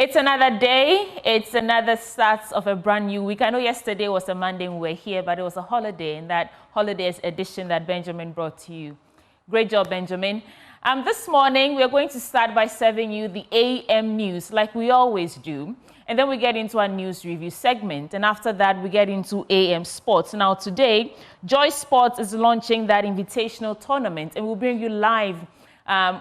It's another day. It's another start of a brand new week. I know yesterday was a Monday and we were here, but it was a holiday, and that holiday's edition that Benjamin brought to you. Great job, Benjamin. This morning, we're going to start by serving you the AM news like we always do. And then we get into our news review segment. And after that, we get into AM sports. Now, today, Joy Sports is launching that invitational tournament, and we'll bring you live.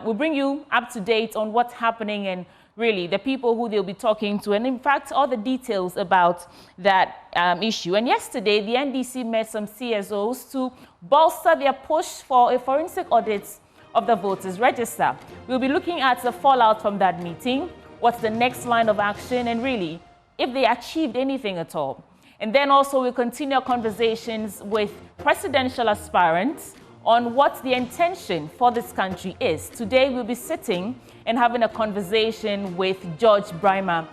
We'll bring you up to date on what's happening and really the people who they'll be talking to, and in fact, all the details about that issue. And yesterday, the NDC met some CSOs to bolster their push for a forensic audit of the voters register. We'll be looking at the fallout from that meeting, what's the next line of action, and really, if they achieved anything at all. And then also we'll continue our conversations with presidential aspirants on what the intention for this country is. Today, we'll be sitting and having a conversation with George Brimer.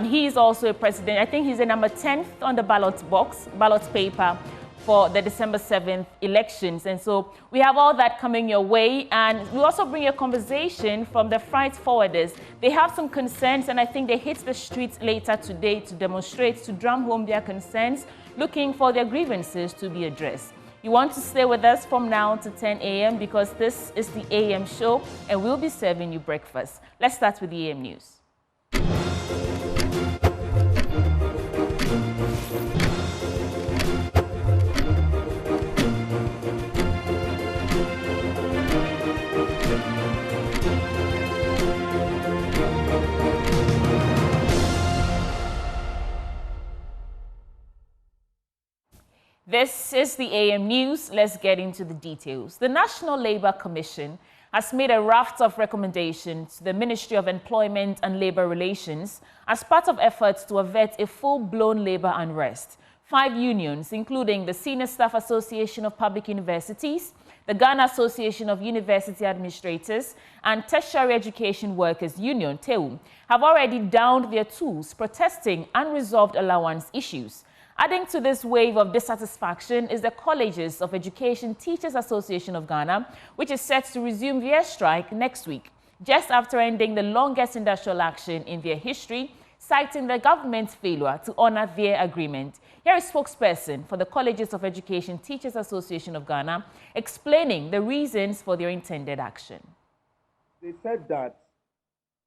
He is also a president. I think he's the number 10th on the ballot paper for the December 7th elections. And so we have all that coming your way. And we also bring a conversation from the freight forwarders. They have some concerns, and I think they hit the streets later today to demonstrate, to drum home their concerns, looking for their grievances to be addressed. You want to stay with us from now to 10 a.m. because this is the AM show, and we'll be serving you breakfast. Let's start with the AM news. This is the AM News. Let's get into the details. The National Labour Commission has made a raft of recommendations to the Ministry of Employment and Labour Relations as part of efforts to avert a full-blown labour unrest. 5 unions, including the Senior Staff Association of Public Universities, the Ghana Association of University Administrators, and Tertiary Education Workers Union, TEU, have already downed their tools protesting unresolved allowance issues. Adding to this wave of dissatisfaction is the Colleges of Education Teachers Association of Ghana, which is set to resume their strike next week, just after ending the longest industrial action in their history, citing the government's failure to honor their agreement. Here is spokesperson for the Colleges of Education Teachers Association of Ghana explaining the reasons for their intended action. They said that,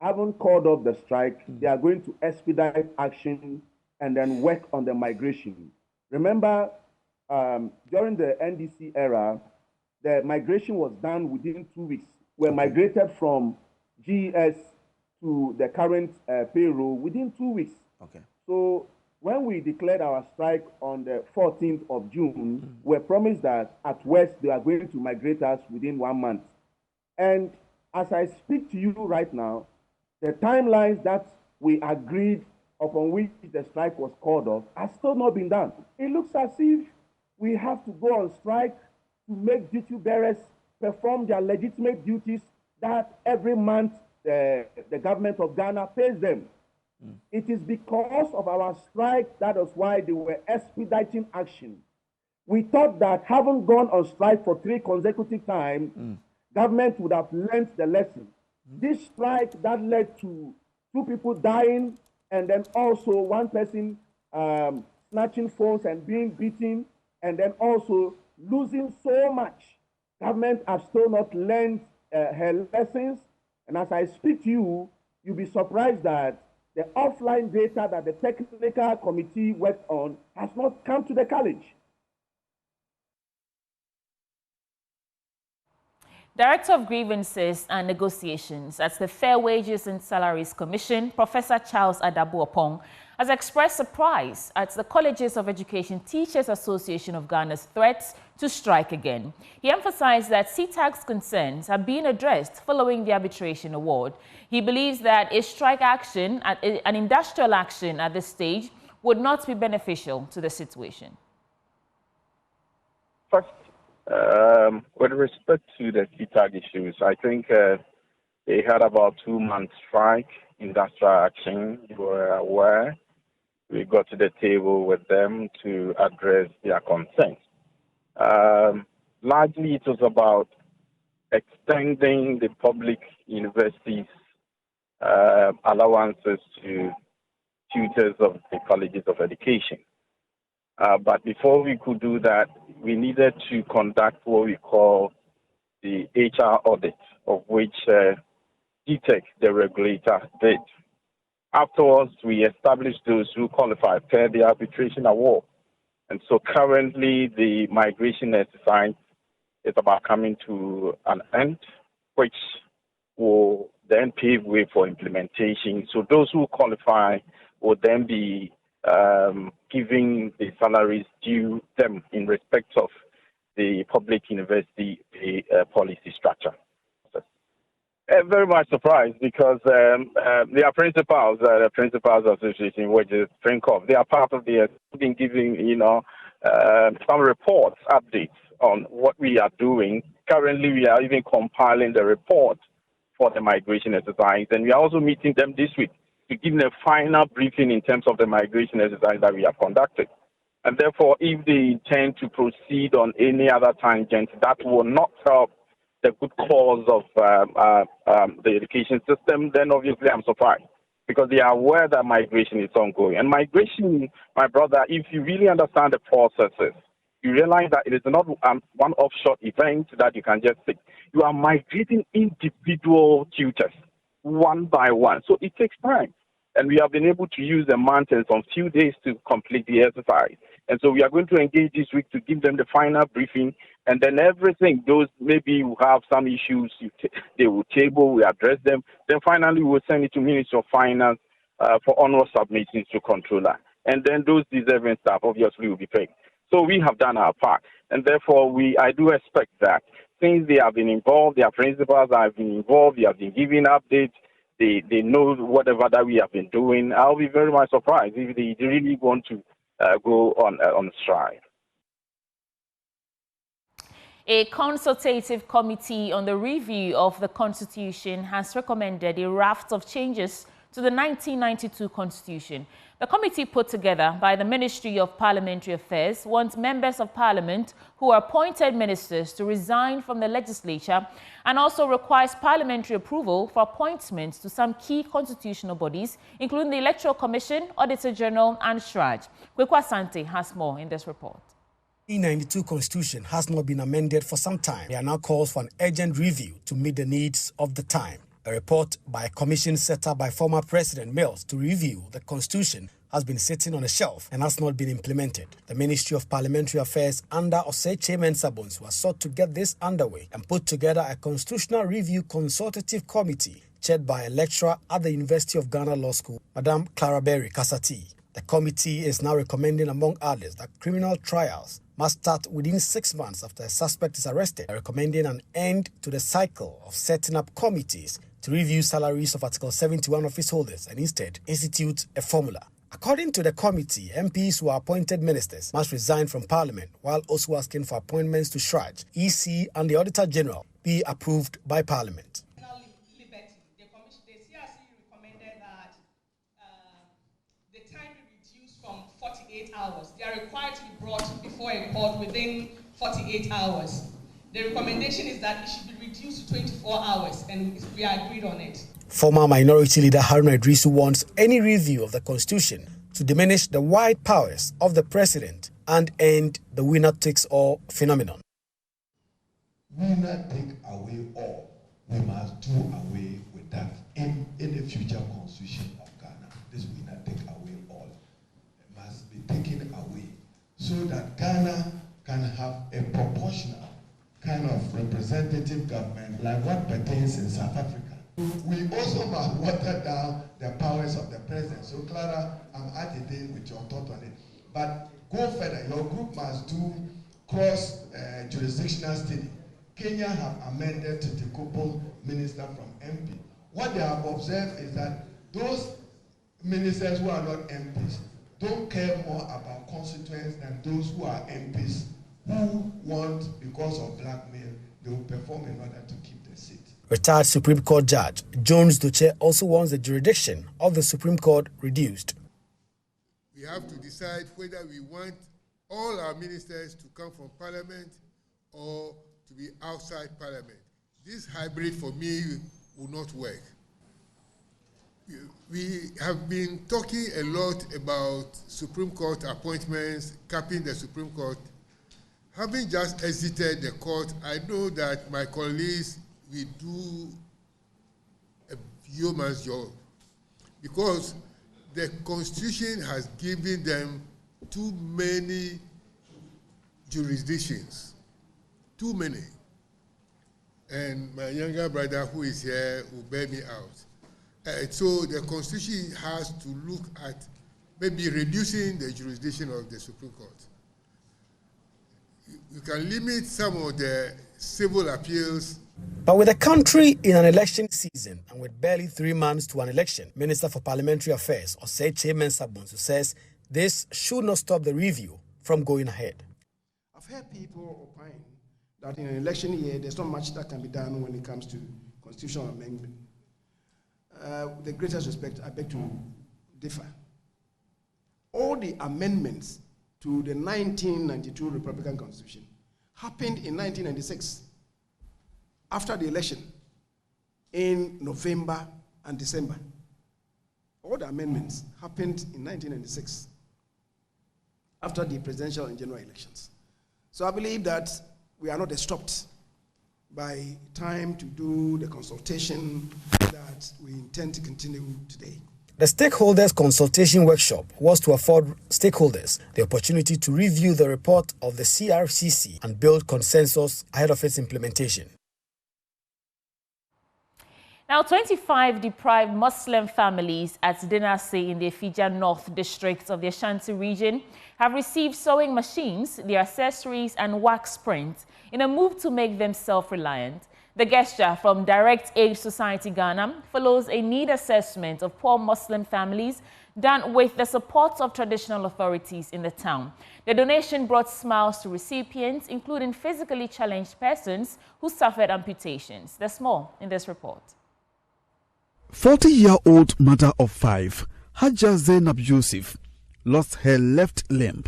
having called off the strike, they are going to expedite action and then work on the migration. Remember, during the NDC era, the migration was done within 2 weeks. We migrated from GES to the current payroll within 2 weeks. Okay. So when we declared our strike on the 14th of June, we promised that at West they are going to migrate us within 1 month. And as I speak to you right now, the timelines that we agreed upon which the strike was called off has still not been done. It looks as if we have to go on strike to make duty bearers perform their legitimate duties that every month the government of Ghana pays them. It is because of our strike that is why they were expediting action. We thought that having gone on strike for 3 consecutive times, government would have learned the lesson. This strike that led to 2 people dying, and then also 1 person snatching phones and being beaten, and then also losing so much. Government has still not learned her lessons. And as I speak to you, you'll be surprised that the offline data that the technical committee worked on has not come to the college. Director of Grievances and Negotiations at the Fair Wages and Salaries Commission, Professor Charles Adabu-Opong, has expressed surprise at the Colleges of Education Teachers Association of Ghana's threats to strike again. He emphasized that CTAG's concerns are being addressed following the arbitration award. He believes that a strike action, an industrial action at this stage, would not be beneficial to the situation. First, with respect to the CTAG issues, I think they had about 2 months strike, industrial action. You were aware. We got to the table with them to address their concerns. Largely, it was about extending the public universities allowances to tutors of the colleges of education. But before we could do that, we needed to conduct what we call the HR audit, of which DTEC, the regulator, did. Afterwards, we established those who qualify per the arbitration award. And so currently, the migration exercise is about coming to an end, which will then pave way for implementation. So those who qualify will then be giving the salaries due them in respect of the public university policy structure. Very much surprised because their principals, the Principals Association, which is TRINCOF, they are part of the been giving, some reports, updates on what we are doing. Currently, we are even compiling the report for the migration exercise, and we are also meeting them this week to give them a final briefing in terms of the migration exercise that we have conducted. And therefore, if they intend to proceed on any other tangent, that will not help the good cause of the education system, then obviously I'm surprised because they are aware that migration is ongoing. And migration, my brother, if you really understand the processes, you realize that it is not one offshore event that you can just take. You are migrating individual tutors one by one. So it takes time. And we have been able to use a month and some few days to complete the exercise. And so we are going to engage this week to give them the final briefing. And then everything, those maybe will have some issues, they will table, we address them. Then finally, we will send it to Ministry of Finance for onward submissions to controller. And then those deserving staff obviously will be paid. So we have done our part. And therefore, I do expect that since they have been involved, their principals have been involved, they have been giving updates, they know whatever that we have been doing. I'll be very much surprised if they really want to go on strike. A consultative committee on the review of the Constitution has recommended a raft of changes to the 1992 Constitution. The committee put together by the Ministry of Parliamentary Affairs wants members of Parliament who are appointed ministers to resign from the legislature and also requires parliamentary approval for appointments to some key constitutional bodies, including the Electoral Commission, Auditor General and SHRAJ. Kwekwa Sante has more in this report. The 1992 Constitution has not been amended for some time. There are now calls for an urgent review to meet the needs of the time. A report by a commission set up by former President Mills to review the Constitution has been sitting on a shelf and has not been implemented. The Ministry of Parliamentary Affairs under Osei Chairman Sabons was sought to get this underway and put together a Constitutional Review Consultative Committee chaired by a lecturer at the University of Ghana Law School, Madam Clara Berry Kasati. The committee is now recommending, among others, that criminal trials must start within 6 months after a suspect is arrested, recommending an end to the cycle of setting up committees to review salaries of Article 71 office holders and instead institute a formula. According to the committee, MPs who are appointed ministers must resign from Parliament while also asking for appointments to SHRAJ, EC and the Auditor General be approved by Parliament. The CRC recommended that the time be reduced from 48 hours. They are required to be brought before a court within 48 hours. The recommendation is that it should be reduced to 24 hours, and we are agreed on it. Former Minority Leader Haruna Idrisu wants any review of the Constitution to diminish the wide powers of the President and end the winner-takes-all phenomenon. Winner take away all. We must do away with that in the future Constitution of Ghana. This winner take away all. It must be taken away so that Ghana can have a proportional kind of representative government like what pertains in South Africa. We also must water down the powers of the president. So Clara, I'm at it with your thought on it. But go further. Your group must do cross jurisdictional study. Kenya have amended to decouple minister from MP. What they have observed is that those ministers who are not MPs don't care more about constituents than those who are MPs who want, because of blackmail, they will perform in order to keep the seat. Retired Supreme Court Judge Jones Duche also wants the jurisdiction of the Supreme Court reduced. We have to decide whether we want all our ministers to come from Parliament or to be outside Parliament. This hybrid for me will not work. we have been talking a lot about Supreme Court appointments, capping the Supreme Court. Having just exited the court, I know that my colleagues will do a yeoman's job because the Constitution has given them too many jurisdictions, too many. And my younger brother who is here will bear me out. So the Constitution has to look at maybe reducing the jurisdiction of the Supreme Court. You can limit some of the civil appeals. But with the country in an election season and with barely 3 months to an election, Minister for Parliamentary Affairs, Osei Mensah Bonsu, says this should not stop the review from going ahead. I've heard people opine that in an election year, there's not much that can be done when it comes to constitutional amendment. With the greatest respect, I beg to differ. All the amendments to the 1992 Republican Constitution happened in 1996, after the election, in November and December. All the amendments happened in 1996, after the presidential and general elections. So I believe that we are not stopped by time to do the consultation that we intend to continue today. The stakeholders consultation workshop was to afford stakeholders the opportunity to review the report of the CRCC and build consensus ahead of its implementation. Now, 25 deprived Muslim families at Dinasi in the Efija North District of the Ashanti region have received sewing machines, their accessories and wax prints in a move to make them self-reliant. The gesture from Direct Aid Society Ghana follows a need assessment of poor Muslim families done with the support of traditional authorities in the town. The donation brought smiles to recipients, including physically challenged persons who suffered amputations. There's more in this report. 40-year-old mother of 5, Hajja Zainab Yusuf, lost her left limb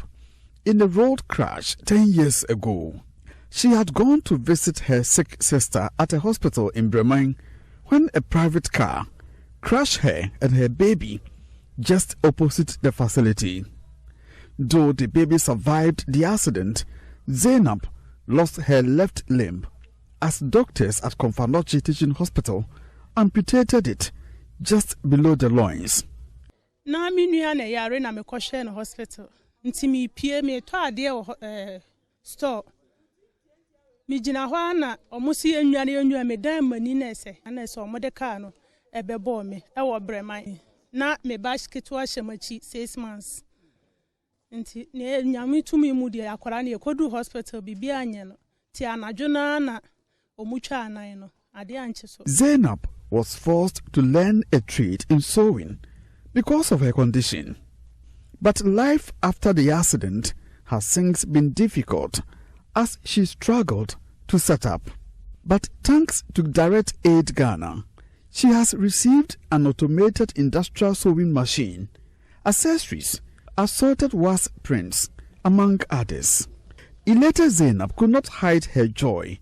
in a road crash 10 years ago. She had gone to visit her sick sister at a hospital in Bremen when a private car crashed her and her baby just opposite the facility. Though the baby survived the accident, Zainab lost her left limb as doctors at Komfanochi Teaching Hospital amputated it just below the loins. Na mi nua na yare na me kɔhwɛ no hospital. Nti mi pie me to ade store. Mi gina hɔ na ɔmo si enware me dan mani na ɛsɛ. Ana ɛsɛ ɔmo de car no ɛbɛbɔ me ɛwɔ Breman. Na me basket wa hyɛmachi 6 months. Nti ne nyame tumi mu de akɔra na ekodu hospital bibi anya no. Ti anadwo na ɔmo twa anan no. Ade anche so. Zainab was forced to learn a trade in sewing because of her condition. But life after the accident has since been difficult as she struggled to set up. But thanks to Direct Aid Ghana, she has received an automated industrial sewing machine, accessories, assorted wax prints, among others. Elated Zainab could not hide her joy.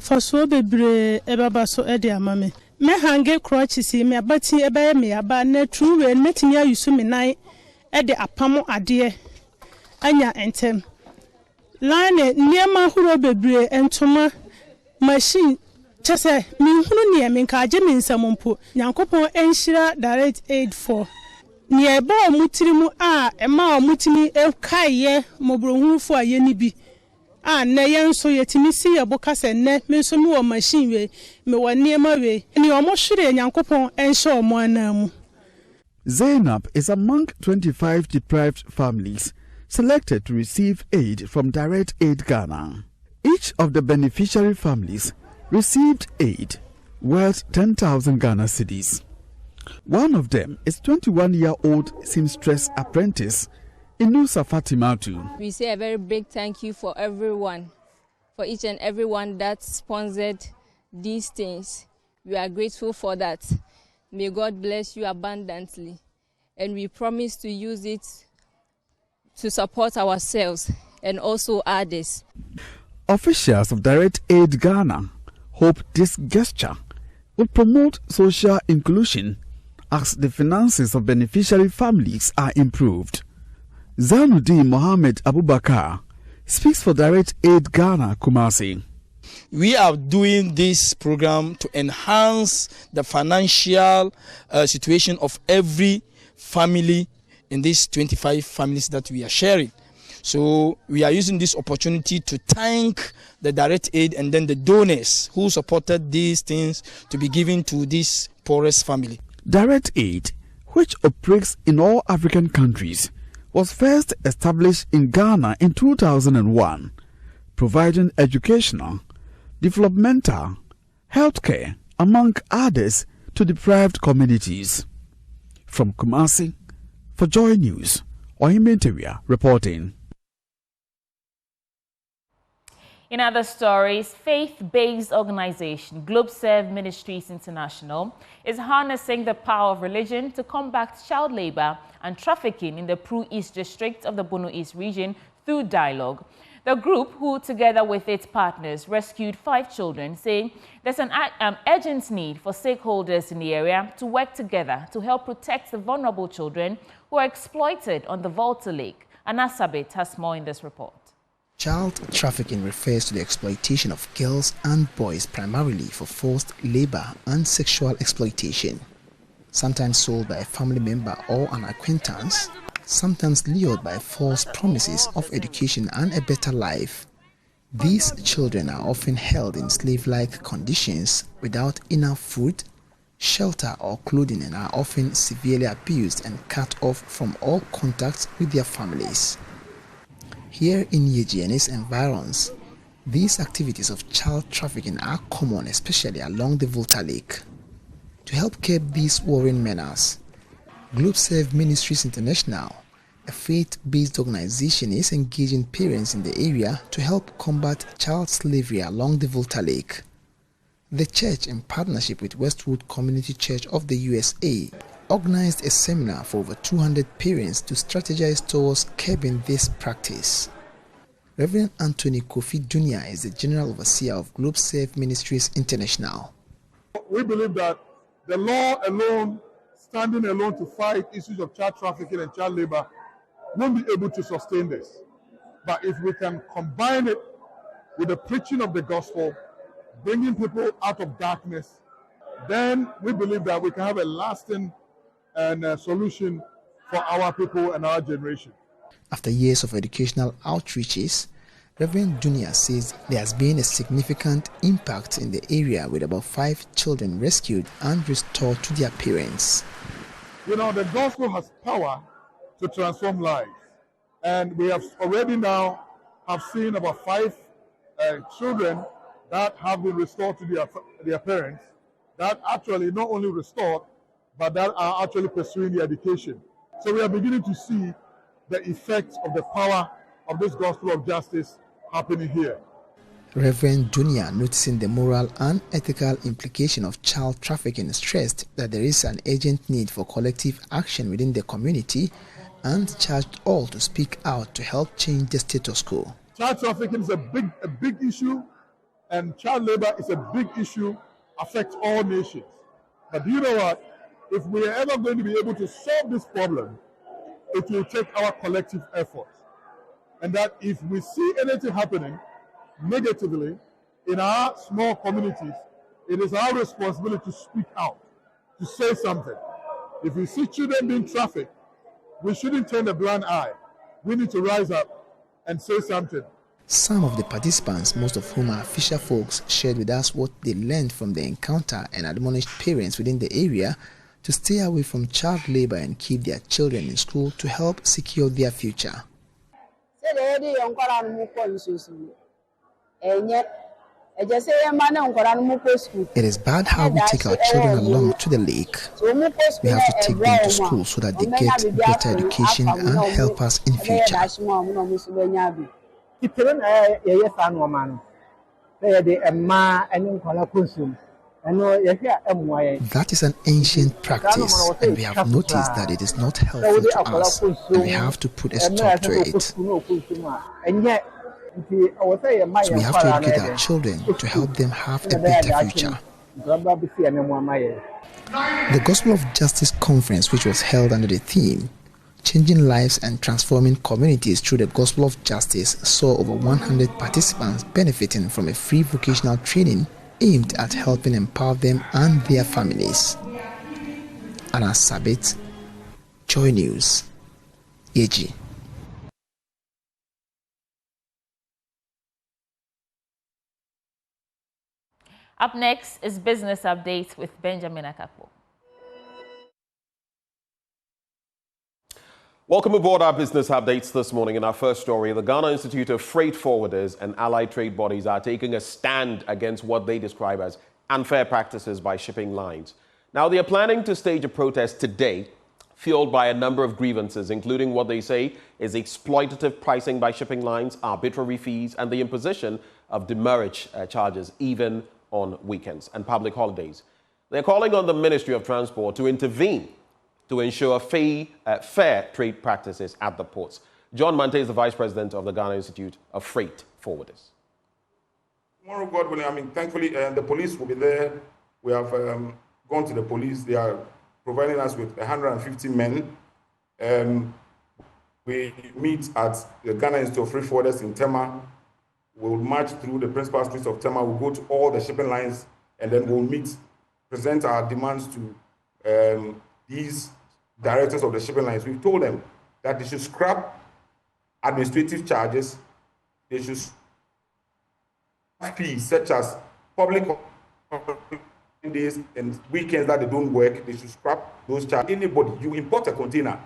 For so bebre ebaba so edi amame. Me hange crutches me abati ebe me aba na true we metimi ayusu me nan e de apamo ade anya entem line niema huro bebre entoma machine chese mi hunu ne me nka age me nsamompo nyankopon enhira Direct Aid for ne eba omutirimu a ema omutimi ekaye mobrohunfo aye ni bi na yenso yetimi si yaboka se ne me nso me wo machine we me wo niema we ni omo hwere nyankopon enhye omo anamu. Zainab is among 25 deprived families selected to receive aid from Direct Aid Ghana. Each of the beneficiary families received aid worth 10,000 Ghana cedis. One of them is 21-year-old seamstress apprentice Inusa Fatimatu. We say a very big thank you for everyone, for each and everyone that sponsored these things. We are grateful for that. May God bless you abundantly. And we promise to use it to support ourselves and also others. Officials of Direct Aid Ghana hope this gesture will promote social inclusion as the finances of beneficiary families are improved. Zainuddin Mohammed Abubakar speaks for Direct Aid Ghana, Kumasi. We are doing this program to enhance the financial situation of every family in these 25 families that we are sharing. So we are using this opportunity to thank the Direct Aid and then the donors who supported these things to be given to this poorest family. Direct Aid, which operates in all African countries, was first established in Ghana in 2001, providing educational, developmental, healthcare, among others, to deprived communities. From Kumasi, for Joy News, Ohimenteria reporting. In other stories, faith-based organization GlobeServe Ministries International is harnessing the power of religion to combat child labor and trafficking in the Pru East district of the Bono East region through dialogue. The group, who together with its partners rescued 5 children, saying there's an urgent need for stakeholders in the area to work together to help protect the vulnerable children who are exploited on the Volta Lake. Anasabit has more in this report. Child trafficking refers to the exploitation of girls and boys primarily for forced labor and sexual exploitation, sometimes sold by a family member or an acquaintance, sometimes lured by false promises of education and a better life. These children are often held in slave-like conditions without enough food, shelter or clothing, and are often severely abused and cut off from all contact with their families. Here in Yeji and its environs, these activities of child trafficking are common, especially along the Volta Lake. To help curb these worrying menace, GlobeServe Ministries International, a faith-based organization, is engaging parents in the area to help combat child slavery along the Volta Lake. The church, in partnership with Westwood Community Church of the USA, organized a seminar for over 200 parents to strategize towards curbing this practice. Reverend Anthony Kofi Dunia is the General Overseer of GlobeServe Ministries International. We believe that the law alone, standing alone to fight issues of child trafficking and child labor, won't be able to sustain this. But if we can combine it with the preaching of the gospel, bringing people out of darkness, then we believe that we can have a lasting solution for our people and our generation. After years of educational outreaches, Reverend Dunia says there has been a significant impact in the area, with about 5 children rescued and restored to their parents. You know, the gospel has power to transform lives, and we have already now seen about 5 children that have been restored to their parents, that actually not only restored, but that are actually pursuing their education. So we are beginning to see the effects of the power of this gospel of justice happening here. Reverend Dunia, noticing the moral and ethical implication of child trafficking, stressed that there is an urgent need for collective action within the community and charged all to speak out to help change the status quo. Child trafficking is a big issue, and child labor is a big issue, affects all nations. But do you know what? If we are ever going to be able to solve this problem, it will take our collective effort. And that if we see anything happening negatively in our small communities, it is our responsibility to speak out, to say something. If we see children being trafficked, we shouldn't turn a blind eye. We need to rise up and say something. Some of the participants, most of whom are fisher folks, shared with us what they learned from the encounter and admonished parents within the area to stay away from child labor and keep their children in school to help secure their future. It is bad how we take our children along to the lake. We have to take them to school so that they get better education and help us in future. That is an ancient practice, and we have noticed that it is not helpful to us, and we have to put a stop to it. So we have to educate our children to help them have a better future. The Gospel of Justice Conference, which was held under the theme Changing Lives and Transforming Communities Through the Gospel of Justice, saw over 100 participants benefiting from a free vocational training aimed at helping empower them and their families. Anna Sabit, Joy News, AG. Up next is Business Update with Benjamin Akapo. Welcome aboard our business updates this morning. In our first story, the Ghana Institute of Freight Forwarders and allied trade bodies are taking a stand against what they describe as unfair practices by shipping lines. Now, they are planning to stage a protest today, fueled by a number of grievances, including what they say is exploitative pricing by shipping lines, arbitrary fees, and the imposition of demurrage charges, even on weekends and public holidays. They're calling on the Ministry of Transport to intervene to ensure fair trade practices at the ports. John Mante is the Vice President of the Ghana Institute of Freight Forwarders. Tomorrow, God willing, thankfully, the police will be there. We have gone to the police. They are providing us with 150 men. We meet at the Ghana Institute of Freight Forwarders in Tema. We'll march through the principal streets of Tema. We'll go to all the shipping lines, and then we'll meet, present our demands to these directors of the shipping lines. We've told them that they should scrap administrative charges. They should scrap fees such as public days and weekends that they don't work. They should scrap those charges. Anybody, you import a container,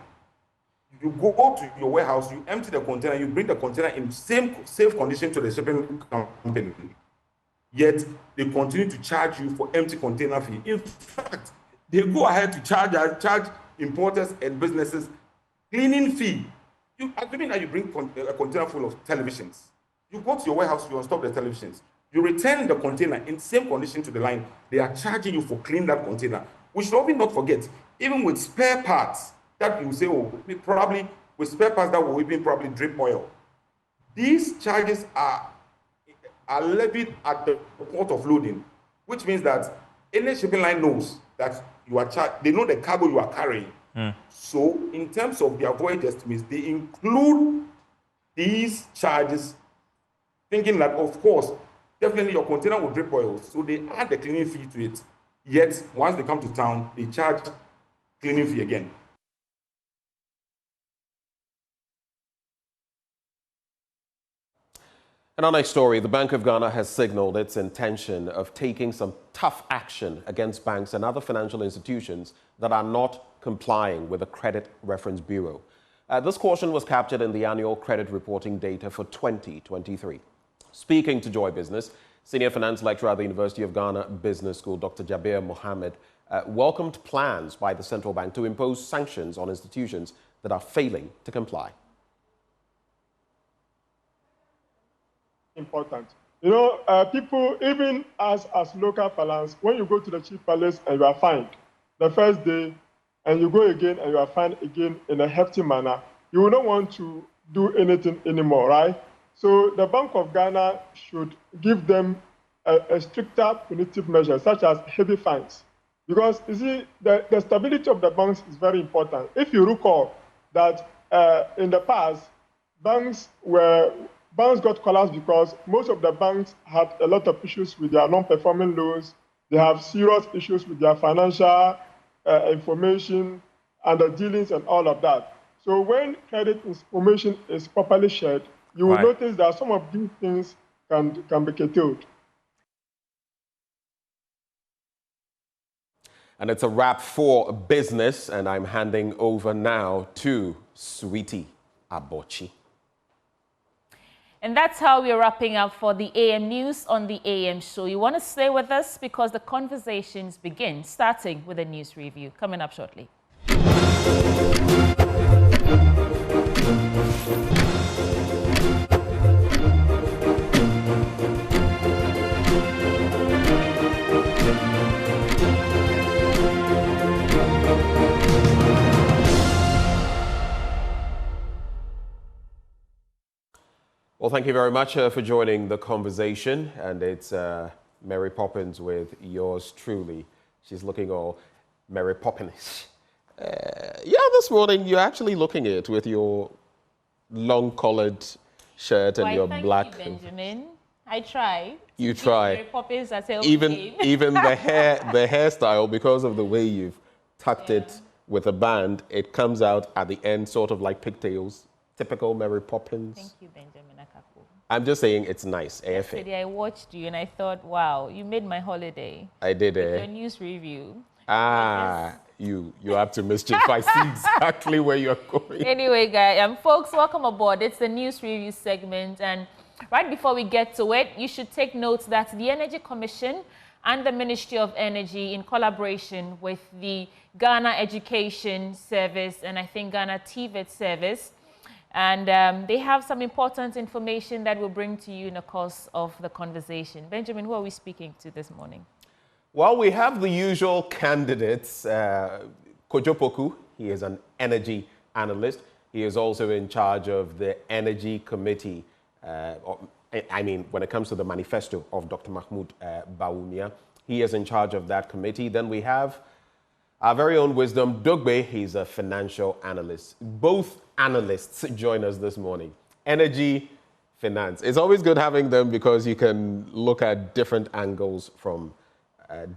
you go to your warehouse, you empty the container, you bring the container in safe condition to the shipping company. Yet they continue to charge you for empty container fee. In fact, they go ahead to charge importers and businesses cleaning fee. Assuming that you bring a container full of televisions, you go to your warehouse, you unstop the televisions, you return the container in same condition to the line, they are charging you for cleaning that container. We should also not forget, even with spare parts, that you say, oh, probably with spare parts that will even probably drip oil. These charges are levied at the port of loading, which means that any shipping line knows that you are charged, they know the cargo you are carrying. So in terms of their voyage estimates, they include these charges, thinking that, of course, definitely your container will drip oil. So they add the cleaning fee to it. Yet, once they come to town, they charge cleaning fee again. And our next story, the Bank of Ghana has signaled its intention of taking some tough action against banks and other financial institutions that are not complying with the Credit Reference Bureau. This caution was captured in the annual credit reporting data for 2023. Speaking to Joy Business, Senior Finance Lecturer at the University of Ghana Business School, Dr. Jabir Mohammed, welcomed plans by the central bank to impose sanctions on institutions that are failing to comply. Important. You know, people, even as local parlance, when you go to the chief palace and you are fined the first day, and you go again and you are fined again in a hefty manner, you will not want to do anything anymore, right? So the Bank of Ghana should give them a stricter punitive measure, such as heavy fines. Because, you see, the stability of the banks is very important. If you recall that in the past, banks got collapsed because most of the banks had a lot of issues with their non-performing loans. They have serious issues with their financial information and the dealings and all of that. So when credit information is properly shared, you will notice that some of these things can be curtailed. And it's a wrap for business, and I'm handing over now to Sweetie Abochi. And that's how we're wrapping up for the AM News on the AM Show. You want to stay with us because the conversations begin, starting with a news review. Coming up shortly. Well, thank you very much for joining the conversation. And it's Mary Poppins with yours truly. She's looking all Mary Poppins. This morning you're actually looking it with your long-collared shirt and your black. Thank you, Benjamin. I try. You try. Mary Poppins at even the hairstyle, because of the way you've tucked it with a band, it comes out at the end sort of like pigtails. Typical Mary Poppins. Thank you, Benjamin Akaku. I'm just saying it's nice. Yesterday I watched you and I thought, wow, you made my holiday. I did. With your news review. You're up to mischief. I see exactly where you're going. Anyway, guys, folks, welcome aboard. It's the news review segment, and right before we get to it, you should take note that the Energy Commission and the Ministry of Energy, in collaboration with the Ghana Education Service and I think Ghana TVET Service, and they have some important information that we'll bring to you in the course of the conversation. Benjamin, who are we speaking to this morning? Well, we have the usual candidates. Kojo Poku, he is an energy analyst. He is also in charge of the Energy Committee. When it comes to the manifesto of Dr. Mahmoud Bawumia, he is in charge of that committee. Then we have our very own Wisdom Dogbe. He's a financial analyst. Both analysts join us this morning. Energy, finance. It's always good having them because you can look at different angles from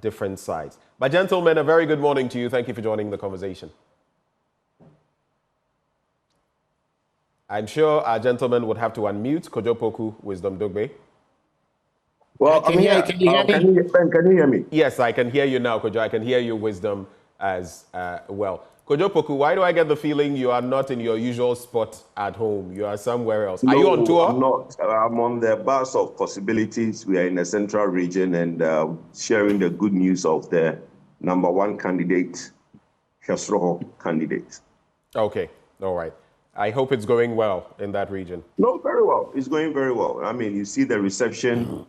different sides. But gentlemen, a very good morning to you. Thank you for joining the conversation. I'm sure our gentlemen would have to unmute. Kojo Poku, Wisdom Dogbe. Well, can you hear me? Yes, I can hear you now, Kojo. I can hear you, Wisdom, as well. Kojo Poku, why do I get the feeling you are not in your usual spot at home? You are somewhere else. Are you on tour? I'm not. I'm on the bus of possibilities. We are in the central region and sharing the good news of the #1 candidate, Hesroho candidate. Okay, all right. I hope it's going well in that region. No, very well. It's going very well. I mean, you see the reception.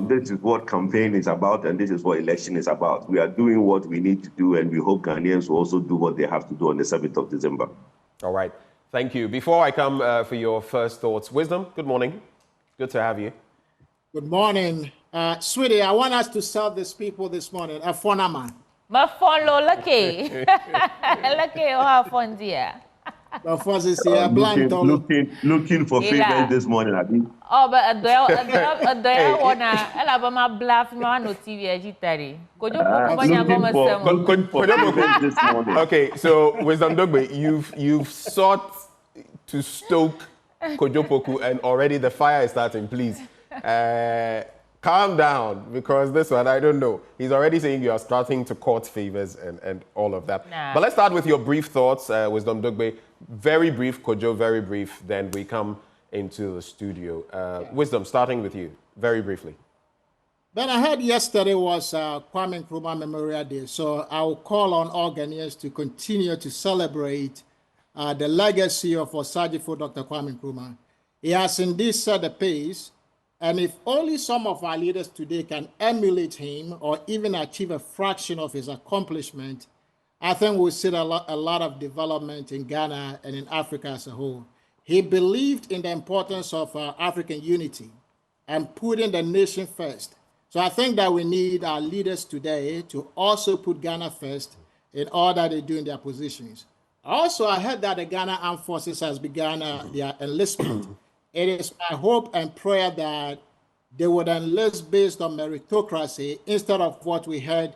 This is what campaign is about, and this is what election is about. We are doing what we need to do, and we hope Ghanaians will also do what they have to do on the 7th of December. All right. Thank you. Before I come for your first thoughts, Wisdom, good morning. Good to have you. Good morning. Sweetie, I want us to serve these people this morning. A phonama. Ma follow lucky. Lucky or have fun, dear. Looking for favors this morning, Abi. Oh, but a day wanna Alabama bluff man no TV agitari. Okay, so Wisdom Dogbe, you've sought to stoke Kojo Poku and already the fire is starting. Please calm down, because this one, I don't know. He's already saying you are starting to court favors and all of that. Nah. But let's start with your brief thoughts, Wisdom Dogbe. Very brief, Kojo, very brief. Then we come into the studio. Wisdom, starting with you, very briefly. Ben, I heard yesterday was Kwame Nkrumah Memorial Day, so I will call on all Ghanaians to continue to celebrate the legacy of Osajifo Dr. Kwame Nkrumah. He has indeed set the pace, and if only some of our leaders today can emulate him or even achieve a fraction of his accomplishment, I think we'll see a lot of development in Ghana and in Africa as a whole. He believed in the importance of African unity and putting the nation first. So I think that we need our leaders today to also put Ghana first in all that they do in their positions. Also, I heard that the Ghana Armed Forces has begun their enlistment. It is my hope and prayer that they would enlist based on meritocracy instead of what we heard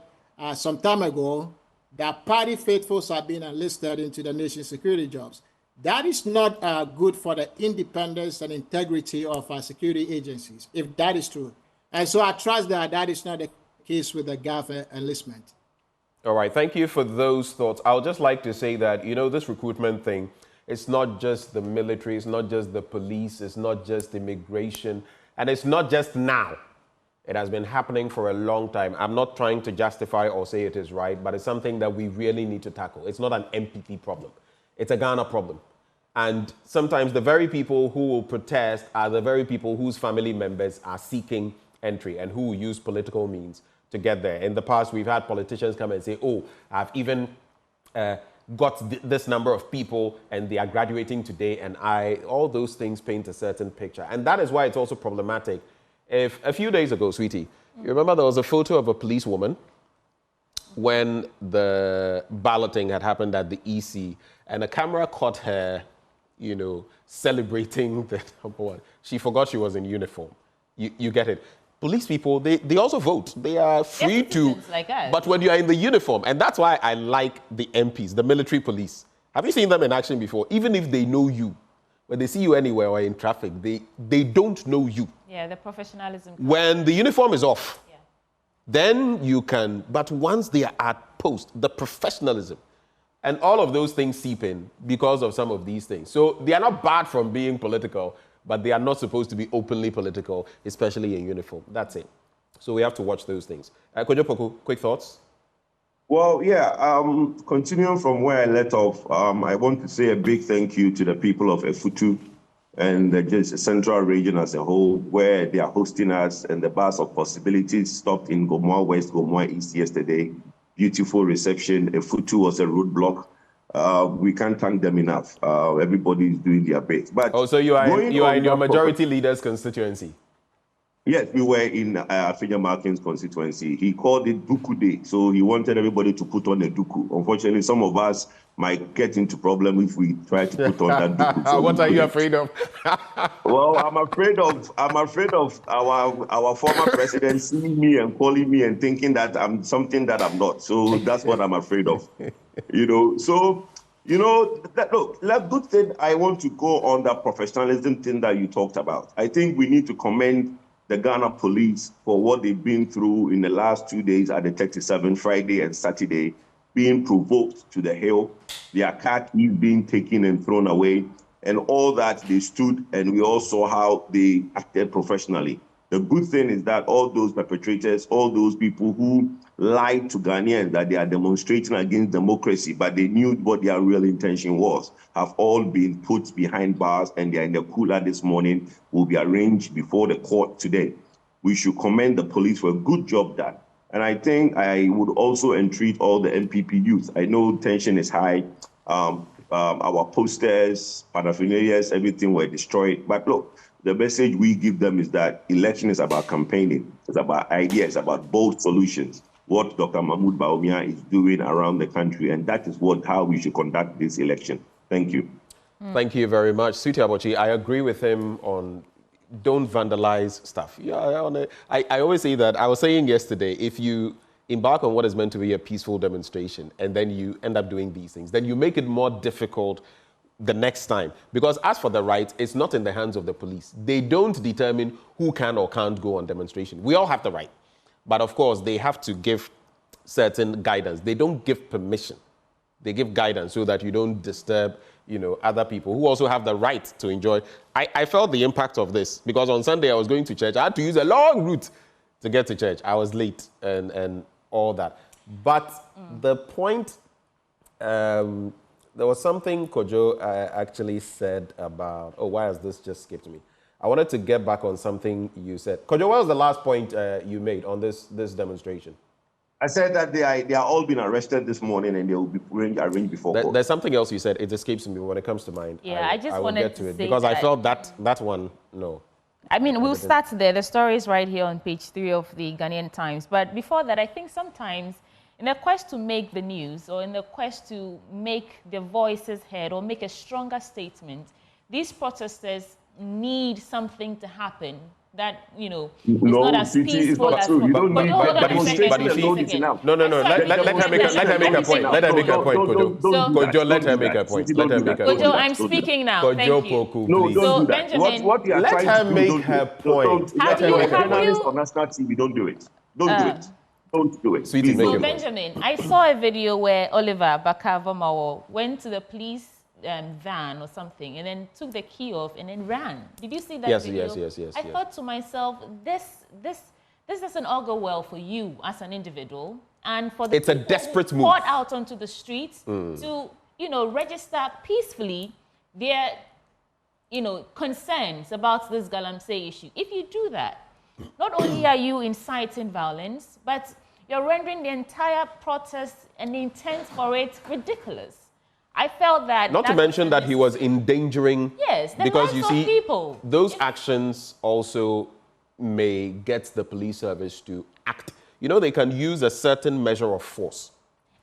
some time ago, that party faithfuls are being enlisted into the nation's security jobs. That is not good for the independence and integrity of our security agencies, if that is true. And so I trust that that is not the case with the GAF enlistment. All right, thank you for those thoughts. I would just like to say that, this recruitment thing, it's not just the military, it's not just the police, it's not just immigration, and it's not just now. It has been happening for a long time. I'm not trying to justify or say it is right, but it's something that we really need to tackle. It's not an MPP problem. It's a Ghana problem. And sometimes the very people who will protest are the very people whose family members are seeking entry and who will use political means to get there. In the past, we've had politicians come and say, oh, I've even got this number of people and they are graduating today, and all those things paint a certain picture. And that is why it's also problematic. If a few days ago, sweetie, you remember there was a photo of a policewoman when the balloting had happened at the EC, and a camera caught her, celebrating the number one. She forgot she was in uniform. You get it. Police people, they also vote. They are free to. Like us. But when you are in the uniform, and that's why I like the MPs, the military police. Have you seen them in action before? Even if they know you, when they see you anywhere or in traffic, they don't know you. Yeah, the professionalism. When the uniform is off, then you can. But once they are at post, the professionalism, and all of those things seep in because of some of these things. So they are not bad from being political, but they are not supposed to be openly political, especially in uniform. That's it. So we have to watch those things. Kojo Poku, quick thoughts? Well, yeah, continuing from where I let off, I want to say a big thank you to the people of Efutu and the central region as a whole, where they are hosting us, and the bus of possibilities stopped in Gomoa West, Gomoa East yesterday. Beautiful reception. Efutu was a roadblock. We can't thank them enough. Everybody is doing their best. But so you are in your majority leader's constituency? Yes, we were in Finya Markin's constituency. He called it Duku Day, so he wanted everybody to put on a Duku. Unfortunately, some of us might get into problem if we try to put on that Duku. So what are you afraid of? Well, I'm afraid of our former president seeing me and calling me and thinking that I'm something that I'm not. So that's what I'm afraid of. So look, that good thing. I want to go on that professionalism thing that you talked about. I think we need to commend the Ghana police for what they've been through in the last 2 days at the 37, Friday and Saturday, being provoked to the hill, their car keys being taken and thrown away, and all that they stood, and we all saw how they acted professionally. The good thing is that all those perpetrators, all those people who lied to Ghanaians that they are demonstrating against democracy, but they knew what their real intention was, have all been put behind bars, and they are in the cooler this morning, will be arranged before the court today. We should commend the police for a good job done. And I think I would also entreat all the MPP youth. I know tension is high. Our posters, paraphernalias, everything were destroyed. But look, the message we give them is that election is about campaigning. It's about ideas, about bold solutions. What Dr. Mahmoud Bawumia is doing around the country, and that is how we should conduct this election. Thank you. Thank you very much. Suti Abochi, I agree with him on don't vandalize stuff. Yeah, I always say that. I was saying yesterday, if you embark on what is meant to be a peaceful demonstration and then you end up doing these things, then you make it more difficult the next time. Because as for the right, it's not in the hands of the police. They don't determine who can or can't go on demonstration. We all have the right. But of course, they have to give certain guidance. They don't give permission. They give guidance so that you don't disturb, other people who also have the right to enjoy. I felt the impact of this because on Sunday I was going to church. I had to use a long route to get to church. I was late and all that. But the point, there was something Kojo actually said about, why has this just skipped me? I wanted to get back on something you said. Kojo, what was the last point you made on this demonstration? I said that they are all been arrested this morning and they will be arraigned before court. There's something else you said. It escapes me when it comes to mind. Yeah, I just wanted to say because I felt that one, no. I mean, we'll start there. The story is right here on page 3 of the Ghanaian Times. But before that, I think sometimes in the quest to make the news or in the quest to make their voices heard or make a stronger statement, these protesters need something to happen that, is not as peaceful as... You don't need but you see, no. Let her make a point. Let her make a point, Kojo. Kojo, let her make a point. Kojo, I'm speaking now. Kojo Poku, please. No, so, Benjamin... Let her make her point. Let her make a point. On national TV, don't do it. Don't do it. Don't do it. Sweetie, so, Benjamin, I saw a video where Oliver Bakavomawo went to the police van or something and then took the key off and then ran. Did you see that video? Yes. I thought to myself, this doesn't all go well for you as an individual and for the it's a desperate move poured out onto the streets to register peacefully their concerns about this Galamsey issue. If you do that, not only are you inciting violence, but you're rendering the entire protest and the intent for it ridiculous. I felt that... Not to mention that he was endangering... Yes, the because lives you of see, people. Those actions also may get the police service to act you know, they can use a certain measure of force.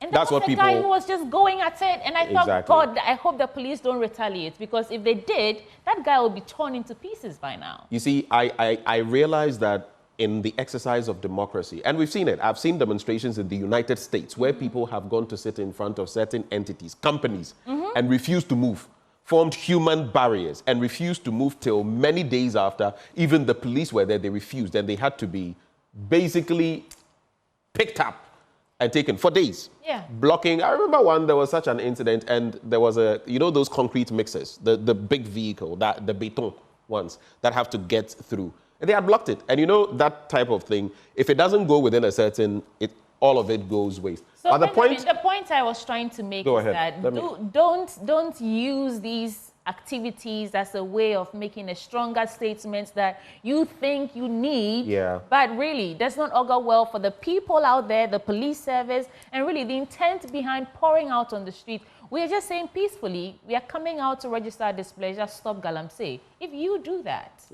And that's was what the people. guy who was just going at it, and I thought, Exactly. God, I hope the police don't retaliate, because if they did, that guy would be torn into pieces by now. You see, I realize that in the exercise of democracy, and we've seen it. I've seen demonstrations in the United States where people have gone to sit in front of certain entities, companies, and refused to move, formed human barriers, and refused to move till many days after. Even the police were there, they refused, and they had to be basically picked up and taken for days. Yeah. Blocking. I remember there was such an incident, and there was you know, those concrete mixers, the big vehicle, the béton ones that have to get through. And they had blocked it. And you know, that type of thing, if it doesn't go within a certain, all of it goes waste. So the point I was trying to make Go is ahead. that don't use these activities as a way of making a stronger statement that you think you need, but really does not augur well for the people out there, the police service, and really the intent behind pouring out on the street. We are just saying peacefully, we are coming out to register our displeasure, stop Galamsey. If you do that,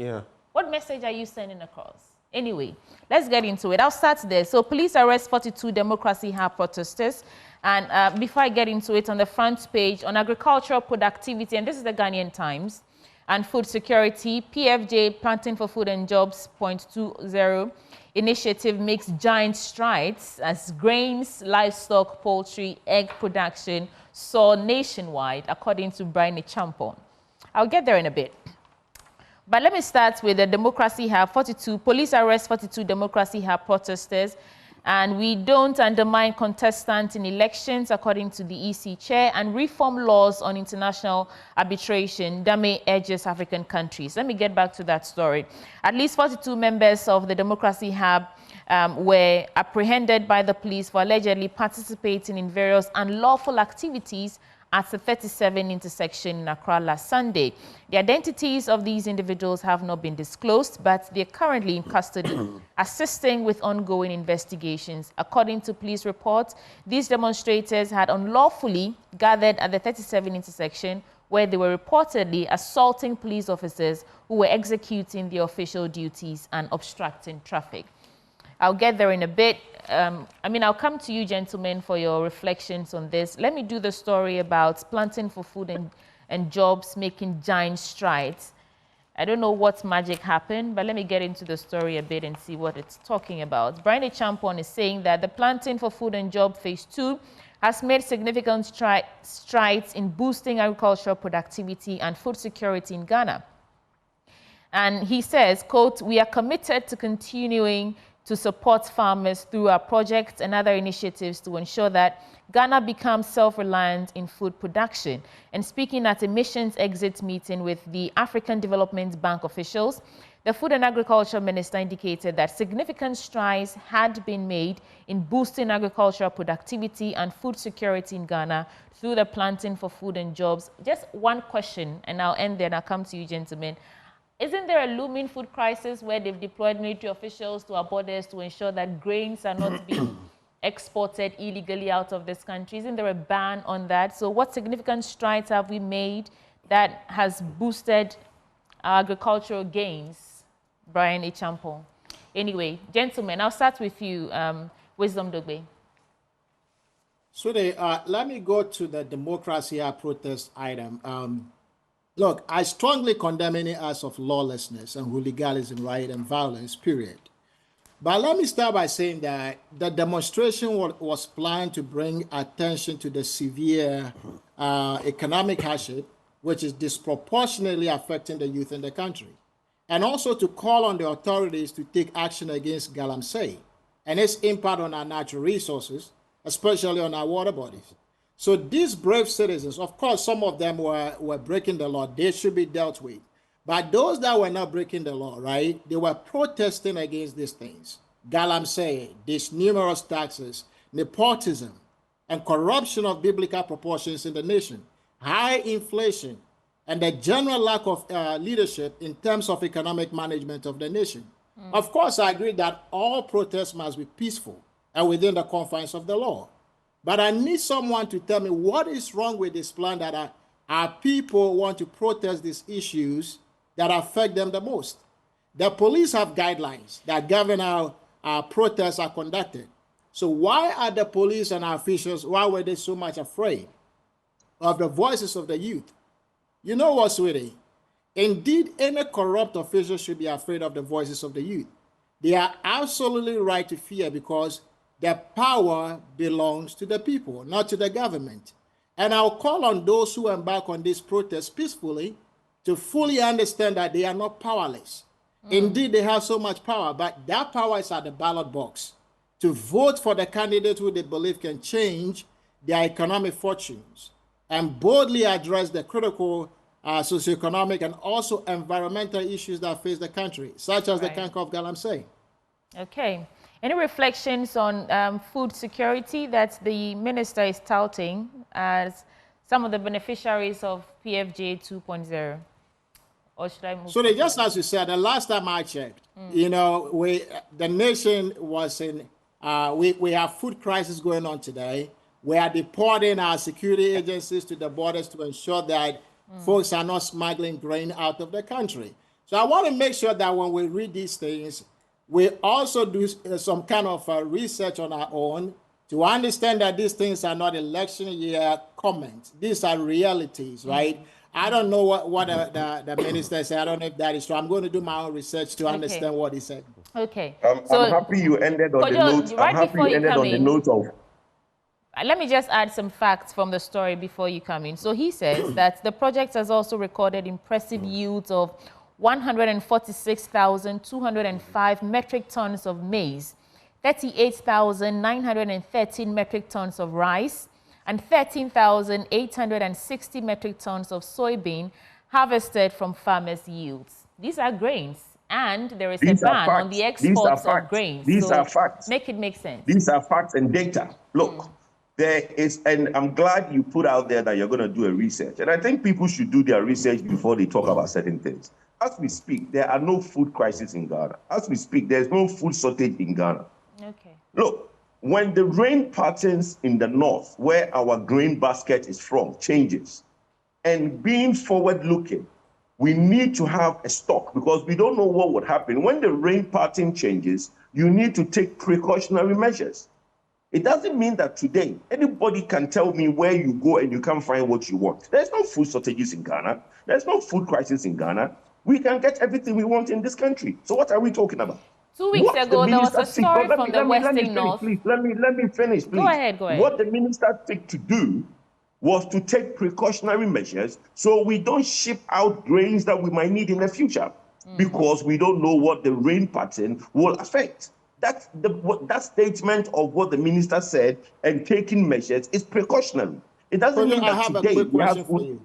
what message are you sending across? Anyway, let's get into it. I'll start there. So police arrest 42 Democracy Hub protesters. And before I get into it, on the front page, on agricultural productivity, and this is the Ghanaian Times, and food security, PFJ, Planting for Food and Jobs, 0.20 initiative makes giant strides as grains, livestock, poultry, egg production soar nationwide, according to Brian Champon. I'll get there in a bit. But let me start with the Democracy Hub 42. Police arrest 42 Democracy Hub protesters. And we don't undermine contestants in elections, according to the EC chair, and reform laws on international arbitration. Dame urges African countries. Let me get back to that story. At least 42 members of the Democracy Hub were apprehended by the police for allegedly participating in various unlawful activities at the 37 intersection in Accra last Sunday. The identities of these individuals have not been disclosed, but they're currently in custody, assisting with ongoing investigations. According to police reports, these demonstrators had unlawfully gathered at the 37 intersection, where they were reportedly assaulting police officers who were executing their official duties and obstructing traffic. I'll get there in a bit. I'll come to you, gentlemen, for your reflections on this. Let me do the story about Planting for Food and Jobs making giant strides. I don't know what magic happened, but let me get into the story a bit and see what it's talking about. Brian Champon is saying that the Planting for Food and Job Phase 2 has made significant strides in boosting agricultural productivity and food security in Ghana. And he says, quote, "We are committed to continuing to support farmers through our projects and other initiatives to ensure that Ghana becomes self-reliant in food production." And speaking at a missions exit meeting with the African Development Bank officials, the Food and Agriculture Minister indicated that significant strides had been made in boosting agricultural productivity and food security in Ghana through the Planting for Food and Jobs. Just one question, and I'll end there and I'll come to you, gentlemen. Isn't there a looming food crisis where they've deployed military officials to our borders to ensure that grains are not being exported illegally out of this country? Isn't there a ban on that? So what significant strides have we made that has boosted our agricultural gains? Brian Champon. Anyway, gentlemen, I'll start with you, Wisdom Dogbe. So let me go to the Democracy protest item. Look, I strongly condemn any acts of lawlessness and hooliganism, riot, and violence, period. But let me start by saying that the demonstration was planned to bring attention to the severe economic hardship, which is disproportionately affecting the youth in the country, and also to call on the authorities to take action against Galamsey and its impact on our natural resources, especially on our water bodies. So these brave citizens, of course, some of them were breaking the law. They should be dealt with. But those that were not breaking the law, right, they were protesting against these things. Galamsey, these numerous taxes, nepotism, and corruption of biblical proportions in the nation, high inflation, and the general lack of leadership in terms of economic management of the nation. Of course, I agree that all protests must be peaceful and within the confines of the law. But I need someone to tell me what is wrong with this plan that our people want to protest these issues that affect them the most. The police have guidelines that govern how protests are conducted. So why are the police and our officials, why were they so much afraid of the voices of the youth? You know what, sweetie? Indeed, any corrupt official should be afraid of the voices of the youth. They are absolutely right to fear because the power belongs to the people, not to the government. And I'll call on those who embark on this protest peacefully to fully understand that they are not powerless. Indeed, they have so much power, but that power is at the ballot box to vote for the candidate who they believe can change their economic fortunes and boldly address the critical socioeconomic and also environmental issues that face the country, such as the Tanko of Galamsey. Okay. Any reflections on food security that the minister is touting as some of the beneficiaries of PFJ 2.0? Or should I move? So just as you said, the last time I checked, you know, the nation was in, we have food crisis going on today. We are deporting our security agencies to the borders to ensure that folks are not smuggling grain out of the country. So I want to make sure that when we read these things, we also do some kind of research on our own to understand that these things are not election year comments. These are realities, right? I don't know what the minister said. I don't know if that is true. I'm going to do my own research to understand what he said. Okay. I'm happy you ended on the note. I'm happy you ended on the note of. Let me just add some facts from the story before you come in. So he says that the project has also recorded impressive yields of 146,205 metric tons of maize, 38,913 metric tons of rice, and 13,860 metric tons of soybean harvested from farmers' yields. These are grains, and there is a ban on the exports of grains. These are facts. Make it make sense. These are facts and data. Look, there is, and I'm glad you put out there that you're going to do a research. And I think people should do their research before they talk about certain things. As we speak, there are no food crises in Ghana. As we speak, there's no food shortage in Ghana. Okay. Look, when the rain patterns in the north, where our grain basket is from, changes, and being forward-looking, we need to have a stock because we don't know what would happen. When the rain pattern changes, you need to take precautionary measures. It doesn't mean that today anybody can tell me where you go and you can't find what you want. There's no food shortages in Ghana. There's no food crisis in Ghana. We can get everything we want in this country. So what are we talking about? 2 weeks ago, there was a story from the Western North. Please, let me finish, please. Go ahead. What the minister took to do was to take precautionary measures so we don't ship out grains that we might need in the future because we don't know what the rain pattern will affect. That statement of what the minister said and taking measures is precautionary. It doesn't mean that today we have food.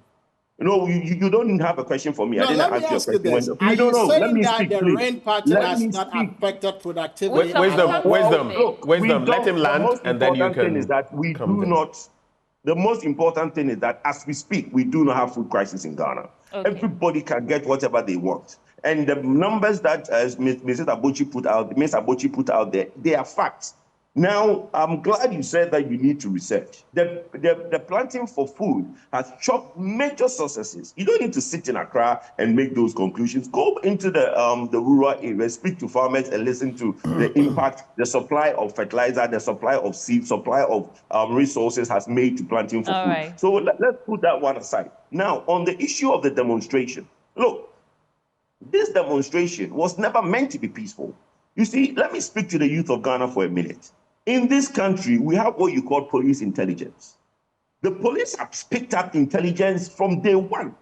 No, you don't even have a question for me. No, I didn't ask you a question. Are you saying let me that speak, the please. rain pattern has not affected productivity? Wisdom. Let him land, and then you can. The most important thing is that as we speak, we do not have food crisis in Ghana. Okay. Everybody can get whatever they want. And the numbers that Mrs. Abochi put out there, they are facts. Now, I'm glad you said that you need to research. The planting for food has chopped major successes. You don't need to sit in Accra and make those conclusions. Go into the rural areas, speak to farmers and listen to the impact the supply of fertilizer, the supply of seed, supply of resources has made to planting for food. Right. So let's put that one aside. Now, on the issue of the demonstration, look, this demonstration was never meant to be peaceful. You see, let me speak to the youth of Ghana for a minute. In this country, we have what you call police intelligence. The police have picked up intelligence from day one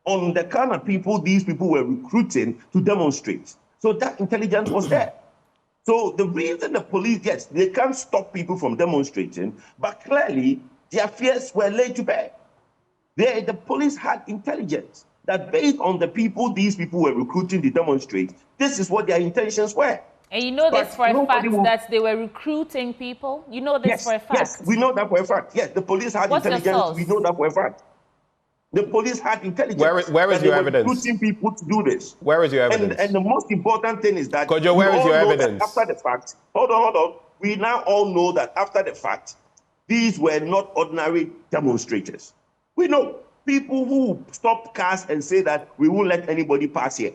on the kind of people these people were recruiting to demonstrate. So that intelligence was there. So the reason the police, yes, they can't stop people from demonstrating, but clearly their fears were laid to bear. The police had intelligence that based on the people these people were recruiting to demonstrate, this is what their intentions were. And you know this for a fact that they were recruiting people? You know this for a fact? Yes, we know that for a fact. Yes, the police had intelligence. We know that for a fact. The police had intelligence. Where is your evidence? Recruiting people to do this. Where is your evidence? And the most important thing is that Kojo, where is your evidence? After the fact, hold on. We now all know that after the fact, these were not ordinary demonstrators. We know people who stop cars and say that we won't let anybody pass here.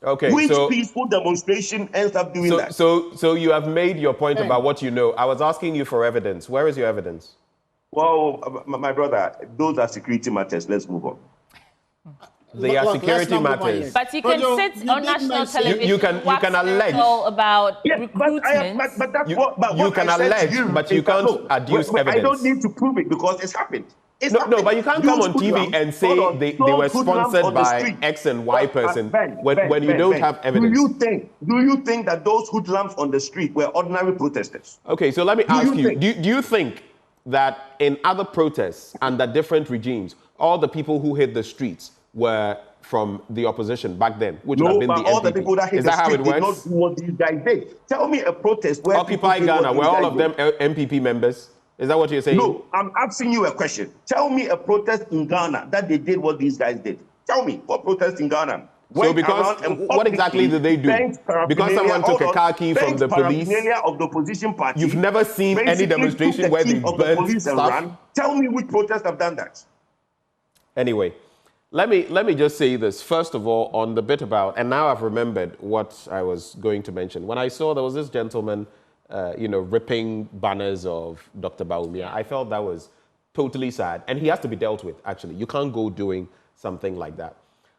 Okay, Which so peaceful demonstration ends up doing that? So you have made your point about what you know. I was asking you for evidence. Where is your evidence? Well, my brother, those are security matters. Let's move on. They are security matters. But you can sit on national television. You can allege about recruitment. But that's you what can I said allege, to you but you can't adduce evidence. I don't need to prove it because it's happened. No, but you can't come on TV and say they were sponsored by X and Y person when you don't have evidence. Do you think that those hoodlums on the street were ordinary protesters? Okay, so let me ask you, do you think that in other protests under different regimes, all the people who hit the streets were from the opposition back then, which would have been the NPP? All the people that hit the street did not do what these guys did. Tell me a protest where Occupy Ghana, were all of them MPP members? Is that what you're saying? No, I'm asking you a question. Tell me a protest in Ghana that they did what these guys did. Tell me, what protest in Ghana? So because, what exactly did they do? Because someone took a car key from the police? Of the opposition party. You've never seen any demonstration where they burned stuff? Tell me which protests have done that. Anyway, let me just say this. First of all, on the bit about, and now I've remembered what I was going to mention. When I saw there was this gentleman, ripping banners of Dr. Bawumia, I felt that was totally sad. And he has to be dealt with, actually. You can't go doing something like that.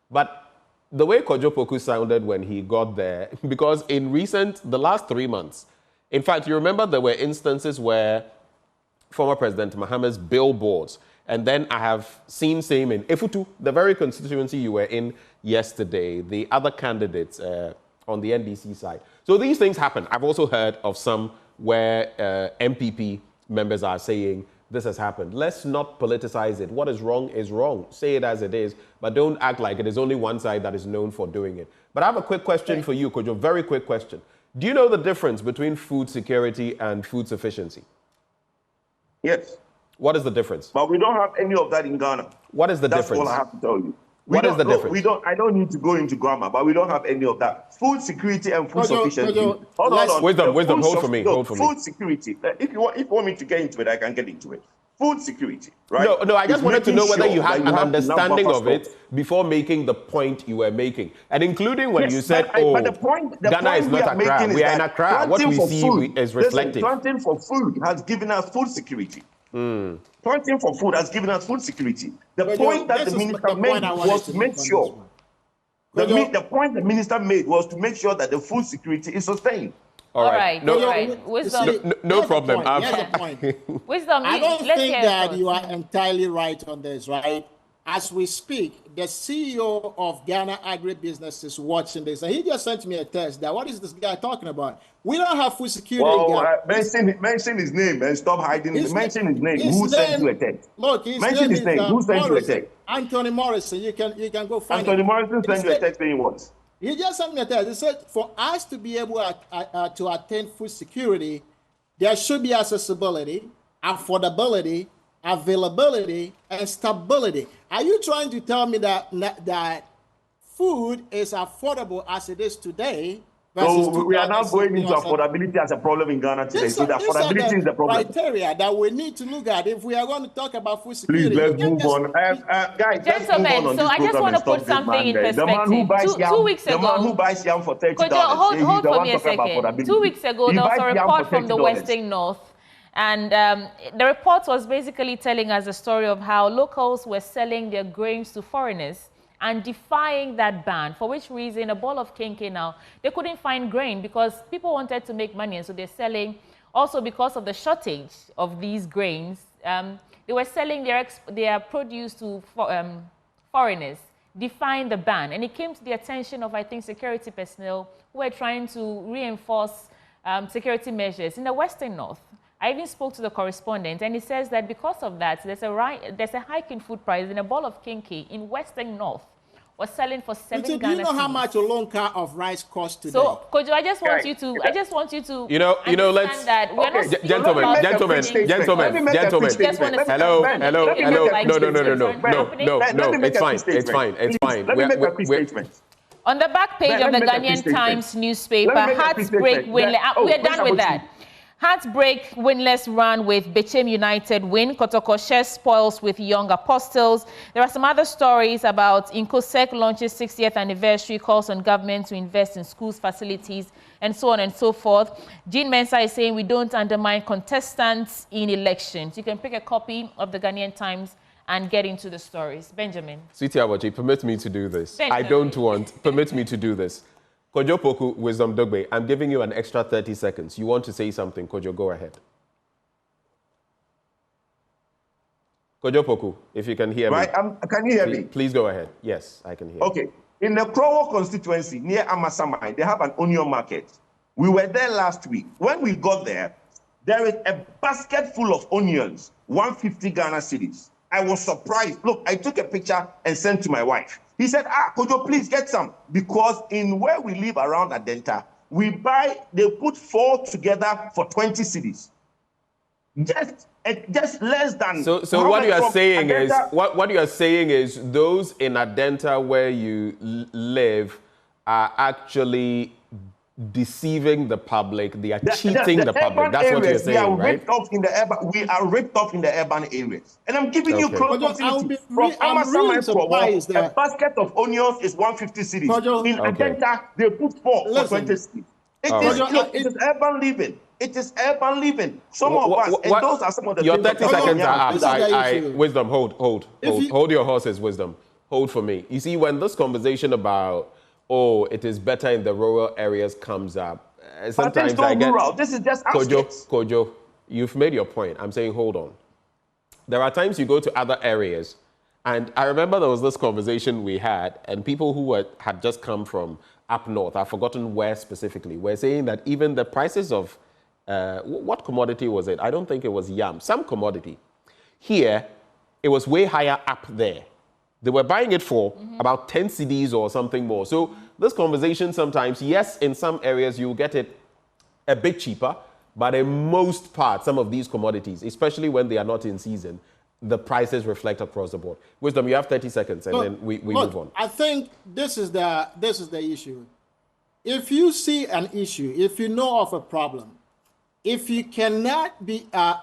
But the way Kojo Poku sounded when he got there, because in the last 3 months, in fact, you remember there were instances where former President Mahama's billboards, and then I have seen same in Efutu, the very constituency you were in yesterday, the other candidates on the NDC side. So these things happen. I've also heard of some where MPP members are saying, this has happened. Let's not politicize it. What is wrong is wrong. Say it as it is, but don't act like it is only one side that is known for doing it. But I have a quick question for you, Kojo, very quick question. Do you know the difference between food security and food sufficiency? Yes. What is the difference? But we don't have any of that in Ghana. What is the difference? That's all I have to tell you. What is the difference? I don't need to go into grammar, but we don't have any of that. Food security and food sufficiency. Hold on. Wisdom, hold for me. Food security. If you want me to get into it, I can get into it. Food security, right? No, I just wanted to know whether you had an understanding of it before making the point you were making. And including when you said, Ghana is not Accra. We are in Accra. What we see is reflective. Planting for food has given us food security. Planting for food has given us food security. The point that the minister made was to make sure. The point the minister made was to make sure that the food security is sustained. All right. Wisdom. No problem. Here's the point. Wisdom. I don't think that you are entirely right on this, right? As we speak, the CEO of Ghana Agribusiness is watching this, and he just sent me a text that what is this guy talking about? We don't have food security in Ghana. Mention his name and stop hiding. Mention his name. Who sent you a text? Look, his mention name his name. Who sent you a text? Anthony Morrison. You can go find Anthony Morrison sent you a text saying what? He just sent me a text. He said, for us to be able to attain food security, there should be accessibility, affordability, availability, and stability. Are you trying to tell me that food is affordable as it is today? So we are now going into affordability as a problem in Ghana today. So the affordability is the problem. Criteria that we need to look at if we are going to talk about food security. Please, let's move on. Guys, gentlemen, so I just want to put something in perspective. The man who buys two weeks ago, the man who buys yam for $30. Hold for me a second. 2 weeks ago, there was a report from the Western North. And the report was basically telling us the story of how locals were selling their grains to foreigners and defying that ban, for which reason a ball of kinky now, they couldn't find grain because people wanted to make money, and so they're selling. Also because of the shortage of these grains, they were selling their produce to foreigners, defying the ban. And it came to the attention of, I think, security personnel who were trying to reinforce security measures in the Western North. I even spoke to the correspondent, and he says that because of that, there's a hike in food prices, and a ball of kinky in Western North was selling for 7 Ghana. Do you know how much a long car of rice costs today? So, Kojo, I just want you to let's that we're not gentlemen. No, it's fine. On the back page of the Ghanaian Times newspaper, heartbreak. We're done with that. Heartbreak winless run with Bechem United win. Kotoko shares spoils with Young Apostles. There are some other stories about Inkosek launches 60th anniversary, calls on government to invest in schools, facilities, and so on and so forth. Jean Mensah is saying we don't undermine contestants in elections. You can pick a copy of the Ghanaian Times and get into the stories. Benjamin. Sweetie Awaji, permit me to do this. Benjamin. I don't want. Permit me to do this. Kojo Poku, Wisdom Dogbe, I'm giving you an extra 30 seconds. You want to say something, Kojo, go ahead. Kojo Poku, if you can hear me. Can you hear me? Please go ahead. Yes, I can hear you. Okay. In the Krowo constituency near Amasamai, they have an onion market. We were there last week. When we got there, there is a basket full of onions, 150 Ghana cedis. I was surprised. Look, I took a picture and sent to my wife. He said, Kojo, please get some. Because in where we live around Adenta, we buy, they put 4 together for 20 cedis. Just less than. So what you are saying Adenta, is, what you are saying is those in Adenta where you live are actually deceiving the public. They are cheating the public. That's what you're saying, right? We are ripped off in the urban areas. And I'm giving you close proximity. From really surprised a basket of onions is 150 cedis. In Adenta, they put 4 for 20 cedis. It is urban living. It is urban living. Some of us, and those are some of the your 30 seconds are up. Wisdom, hold your horses, Wisdom. Hold for me. You see, when this conversation about it is better in the rural areas comes up. Sometimes I get rural. This is just outskirts. Kojo, you've made your point. I'm saying hold on. There are times you go to other areas, and I remember there was this conversation we had, and people who had just come from up north, I've forgotten where specifically, were saying that even the prices of what commodity was it? I don't think it was yam. Some commodity. Here, it was way higher up there. They were buying it for about 10 cedis or something more. So this conversation sometimes, yes, in some areas you'll get it a bit cheaper, but in most parts, some of these commodities, especially when they are not in season, the prices reflect across the board. Wisdom, you have 30 seconds and then we move on. I think this is the issue. If you see an issue, if you know of a problem, if you cannot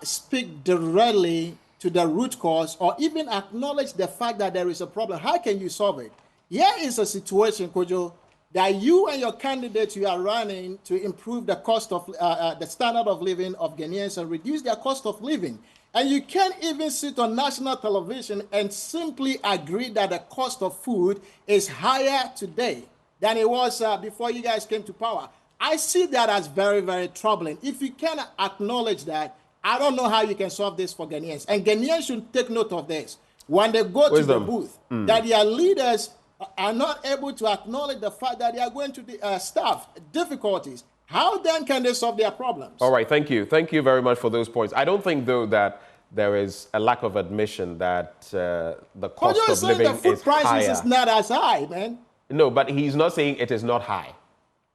speak directly to the root cause or even acknowledge the fact that there is a problem, how can you solve it? Here is a situation, Kojo, that you and your candidates you are running to improve the cost of the standard of living of Ghanaians and reduce their cost of living. And you can't even sit on national television and simply agree that the cost of food is higher today than it was before you guys came to power. I see that as very, very troubling. If you cannot acknowledge that, I don't know how you can solve this for Ghanaians. And Ghanaians should take note of this. When they go to the booth, that their leaders are not able to acknowledge the fact that they are going to staff difficulties. How then can they solve their problems? All right, thank you. Thank you very much for those points. I don't think, though, that there is a lack of admission that the cost of living is higher. The food prices is not as high, man. No, but he's not saying it is not high.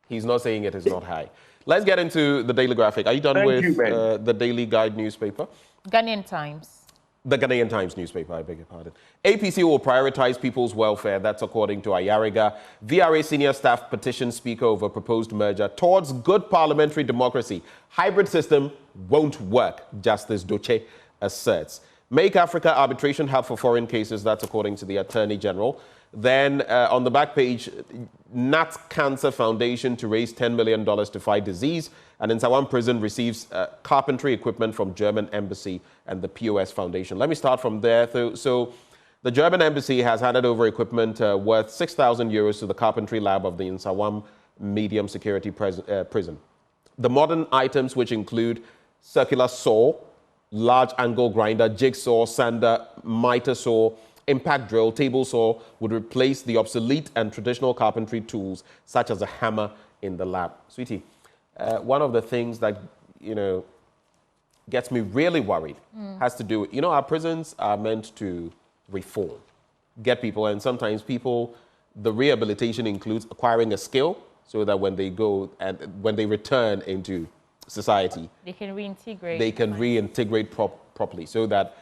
He's not saying it is not high. Let's get into the Daily Graphic. Are you done with the Daily Guide newspaper? Ghanaian Times. The Ghanaian Times newspaper, I beg your pardon. APC will prioritize people's welfare. That's according to Ayariga. VRA senior staff petition speaker over proposed merger towards good parliamentary democracy. Hybrid system won't work, Justice Doche asserts. Make Africa arbitration hub for foreign cases. That's according to the Attorney General. Then on the back page, Nat Cancer Foundation to raise $10 million to fight disease. And in Nsawam Prison receives carpentry equipment from German Embassy and the POS Foundation. Let me start from there. So the German Embassy has handed over equipment worth 6,000 euros to the carpentry lab of the Nsawam medium security prison. The modern items, which include circular saw, large angle grinder, jigsaw, sander, miter saw, impact drill, table saw, would replace the obsolete and traditional carpentry tools, such as a hammer in the lab. Sweetie, one of the things that, gets me really worried has to do with, our prisons are meant to reform, get people, and sometimes people, the rehabilitation includes acquiring a skill so that when they go and when they return into society, they can reintegrate. They can reintegrate properly so that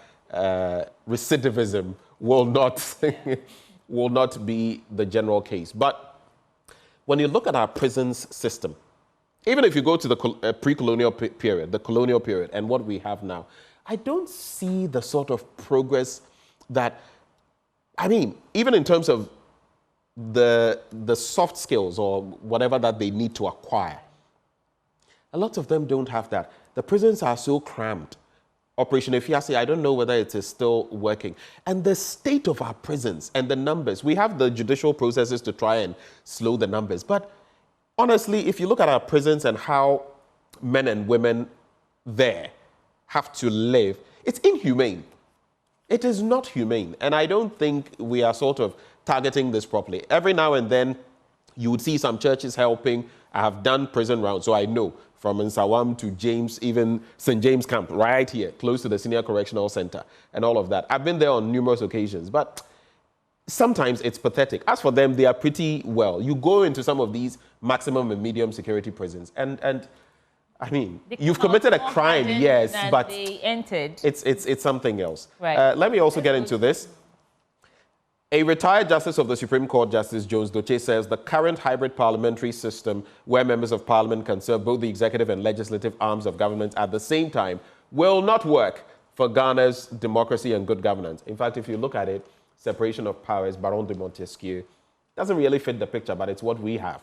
recidivism will not be the general case. But when you look at our prisons system, even if you go to the pre-colonial period, the colonial period, and what we have now, I don't see the sort of progress that, I mean, even in terms of the soft skills or whatever that they need to acquire, a lot of them don't have that. The prisons are so crammed. Operation Efiase, I don't know whether it is still working. And the state of our prisons and the numbers, we have the judicial processes to try and slow the numbers. But honestly, if you look at our prisons and how men and women there have to live, it's inhumane. It is not humane. And I don't think we are sort of targeting this properly. Every now and then, you would see some churches helping. I have done prison rounds, so I know from Nsawam to James, even St. James Camp, right here, close to the Senior Correctional Center, and all of that. I've been there on numerous occasions, but sometimes it's pathetic. As for them, they are pretty well. You go into some of these maximum and medium security prisons, and I mean, you've committed a crime, yes, but they entered. It's something else. Right. Let me also get into this. A retired Justice of the Supreme Court, Justice Jones Doche, says the current hybrid parliamentary system, where members of parliament can serve both the executive and legislative arms of government at the same time, will not work for Ghana's democracy and good governance. In fact, if you look at it, separation of powers, Baron de Montesquieu, doesn't really fit the picture, but it's what we have.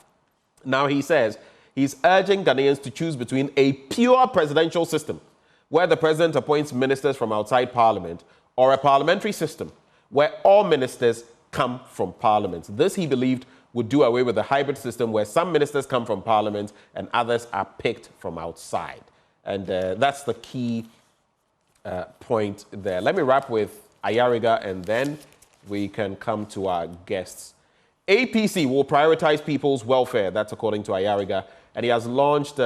Now, he says he's urging Ghanaians to choose between a pure presidential system, where the president appoints ministers from outside parliament, or a parliamentary system, where all ministers come from parliament. This, he believed, would do away with the hybrid system where some ministers come from parliament and others are picked from outside. And that's the key point there. Let me wrap with Ayariga and then we can come to our guests. APC will prioritize people's welfare. That's according to Ayariga. And he has launched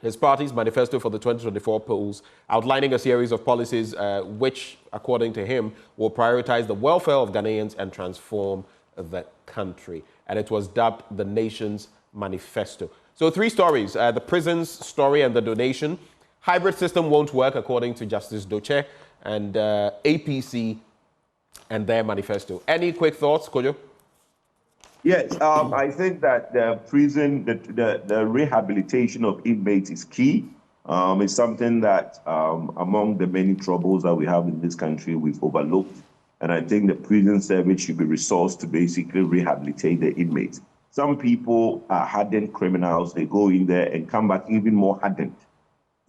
his party's manifesto for the 2024 polls, outlining a series of policies which, according to him, will prioritize the welfare of Ghanaians and transform the country. And it was dubbed the nation's manifesto. So 3 stories, the prisons story and the donation. Hybrid system won't work, according to Justice Doche, and APC and their manifesto. Any quick thoughts, Kojo? Yes, I think that the prison, the rehabilitation of inmates is key. It's something that among the many troubles that we have in this country, we've overlooked. And I think the prison service should be resourced to basically rehabilitate the inmates. Some people are hardened criminals. They go in there and come back even more hardened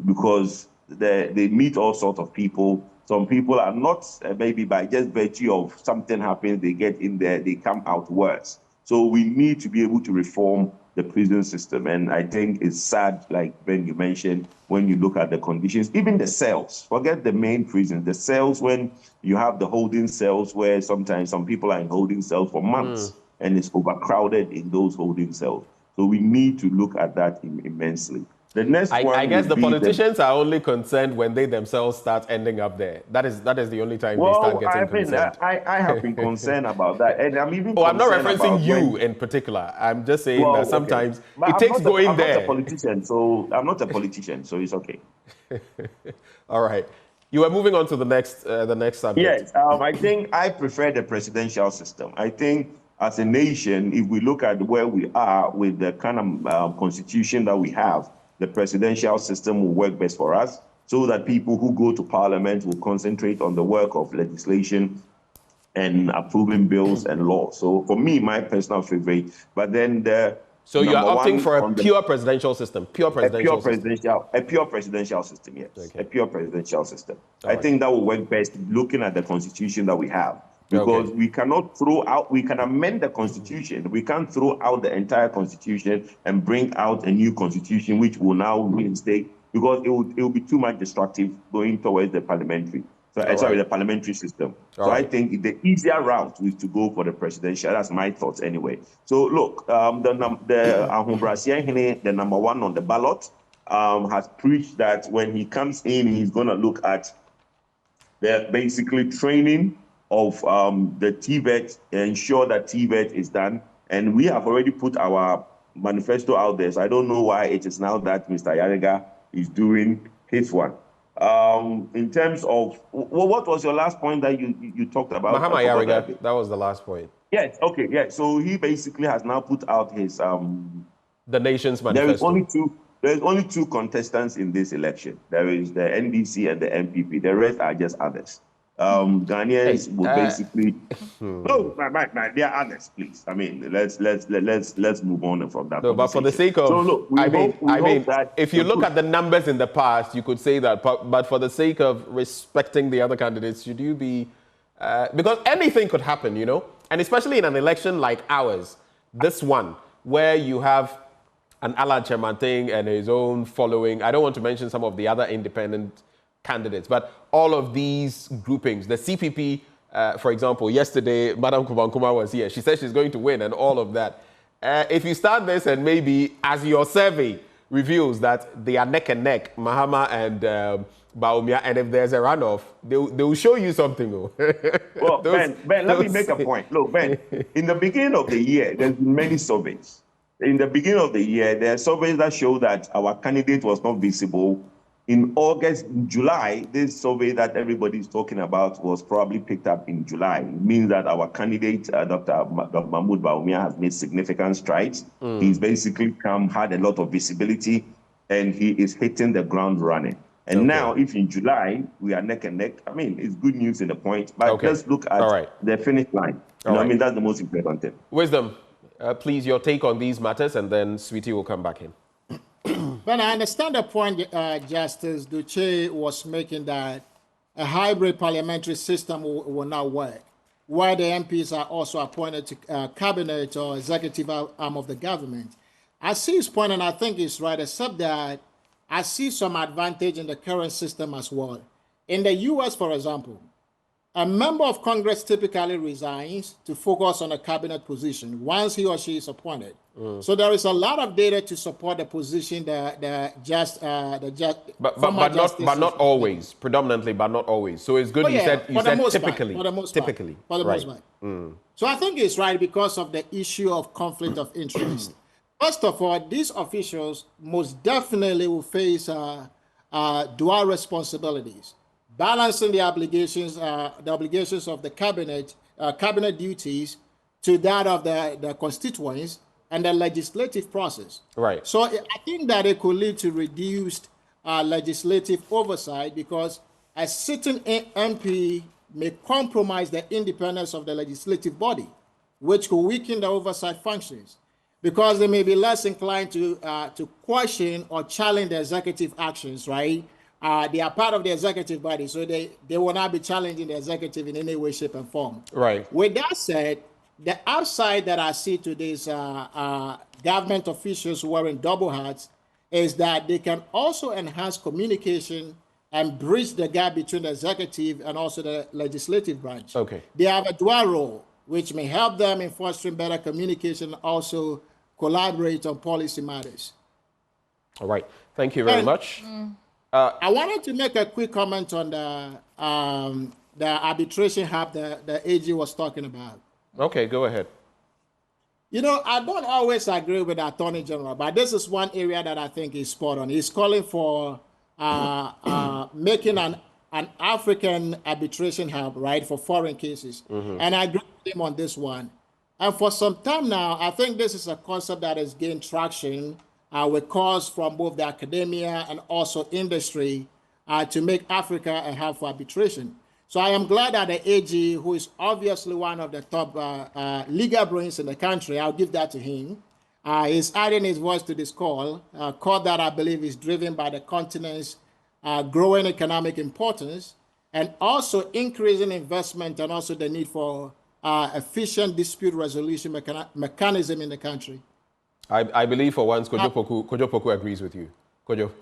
because they meet all sorts of people. Some people are not, maybe by just virtue of something happens, they get in there, they come out worse. So we need to be able to reform the prison system. And I think it's sad, like Ben, you mentioned, when you look at the conditions, even the cells, forget the main prison, the cells, when you have the holding cells where sometimes some people are in holding cells for months and it's overcrowded in those holding cells. So we need to look at that immensely. The next one I guess the politicians are only concerned when they themselves start ending up there. That is the only time they start getting concerned. I have been concerned about that, and I'm even. I'm not referencing you in particular. I'm just saying that sometimes it takes going there. I'm not a politician, so it's okay. All right, you are moving on to the next subject. Yes, I think I prefer the presidential system. I think as a nation, if we look at where we are with the kind of constitution that we have, the presidential system will work best for us so that people who go to parliament will concentrate on the work of legislation and approving bills and laws. So for me, my personal favorite, but then So you are opting for a pure presidential system, a pure presidential system, yes. Okay. A pure presidential system. I think that will work best looking at the constitution that we have. Because we cannot we can amend the constitution. We can't throw out the entire constitution and bring out a new constitution, which will now reinstate, because it will be too much destructive going towards the parliamentary. The parliamentary system. I think the easier route is to go for the presidential. That's my thoughts anyway. So look, the number 1 on the ballot, has preached that when he comes in, he's going to look at the basically training of the TVET, ensure that TVET is done. And we have already put our manifesto out there. So I don't know why it is now that Mr. Ayariga is doing his one. In terms of, what was your last point that you talked about? Mahama Ayariga, that was the last point. Yes, okay, yeah. So he basically has now put out his The nation's There is manifesto. only two contestants in this election. There is the NDC and the MPP. The rest are just others. Ghanaians will basically no, there are others. Please, I mean, let's move on from that. No, but for the sake of, so look, we hope that if you look at the numbers in the past, you could say that. But for the sake of respecting the other candidates, should you be? Because anything could happen, you know, and especially in an election like ours, this one where you have an Alan Chemanting and his own following. I don't want to mention some of the other independent candidates, but all of these groupings, the CPP, for example, yesterday, Madam Kubankuma was here. She said she's going to win and all of that. If you start this and maybe as your survey reveals that they are neck and neck, Mahama and Baumia, and if there's a runoff, they will show you something. Well, Ben, let me make a point. Look, Ben, in the beginning of the year, there's been many surveys. In the beginning of the year, there are surveys that show that our candidate was not visible. In August, in July, this survey that everybody is talking about was probably picked up in July. It means that our candidate, Dr. Mahmoud Baumia, has made significant strides. He's basically had a lot of visibility, and he is hitting the ground running. And now, if in July we are neck and neck, I mean, it's good news in the point, but let's look at the finish line. I mean, that's the most important thing. Wisdom, please, your take on these matters, and then Sweetie will come back in. But I understand the point Justice Duche was making, that a hybrid parliamentary system will not work, where the MPs are also appointed to cabinet or executive arm of the government. I see his point, and I think he's right, except that I see some advantage in the current system as well. In the US, for example, a member of Congress typically resigns to focus on a cabinet position once he or she is appointed. So there is a lot of data to support the position but not always, predominantly, but not always. So it's good you said typically. For the most part. So I think it's right because of the issue of conflict of interest. First of all, these officials most definitely will face dual responsibilities, balancing the obligations of the cabinet duties to that of the constituents and the legislative process. Right. So I think that it could lead to reduced legislative oversight, because a sitting MP may compromise the independence of the legislative body, which could weaken the oversight functions, because they may be less inclined to question or challenge the executive actions, right? They are part of the executive body, so they will not be challenging the executive in any way, shape, and form. Right. With that said, the upside that I see to these government officials wearing double hats is that they can also enhance communication and bridge the gap between the executive and also the legislative branch. Okay. They have a dual role, which may help them in fostering better communication and also collaborate on policy matters. All right. Thank you very much. I wanted to make a quick comment on the arbitration hub the AG was talking about. Okay, go ahead. You know, I don't always agree with the Attorney General, but this is one area that I think is spot on. He's calling for making an African arbitration hub, right, for foreign cases. And I agree with him on this one. And for some time now, I think this is a concept that has gained traction with calls from both the academia and also industry to make Africa a hub for arbitration. So I am glad that the AG, who is obviously one of the top legal brains in the country, I'll give that to him, is adding his voice to this call that I believe is driven by the continent's growing economic importance and also increasing investment and also the need for efficient dispute resolution mechanism in the country. I believe for once, Kojo Poku agrees with you. Kojo.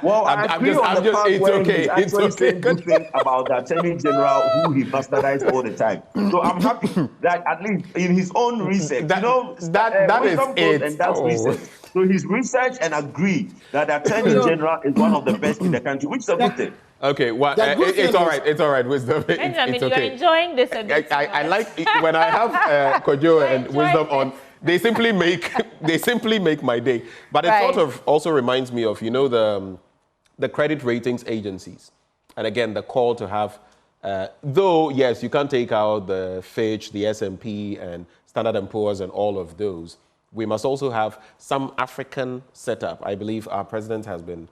Well, I agree on the part where he's actually saying good things about the Attorney General, who he bastardized all the time. So I'm happy that at least in his own research, that is it. And that's research. So he's researched and agreed that the Attorney General is one of the best in the country, which is a good thing. Okay, well, it's all right. It's all right, Wisdom. Benjamin, it's okay. You're enjoying this a bit. I like it when I have Kojo and Wisdom on. They simply make my day. But it sort of also reminds me of, you know, the credit ratings agencies. And again, the call to have, though, yes, you can't take out the Fitch, the S&P, and Standard & Poor's and all of those. we must also have some African setup. I believe our president has been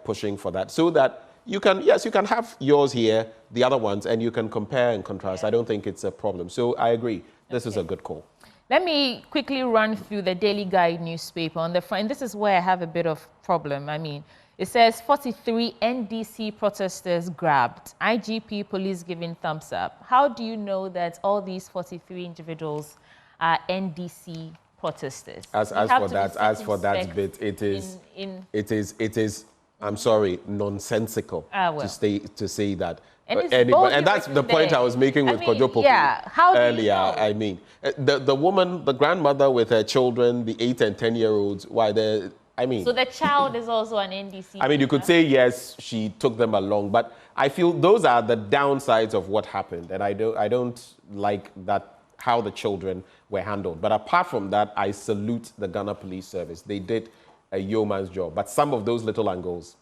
pushing for that, so that you can, yes, you can have yours here, the other ones, and you can compare and contrast. I don't think it's a problem. So I agree. This is a good call. Let me quickly run through the Daily Guide newspaper. On the front, this is where I have a bit of problem. I mean, it says 43 NDC protesters grabbed. IGP police giving thumbs up. How do you know that all these 43 individuals are NDC protesters? As for that bit, it is. I'm sorry, nonsensical to say that. And that's the point I was making with Kojo Poku earlier. I mean, the woman, the grandmother with her children, the 8 and 10-year-olds, so the child is also an NDC. I mean, you could say yes, she took them along, but I feel those are the downsides of what happened, and I don't like that, how the children were handled. But apart from that, I salute the Ghana Police Service. They did a yeoman's job, but some of those little angles,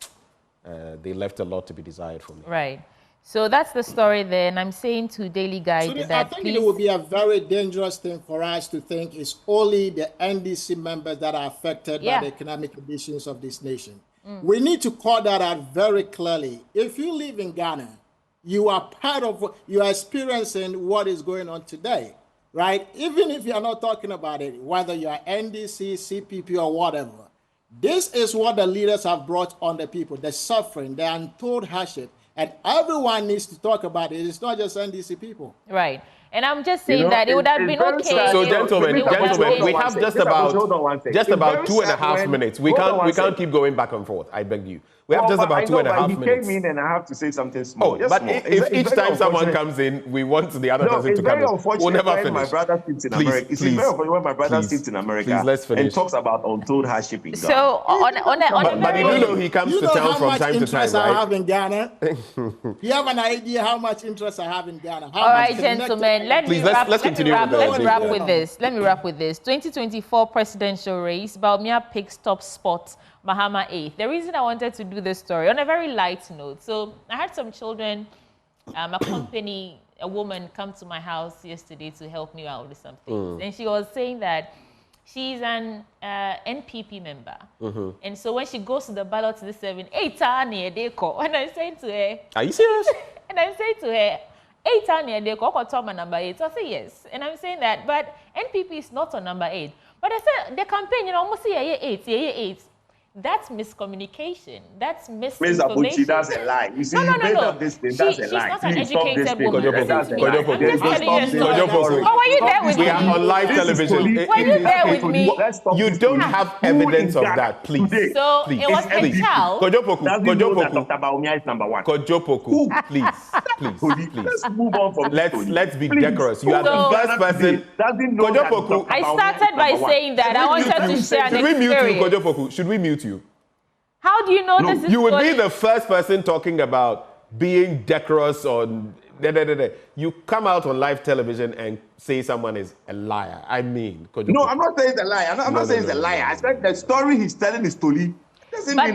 they left a lot to be desired for me. Right. So that's the story there, and I'm saying to Daily Guide So that I think it would be a very dangerous thing for us to think it's only the NDC members that are affected by the economic conditions of this nation. We need to call that out very clearly. If you live in Ghana, you are part of, you are experiencing what is going on today, right? Even if you are not talking about it, whether you are NDC, CPP, or whatever, this is what the leaders have brought on the people, the suffering, the untold hardship. And everyone needs to talk about it. It's not just NDC people. Right. And I'm just saying that it would have been okay. So, gentlemen, we have just about 2.5 minutes. We can't keep going back and forth. I beg you. We have just about 2.5 minutes. He came in and I have to say something small. But if each time someone comes in, we want the other person to come in. We'll never finish. My brother sits in America. It's very unfortunate when my brother sits in America and talks about untold hardship in Ghana. So but you know he comes to town from time to time, I have in Ghana. You have an idea how much interest I have in Ghana. All right, gentlemen, let me wrap with this. 2024 presidential race, Baumia picks top spot, Mahama 8th. The reason I wanted to do this story on a very light note. So I had some children accompany a woman come to my house yesterday to help me out with something. And she was saying that she's an NPP member. And so when she goes to the ballot this 7, 8 and I say to her, are you serious? And I say to her, 8 and they call number 8. So I say yes. And I'm saying that, but NPP is not on number 8. But I said the campaign, you know, almost say 8. That's miscommunication. That's misinformation. Ms. Abuchi, that's a lie. You see, no. This thing, that's a lie. She's not an educated woman. I'm just telling you a story. Oh, were you there with me? We are on live television. Were you there with me? You don't have evidence of that, please. So it was a child. Kojopoku, please. Let's move on from Let's be decorous. You are the first person. Kojopoku. I started by saying that I wanted to share an experience. Should we mute you, Kojopoku? Should we mute you? How do you know this is you would be the first person talking about being decorous on you come out on live television and say someone is a liar. I mean, no, I'm not saying it's a liar. I'm not saying it's a liar. I said the story he's telling is totally. But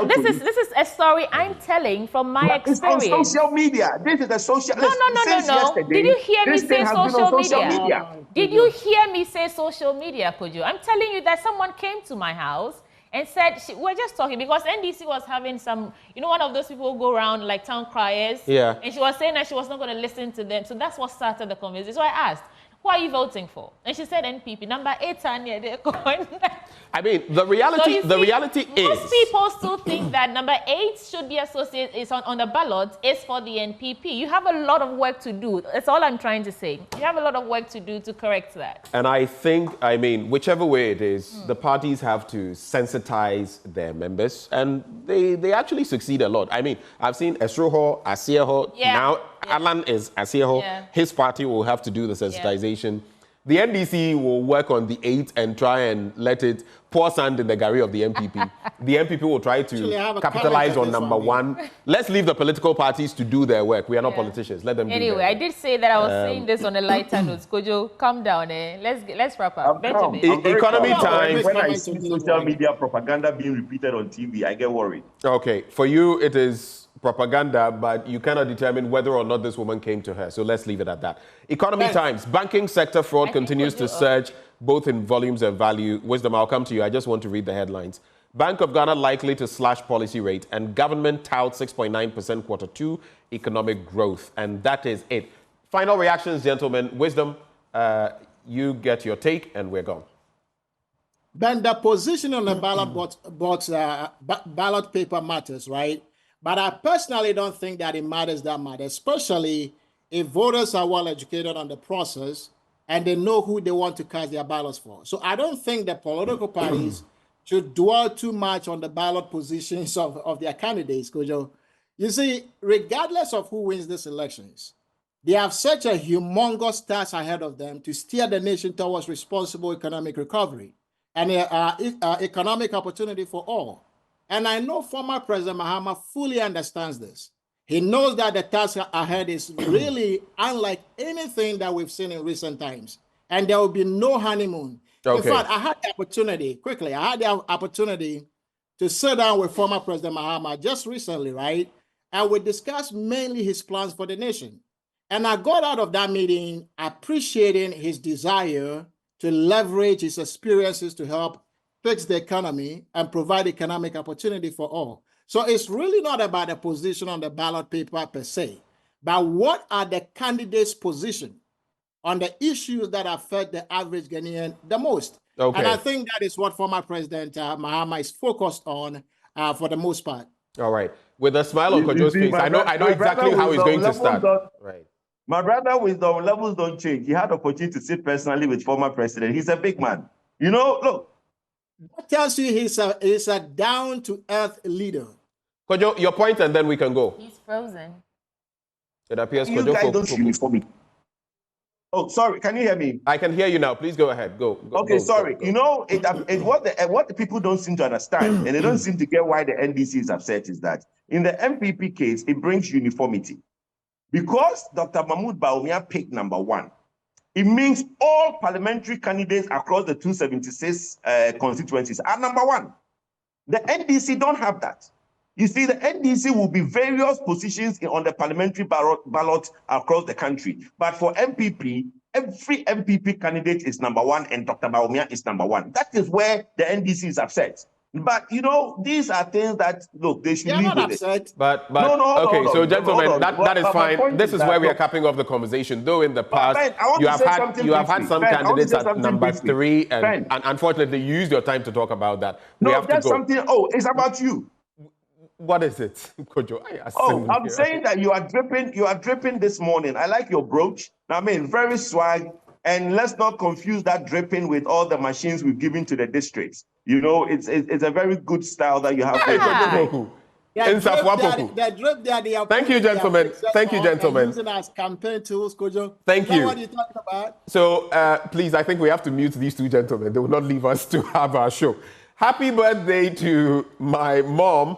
this is a story I'm telling from my experience. It's on social media. This is a social. No. Did you hear me say social media? Did you hear me say social media, Kojo? I'm telling you that someone came to my house and said, we're just talking because NDC was having some, you know, one of those people who go around like town criers. Yeah. And she was saying that she was not going to listen to them. So that's what started the conversation. So I asked, who are you voting for? And she said NPP. Number 8 they're going. I mean, the reality is most people still think that number 8 should be associated is on the ballot is for the NPP. You have a lot of work to do. That's all I'm trying to say. You have a lot of work to do to correct that. And I think, I mean, whichever way it is, the parties have to sensitize their members, and they actually succeed a lot. I mean, I've seen Esroho, Asieho, now Alan is Asieho. Yeah. His party will have to do the sensitization. The NDC will work on the 8 and try and let it pour sand in the gari of the MPP. The MPP will try to capitalize on number 1. Let's leave the political parties to do their work. We are not politicians. Let them do their work. I did say that I was saying this on a lighter note. Kojo, calm down. Let's wrap up. Benjamin. Economy Times. When I see social media propaganda being repeated on TV, I get worried. Okay, for you it is propaganda, but you cannot determine whether or not this woman came to her. So let's leave it at that. Economy Times. Banking sector fraud continues to surge both in volumes and value. Wisdom, I'll come to you. I just want to read the headlines. Bank of Ghana likely to slash policy rate, and government touts 6.9% Q2 economic growth. And that is it. Final reactions, gentlemen. Wisdom, you get your take, and we're gone. Ben, the position on the ballot paper matters, right? But I personally don't think that it matters that much, especially if voters are well educated on the process and they know who they want to cast their ballots for. So I don't think the political parties should dwell too much on the ballot positions of their candidates, Kojo. You see, regardless of who wins these elections, they have such a humongous task ahead of them to steer the nation towards responsible economic recovery and economic opportunity for all. And I know former President Mahama fully understands this. He knows that the task ahead is really unlike anything that we've seen in recent times. And there will be no honeymoon. Okay. In fact, I had the opportunity to sit down with former President Mahama just recently, right? And we discussed mainly his plans for the nation. And I got out of that meeting appreciating his desire to leverage his experiences to help fix the economy and provide economic opportunity for all. So it's really not about a position on the ballot paper per se, but what are the candidates' position on the issues that affect the average Ghanaian the most? Okay. And I think that is what former President Mahama is focused on for the most part. All right. With a smile on Kojo's face, I know exactly how he's going to start. Right. My brother, wisdom levels don't change. He had opportunity to sit personally with former president. He's a big man. You know, look. That tells you he's a down-to-earth leader. Kojo, your point, and then we can go. He's frozen. It appears you Kojo guys don't uniform me. Oh, sorry. Can you hear me? I can hear you now. Please go ahead. Go. Okay, sorry. Go. You know, what the people don't seem to understand, and they don't seem to get why the NDC is upset, is that in the MPP case, it brings uniformity. Because Dr. Mahmoud Bawumia picked number 1, it means all parliamentary candidates across the 276 constituencies are number 1. The NDC don't have that. You see, the NDC will be various positions on the parliamentary ballot across the country. But for MPP, every MPP candidate is number 1 and Dr. Bawumia is number 1. That is where the NDC is upset. But, you know, these are things that, look, they should leave with it. But okay, so gentlemen, that is fine. This is where we are capping off the conversation. Though in the past, you have had some candidates at number 3, and unfortunately, you used your time to talk about that. No, that's something, it's about you. What is it, Kojo? I'm saying that you are dripping this morning. I like your brooch. I mean, very swag. And let's not confuse that dripping with all the machines we've given to the districts. You know, it's a very good style that you have. Thank you, gentlemen. Thank you, gentlemen. Using as campaign tools, Kojo. Thank you. What are you talking about? So, please, I think we have to mute these two gentlemen. They will not leave us to have our show. Happy birthday to my mom.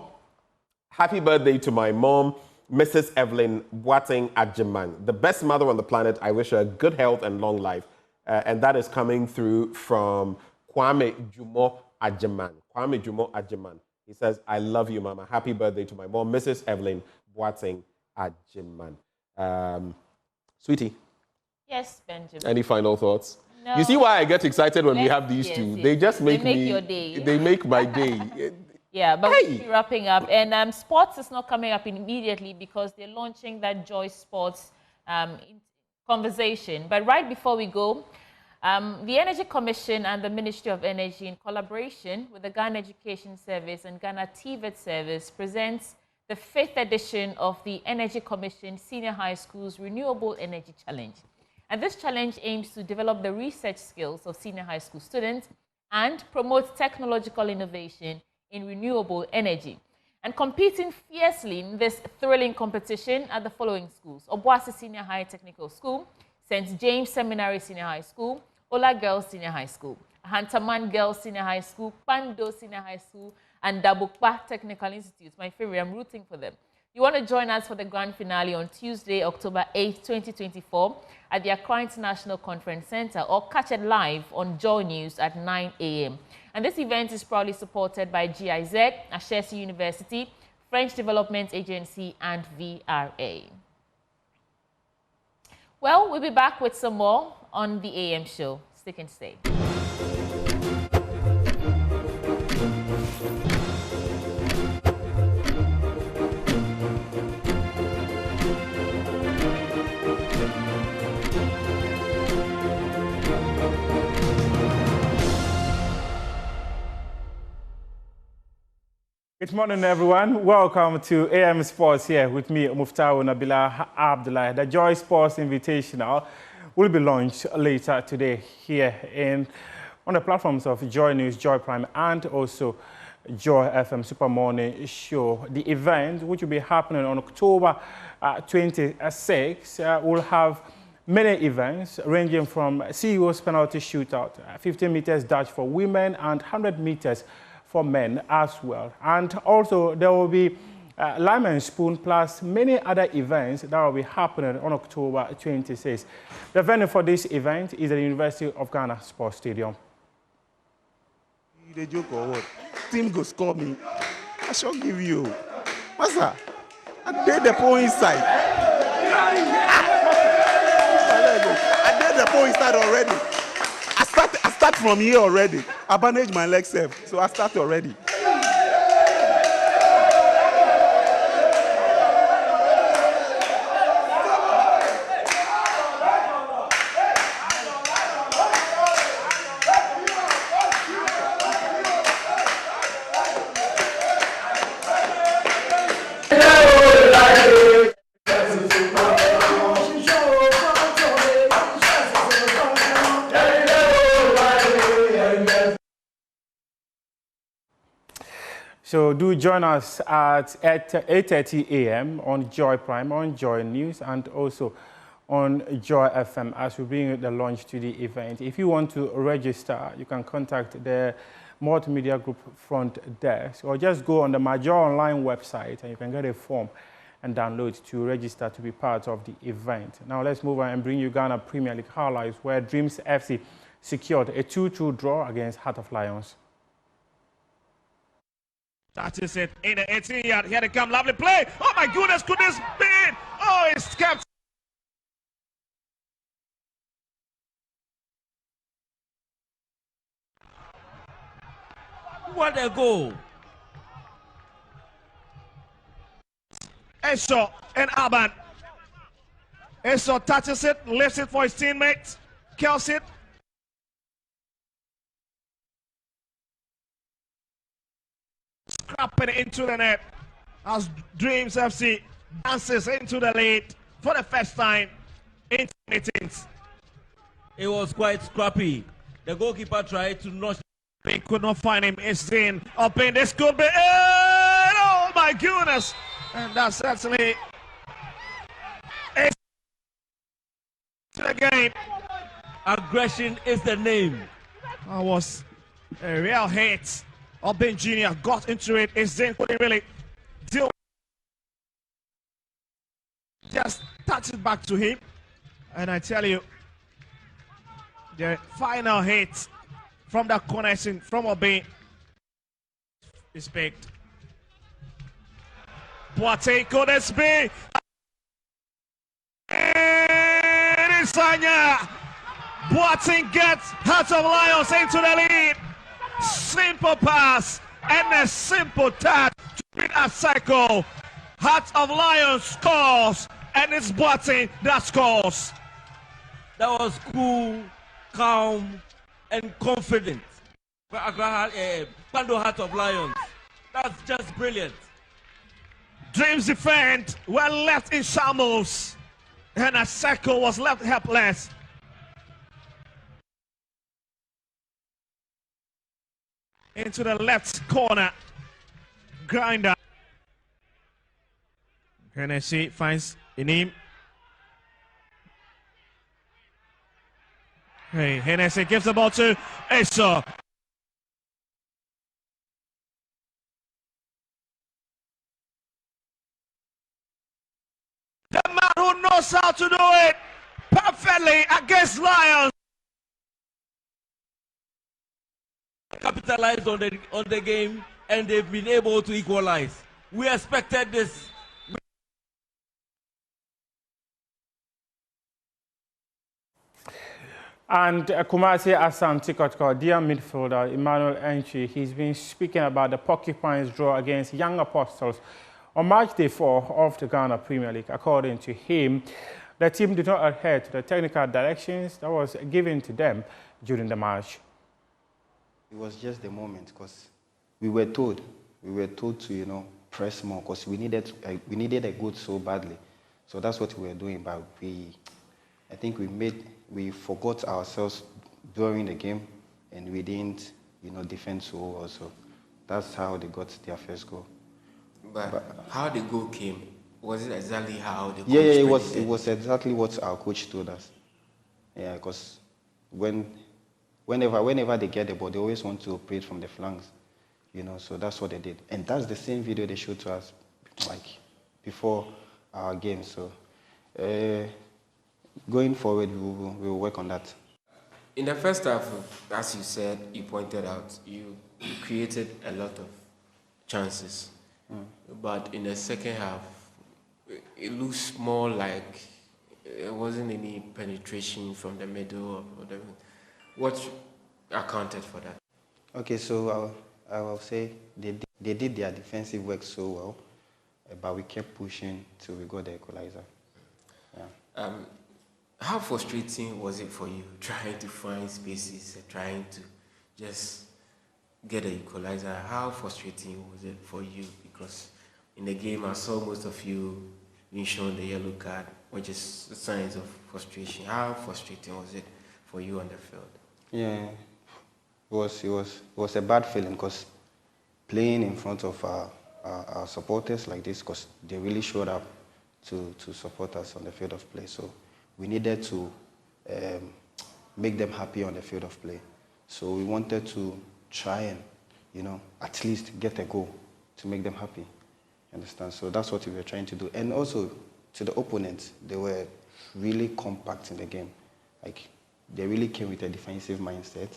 Happy birthday to my mom, Mrs. Evelyn Boateng Adjeman, the best mother on the planet. I wish her good health and long life. And that is coming through from Kwame Jumo Adjeman. Kwame Jumo Adjeman. He says, I love you, Mama. Happy birthday to my mom, Mrs. Evelyn Boateng Adjeman. Sweetie. Yes, Benjamin. Any final thoughts? No. You see why I get excited when we have these two? Yes. They just make your day. They make my day. Yeah, but we'll be wrapping up. And sports is not coming up immediately because they're launching that Joy Sports conversation. But right before we go, the Energy Commission and the Ministry of Energy, in collaboration with the Ghana Education Service and Ghana TVET Service, presents the 5th edition of the Energy Commission Senior High School's Renewable Energy Challenge. And this challenge aims to develop the research skills of senior high school students and promote technological innovation in renewable energy. And competing fiercely in this thrilling competition are the following schools: Obuasi Senior High Technical School, St. James Seminary Senior High School, Ola Girls Senior High School, Hantaman Girls Senior High School, Pando Senior High School, and Dabukpa Technical Institute. My favorite, I'm rooting for them. You want to join us for the grand finale on Tuesday, October 8, 2024 at the Accra International Conference Center, or catch it live on Joy News at 9 a.m. And this event is proudly supported by GIZ, Ashesi University, French Development Agency, and VRA. Well, we'll be back with some more on the AM show. Stick and stay. Good morning, everyone. Welcome to AM Sports here with me, Muftahu Nabila Abdullah. The Joy Sports Invitational will be launched later today here on the platforms of Joy News, Joy Prime, and also Joy FM Super Morning Show. The event, which will be happening on October 26, will have many events ranging from CEO's penalty shootout, 15 meters dash for women, and 100 meters for men as well. And also there will be lime and spoon plus many other events that will be happening on October 26th. The venue for this event is the University of Ghana Sports Stadium. The joke or what? Team go score me. I shall give you. Master, I did the point inside. I did the point inside already. I start from here already. I manage my legs safe, so I start already. So do join us at 8:30 a.m. on Joy Prime, on Joy News, and also on Joy FM as we bring the launch to the event. If you want to register, you can contact the Multimedia Group front desk or just go on the Major Online website and you can get a form and download to register to be part of the event. Now let's move on and bring you Ghana Premier League highlights where Dreams FC secured a 2-2 draw against Heart of Lions. That is it in the 18-yard. Here they come. Lovely play. Oh my goodness, could this be it? Oh, it's kept. What a goal. Esau and Alban. Esau touches it, lifts it for his teammates, kills it. Scrapping it into the net as Dreams FC dances into the lead for the first time in meetings. It was quite scrappy. The goalkeeper tried to notch. They could not find him. It's in up in this could be. Oh my goodness! And that's certainly it to the game. Aggression is the name. That was a real hit. Obin Jr. got into it. Zane couldn't really deal. Just touch it back to him. And I tell you, the final hit from that connection from Obin is picked. Boateng could this be? And it's Sanya. Boateng gets Heart of Lions into the lead. Simple pass and a simple touch to beat a cycle. Heart of Lions scores, and it's Boateng that scores. That was cool, calm, and confident. Pando Heart of Lions. That's just brilliant. Dreams defend were left in shambles, and a cycle was left helpless. Into the left corner. Grinder. Hennessy finds Inim. Hey, Hennessy gives the ball to Esau. The man who knows how to do it perfectly against Lions. Capitalized on the game, and they've been able to equalize. We expected this. And Kumasi Asante Kotoko, dear midfielder Emmanuel Entry, he's been speaking about the Porcupines draw against Young Apostles on March day 4 of the Ghana Premier League. According to him, the team did not adhere to the technical directions that was given to them during the match. It was just the moment because we were told to, press more because we needed a goal so badly. So that's what we were doing, but I think we forgot ourselves during the game and we didn't, defend so well. So that's how they got their first goal. But how the goal came, was it exactly how the coach predicted? It was exactly what our coach told us. Yeah, because whenever they get the ball, they always want to operate from the flanks, so that's what they did. And that's the same video they showed to us, like, before our game. So going forward, we will work on that. In the first half, as you said, you pointed out, you created a lot of chances. But in the second half, it looks more like there wasn't any penetration from the middle or whatever. What accounted for that? Okay, so I will say they did their defensive work so well, but we kept pushing till we got the equalizer. Yeah. How frustrating was it for you trying to find spaces and trying to just get an equalizer? How frustrating was it for you? Because in the game, I saw most of you being shown the yellow card, which is signs of frustration. How frustrating was it for you on the field? Yeah, it was a bad feeling because playing in front of our supporters like this, because they really showed up to support us on the field of play. So we needed to make them happy on the field of play. So we wanted to try and, at least get a goal to make them happy. Understand? So that's what we were trying to do. And also to the opponents, they were really compact in the game. Like they really came with a defensive mindset.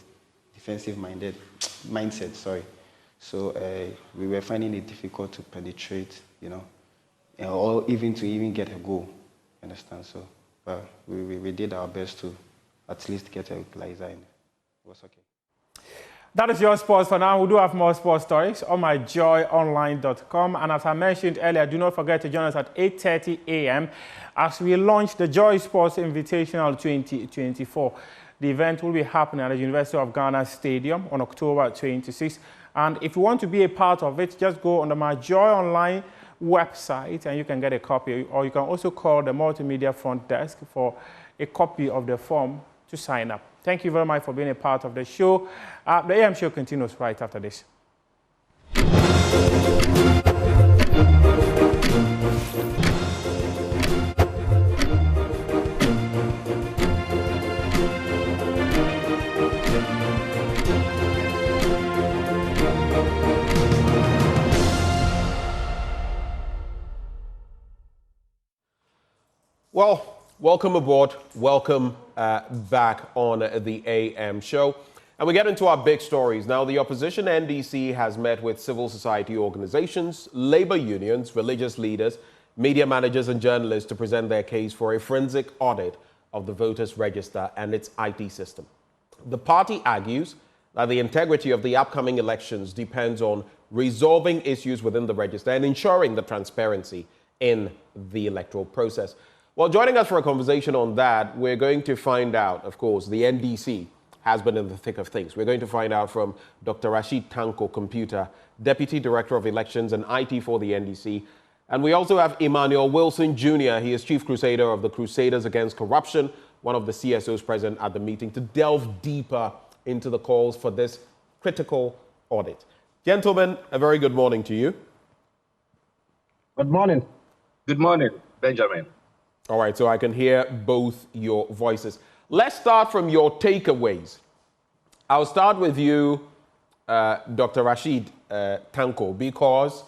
So we were finding it difficult to penetrate, or even get a goal. Understand? So but we did our best to at least get a equalizer in. It was okay. That is your sports for now. We do have more sports stories on myjoyonline.com. And as I mentioned earlier, do not forget to join us at 8:30 a.m. as we launch the Joy Sports Invitational 2024. The event will be happening at the University of Ghana Stadium on October 26th. And if you want to be a part of it, just go on the My Joy Online website and you can get a copy. Or you can also call the multimedia front desk for a copy of the form to sign up. Thank you very much for being a part of the show. The AM show continues right after this. Well, welcome aboard. Welcome back on the AM show. And we get into our big stories. Now, the opposition NDC has met with civil society organizations, labor unions, religious leaders, media managers and journalists to present their case for a forensic audit of the voters' register and its IT system. The party argues that the integrity of the upcoming elections depends on resolving issues within the register and ensuring the transparency in the electoral process. Well, joining us for a conversation on that, we're going to find out, of course, the NDC has been in the thick of things. We're going to find out from Dr. Rashid Tanko Computer, Deputy Director of Elections and IT for the NDC. And we also have Emmanuel Wilson Jr. He is Chief Crusader of the Crusaders Against Corruption, one of the CSOs present at the meeting, to delve deeper into the calls for this critical audit. Gentlemen, a very good morning to you. Good morning. Good morning, Benjamin. All right, so I can hear both your voices. Let's start from your takeaways. I'll start with you, Dr. Rashid Tanko, because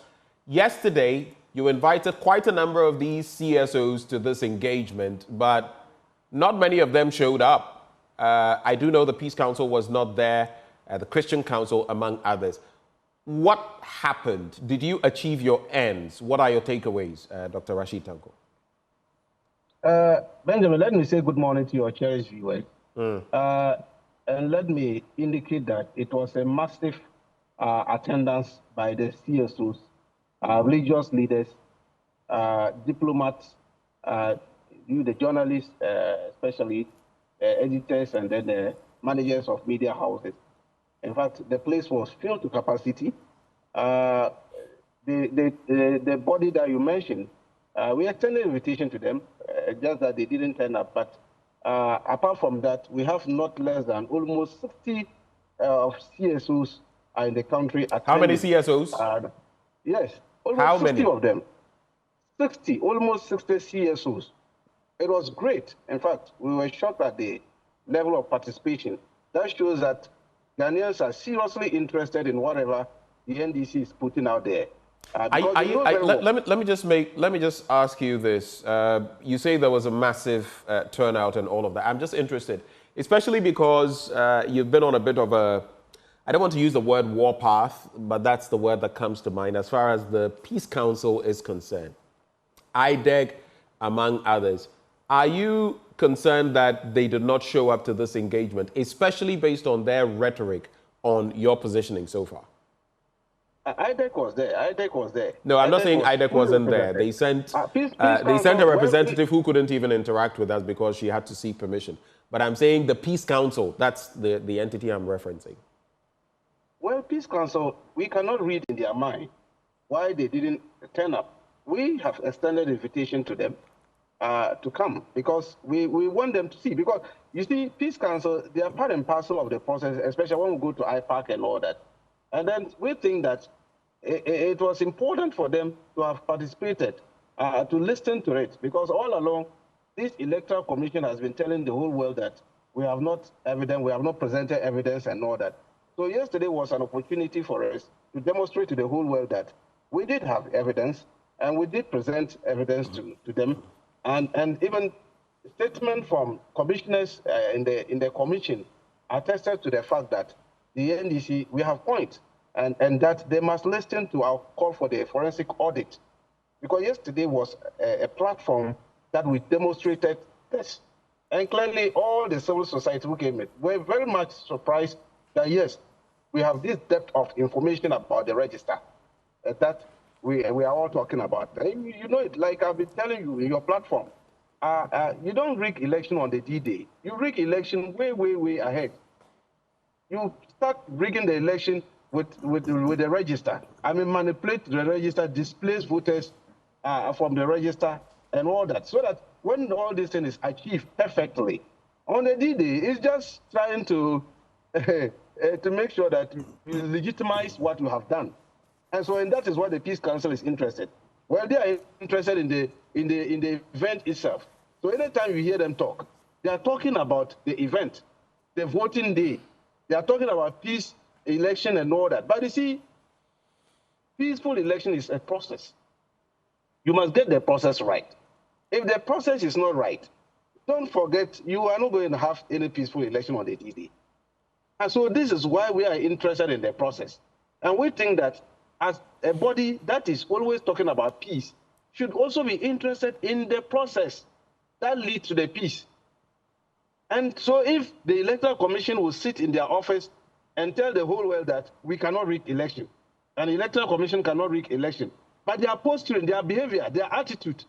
yesterday you invited quite a number of these CSOs to this engagement, but not many of them showed up. I do know the Peace Council was not there, the Christian Council, among others. What happened? Did you achieve your ends? What are your takeaways, Dr. Rashid Tanko? Benjamin, let me say good morning to your cherished viewers. And let me indicate that it was a massive attendance by the CSOs, religious leaders, diplomats, the journalists, especially editors, and then the managers of media houses. In fact, the place was filled to capacity. The body that you mentioned, we extended an invitation to them, just that they didn't turn up. But apart from that, we have not less than almost 60 of CSOs in the country attending. How many CSOs? Yes, almost How 60 many? of them. 60, almost 60 CSOs. It was great. In fact, we were shocked at the level of participation. That shows that Ghanaians are seriously interested in whatever the NDC is putting out there. Let me just ask you this. You say there was a massive turnout and all of that. I'm just interested, especially because you've been on a bit of a, I don't want to use the word warpath, but that's the word that comes to mind as far as the Peace Council is concerned. IDEC, among others. Are you concerned that they did not show up to this engagement, especially based on their rhetoric on your positioning so far? IDEC was there. IDEC was there. No, I'm not saying IDEC wasn't there. They sent a representative who couldn't even interact with us because she had to seek permission. But I'm saying the Peace Council, that's the entity I'm referencing. Well, Peace Council, we cannot read in their mind why they didn't turn up. We have extended invitation to them to come because we want them to see. Because, you see, Peace Council, they are part and parcel of the process, especially when we go to IPAC and all that. And then we think that it was important for them to have participated, to listen to it, because all along, this Electoral Commission has been telling the whole world that we have not presented evidence and all that. So yesterday was an opportunity for us to demonstrate to the whole world that we did have evidence, and we did present evidence to them, and even statement from commissioners in the commission attested to the fact that the NDC, we have points, and that they must listen to our call for the forensic audit. Because yesterday was a platform that we demonstrated this. And clearly all the civil society who came in were very much surprised that yes, we have this depth of information about the register that we are all talking about. You know it, like I've been telling you in your platform. You don't rig election on the D-Day. You rig election way, way, way ahead. You start rigging the election with the register. I mean, manipulate the register, displace voters from the register and all that. So that when all this thing is achieved perfectly, on the D-Day, it's just trying to make sure that you legitimize what you have done. And so, and that is what the Peace Council is interested. Well, they are interested in the event itself. So anytime you hear them talk, they are talking about the event, the voting day. They are talking about peace, election, and all that. But you see, peaceful election is a process. You must get the process right. If the process is not right, don't forget you are not going to have any peaceful election on the D-Day. And so this is why we are interested in the process. And we think that as a body that is always talking about peace should also be interested in the process that leads to the peace. And so if the Electoral Commission will sit in their office and tell the whole world that we cannot rig election, and the Electoral Commission cannot rig election, but their posture, their behavior, their attitude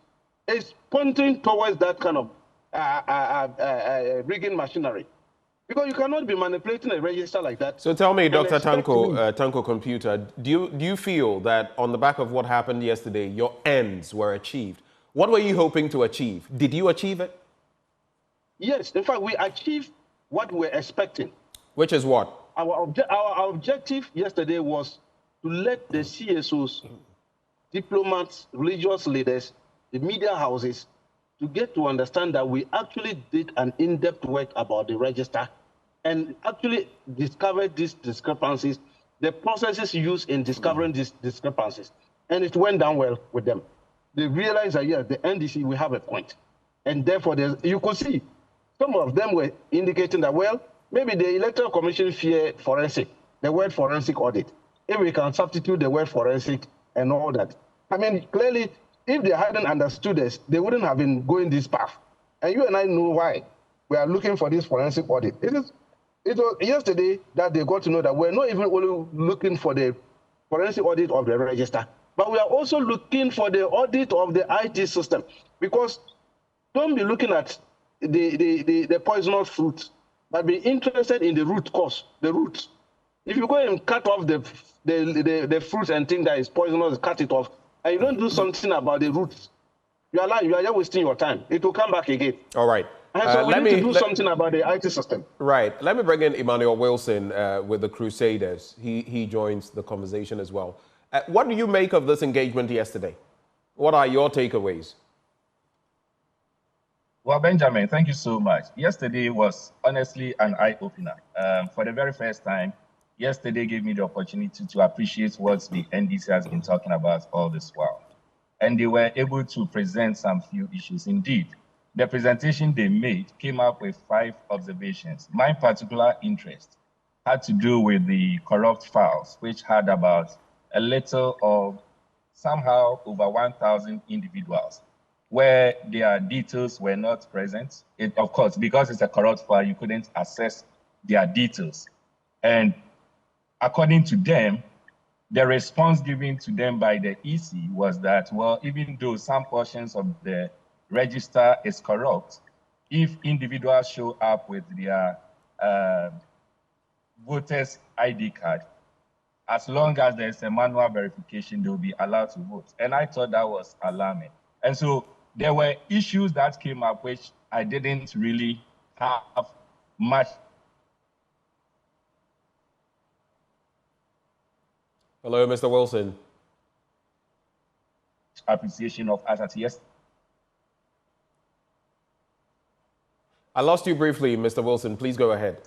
is pointing towards that kind of rigging machinery. Because you cannot be manipulating a register like that. So tell me, Dr. Tanko Computer, do you feel that on the back of what happened yesterday, your ends were achieved? What were you hoping to achieve? Did you achieve it? Yes, in fact, we achieved what we were expecting. Which is what? Our objective yesterday was to let the CSOs, diplomats, religious leaders, the media houses, to get to understand that we actually did an in-depth work about the register and actually discovered these discrepancies, the processes used in discovering these discrepancies. And it went down well with them. They realized that, yes, the NDC, we have a point. And therefore, you could see some of them were indicating that, well, maybe the Electoral Commission fear forensic, the word forensic audit. If we can substitute the word forensic and all that. I mean, clearly, if they hadn't understood this, they wouldn't have been going this path. And you and I know why. we are looking for this forensic audit. It was yesterday that they got to know that we're not even only looking for the forensic audit of the register, but we are also looking for the audit of the IT system. Because don't be looking at the poisonous fruit, but be interested in the root cause, the roots. If you go and cut off the fruit and think that it's poisonous, cut it off, and you don't do something about the roots, you are just wasting your time. It will come back again. All right. And so we need to do something about the IT system. Right. Let me bring in Emmanuel Wilson with the Crusaders. He joins the conversation as well. What do you make of this engagement yesterday? What are your takeaways? Well, Benjamin, thank you so much. Yesterday was honestly an eye-opener. For the very first time, yesterday gave me the opportunity to appreciate what the NDC has been talking about all this while. And they were able to present some few issues. Indeed, the presentation they made came up with 5 observations. My particular interest had to do with the corrupt files, which had about a little of somehow over 1,000 individuals, where their details were not present. Of course, because it's a corrupt file, you couldn't access their details. And according to them, the response given to them by the EC was that, well, even though some portions of the register is corrupt, if individuals show up with their voters' ID card, as long as there's a manual verification, they'll be allowed to vote. And I thought that was alarming. And so there were issues that came up which I didn't really have much. Hello, Mr. Wilson. Appreciation of us at yes. I lost you briefly, Mr. Wilson. Please go ahead.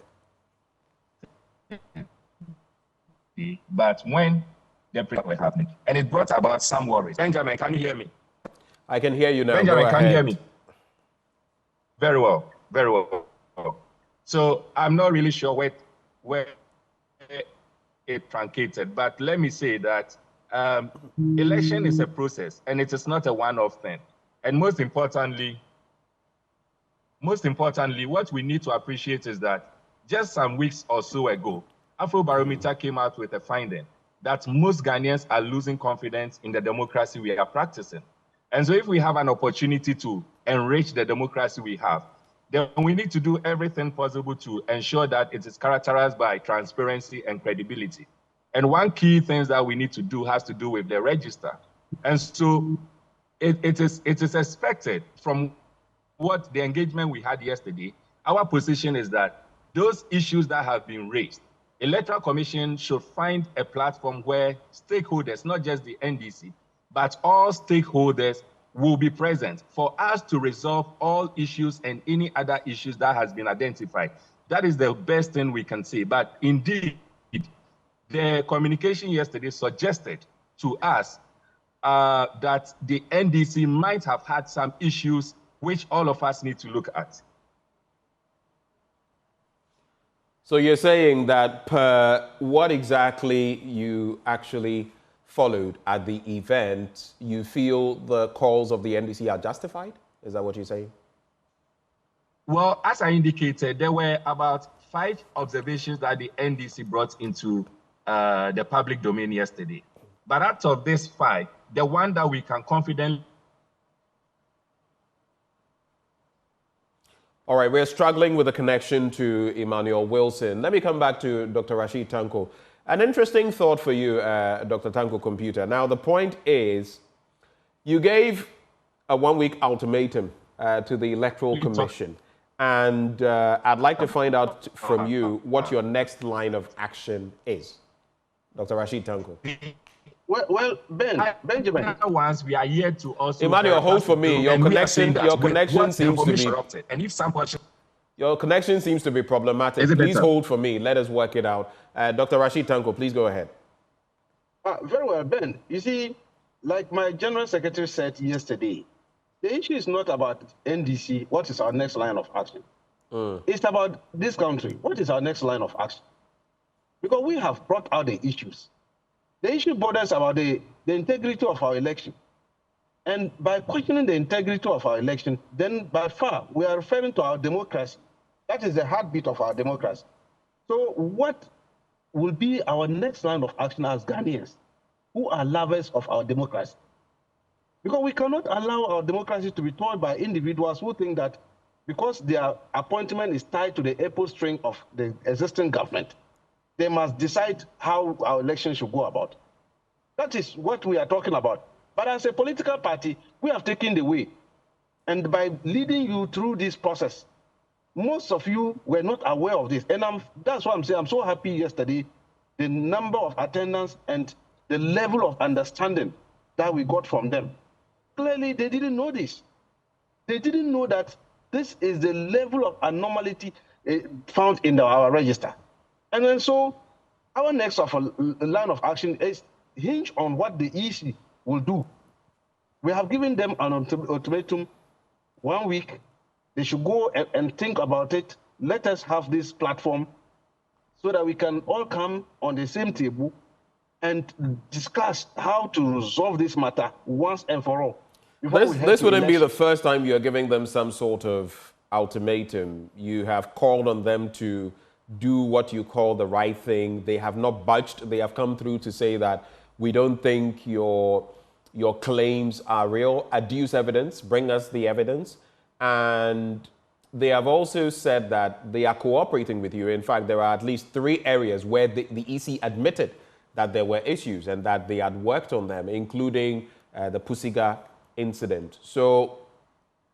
But when the were happening, and it brought about some worries. Benjamin, can you hear me? I can hear you now. Benjamin, go can you ahead. hear me? Very well, very well. So I'm not really sure where it truncated, but let me say that election is a process, and it is not a one-off thing. And most importantly, what we need to appreciate is that just some weeks or so ago, Afrobarometer came out with a finding that most Ghanaians are losing confidence in the democracy we are practicing. And so if we have an opportunity to enrich the democracy we have, then we need to do everything possible to ensure that it is characterized by transparency and credibility. And one key thing that we need to do has to do with the register. And so it is expected from what the engagement we had yesterday, our position is that those issues that have been raised, Electoral Commission should find a platform where stakeholders, not just the NDC, but all stakeholders will be present for us to resolve all issues and any other issues that has been identified. That is the best thing we can say. But indeed, the communication yesterday suggested to us that the NDC might have had some issues which all of us need to look at. So you're saying that per what exactly you actually followed at the event, you feel the calls of the NDC are justified? Is that what you're saying? Well, as I indicated, there were about 5 observations that the NDC brought into the public domain yesterday. But out of these 5, the one that we can confidently... All right, we're struggling with the connection to Emmanuel Wilson. Let me come back to Dr. Rashid Tanko. An interesting thought for you, Dr. Tanko Computer. Now, the point is, you gave a 1-week ultimatum to the Electoral Commission. And I'd like to find out from you what your next line of action is. Dr. Rashid Tanko. Well, Benjamin. Once we are here to also... Emmanuel, hold for me. Your connection seems to be... And if some question... Your connection seems to be problematic. Please hold for me. Let us work it out. Dr. Rashid Tanko, please go ahead. Very well, Ben. You see, like my General Secretary said yesterday, the issue is not about NDC, what is our next line of action? It's about this country. What is our next line of action? Because we have brought out the issues. The issue borders about the integrity of our election. And by questioning the integrity of our election, then by far, we are referring to our democracy. That is the heartbeat of our democracy. So what will be our next line of action as Ghanaians who are lovers of our democracy? Because we cannot allow our democracy to be told by individuals who think that because their appointment is tied to the apple string of the existing government, they must decide how our election should go about. That is what we are talking about. But as a political party, we have taken the way. And by leading you through this process, most of you were not aware of this. And that's why I'm saying I'm so happy yesterday, the number of attendance and the level of understanding that we got from them. Clearly, they didn't know this. They didn't know that this is the level of anomaly found in our register. And then so our next line of action is hinged on what the EC will do. We have given them an ultimatum, 1 week. They should go and think about it. Let us have this platform so that we can all come on the same table and discuss how to resolve this matter once and for all. This wouldn't be the first time you're giving them some sort of ultimatum. You have called on them to do what you call the right thing. They have not budged. They have come through to say that we don't think your claims are real. Adduce evidence. Bring us the evidence. And they have also said that they are cooperating with you. In fact, there are at least 3 areas where the EC admitted that there were issues and that they had worked on them, including the Pusiga incident. So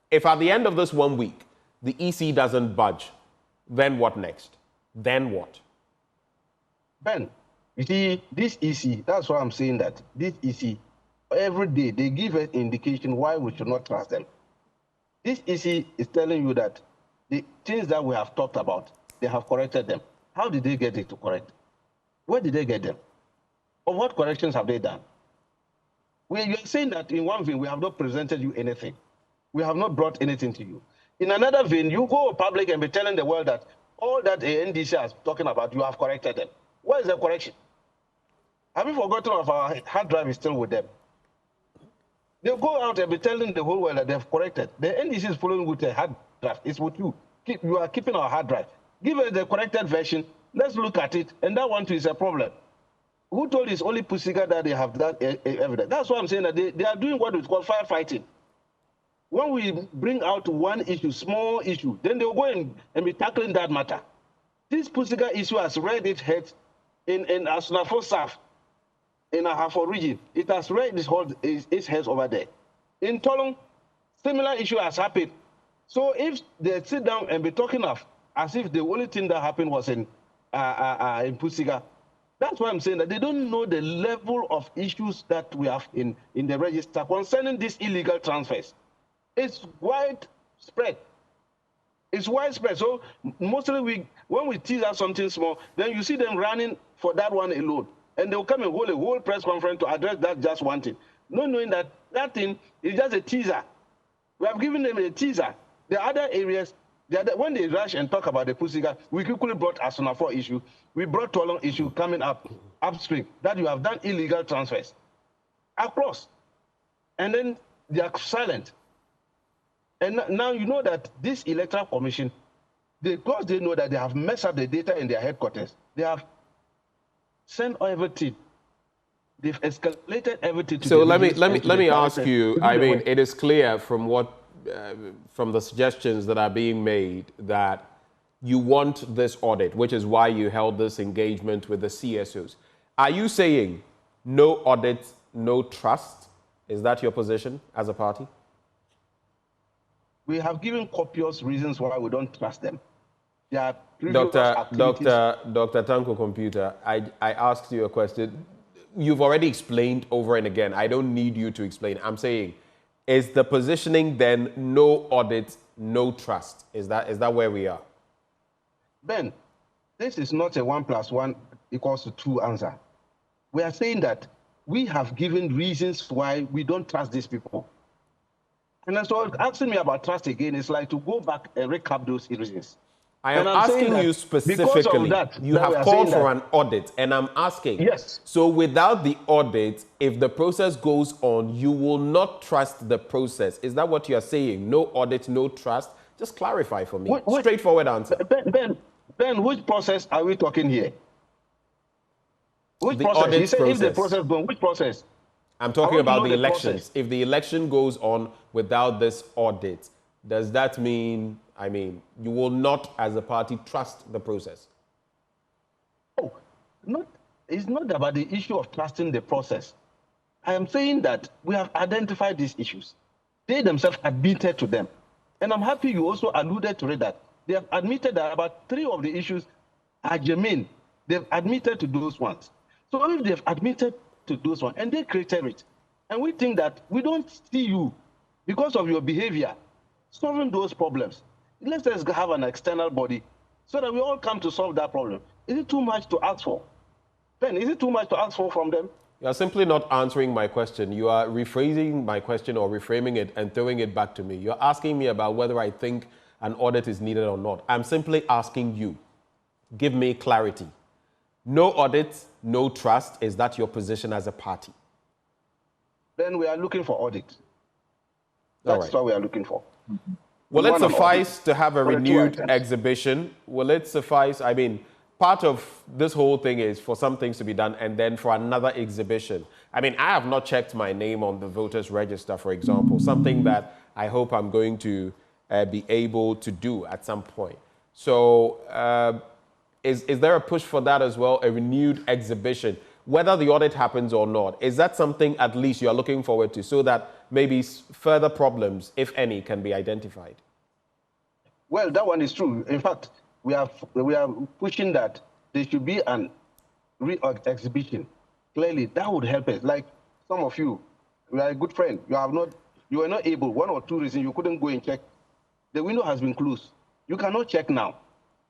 if at the end of this 1 week, the EC doesn't budge, then what next? Then what? Ben, you see, this EC, that's why I'm saying that this EC, every day they give an indication why we should not trust them. This EC is telling you that the things that we have talked about, they have corrected them. How did they get it to correct? Where did they get them? Or what corrections have they done? You're saying that in one vein, we have not presented you anything. We have not brought anything to you. In another vein, you go public and be telling the world that all that the NDC is talking about, you have corrected them. Where is the correction? Have you forgotten of our hard drive is still with them? They go out and be telling the whole world that they've corrected. The NDC is following with a hard drive. It's with you. You are keeping our hard drive. Give us the corrected version. Let's look at it. And that one too is a problem. Who told it's only Pusiga that they have that evidence? That's why I'm saying that they are doing what we call firefighting. When we bring out one issue, small issue, then they'll go and be tackling that matter. This Pusiga issue has read its head in Asunafo South, in Ahafo region. It has read its heads over there. In Tolong, similar issue has happened. So if they sit down and be talking as if the only thing that happened was in Pusiga, that's why I'm saying that they don't know the level of issues that we have in the register concerning these illegal transfers. It's widespread. It's widespread. So mostly when we tease out something small, then you see them running for that one alone. And they'll come and hold a whole press conference to address that just one thing. Not knowing that that thing is just a teaser. We have given them a teaser. The other areas, when they rush and talk about the Pusiga, we quickly brought Asunafo issue. We brought Tolong issue coming upstream, that you have done illegal transfers across. And then they are silent. And now you know that this Electoral Commission, because they know that they have messed up the data in their headquarters, they have sent everything. They've escalated everything to so let me ask you, I mean, it is clear from from the suggestions that are being made that you want this audit, which is why you held this engagement with the CSOs. Are you saying no audit, no trust? Is that your position as a party? We have given copious reasons why we don't trust them. Dr. Tanko Computer, I asked you a question. You've already explained over and again. I don't need you to explain. I'm saying, is the positioning then no audit, no trust? Is that where we are? Ben, this is not a 1 + 1 = 2 answer. We are saying that we have given reasons why we don't trust these people. And so asking me about trust again is like to go back and recap those reasons. I am asking you specifically, you have called for an audit, and I'm asking, yes. So without the audit, if the process goes on, you will not trust the process. Is that what you're saying? No audit, no trust? Just clarify for me. Straightforward answer. Ben, which process are we talking here? Which The process? audit You said process. if the process goes, which process? I'm talking about the elections. If the election goes on without this audit, does that mean, you will not, as a party, trust the process? Oh, it's not about the issue of trusting the process. I am saying that we have identified these issues. They themselves admitted to them. And I'm happy you also alluded to it, that they have admitted that about 3 of the issues are germane. They've admitted to those ones. So if they've admitted to those ones and they created it, and we think that we don't see you because of your behavior solving those problems, let's just have an external body so that we all come to solve that problem. Is it too much to ask for? Ben, is it too much to ask for from them? You are simply not answering my question. You are rephrasing my question or reframing it and throwing it back to me. You're asking me about whether I think an audit is needed or not. I'm simply asking you, give me clarity. No audit, no trust. Is that your position as a party? Then we are looking for audit. That's what we are looking for. Will it suffice to have a renewed exhibition? Will it suffice? Part of this whole thing is for some things to be done and then for another exhibition. I have not checked my name on the voters register, for example, something that I hope I'm going to be able to do at some point. So is there a push for that as well, a renewed exhibition, whether the audit happens or not? Is that something at least you're looking forward to so that maybe further problems, if any, can be identified? Well, that one is true. In fact, we are pushing that there should be an exhibition. Clearly, that would help us. Like some of you, we are a good friend. You were not able, 1 or 2 reasons, you couldn't go and check. The window has been closed. You cannot check now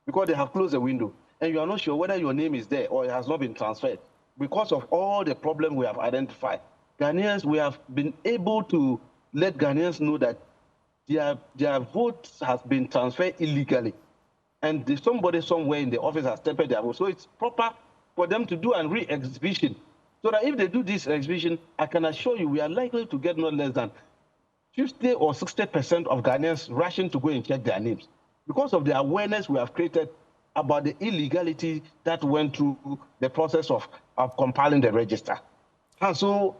because they have closed the window. And you are not sure whether your name is there or it has not been transferred. Because of all the problems we have identified, Ghanaians, we have been able to let Ghanaians know that their vote has been transferred illegally. And somebody somewhere in the office has tempered their vote. So it's proper for them to do a re-exhibition. So that if they do this exhibition, I can assure you we are likely to get not less than 50 or 60% of Ghanaians rushing to go and check their names because of the awareness we have created about the illegality that went through the process of compiling the register. And so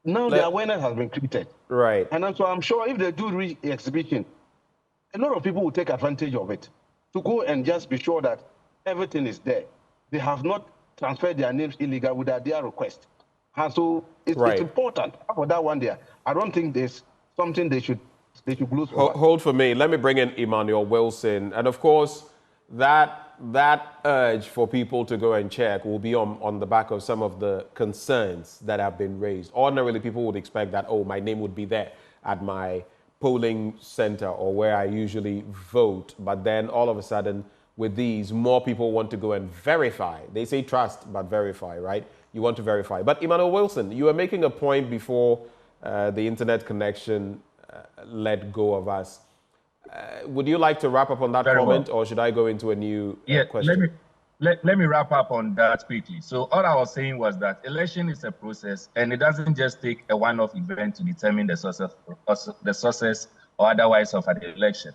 now the awareness has been created. Right. And so I'm sure if they do re-exhibition, a lot of people will take advantage of it to go and just be sure that everything is there. They have not transferred their names illegal without their request. And so it's important for that one there. I don't think there's something they should lose. Hold for me. Let me bring in Emmanuel Wilson. And of course, that urge for people to go and check will be on the back of some of the concerns that have been raised. Ordinarily, people would expect that, oh, my name would be there at my polling center or where I usually vote. But then all of a sudden, with these, more people want to go and verify. They say trust, but verify, right? You want to verify. But Emmanuel Wilson, you were making a point before the internet connection let go of us. Would you like to wrap up on that comment, or should I go into a new question? Let me wrap up on that quickly. So all I was saying was that election is a process, and it doesn't just take a one-off event to determine the success or otherwise of an election.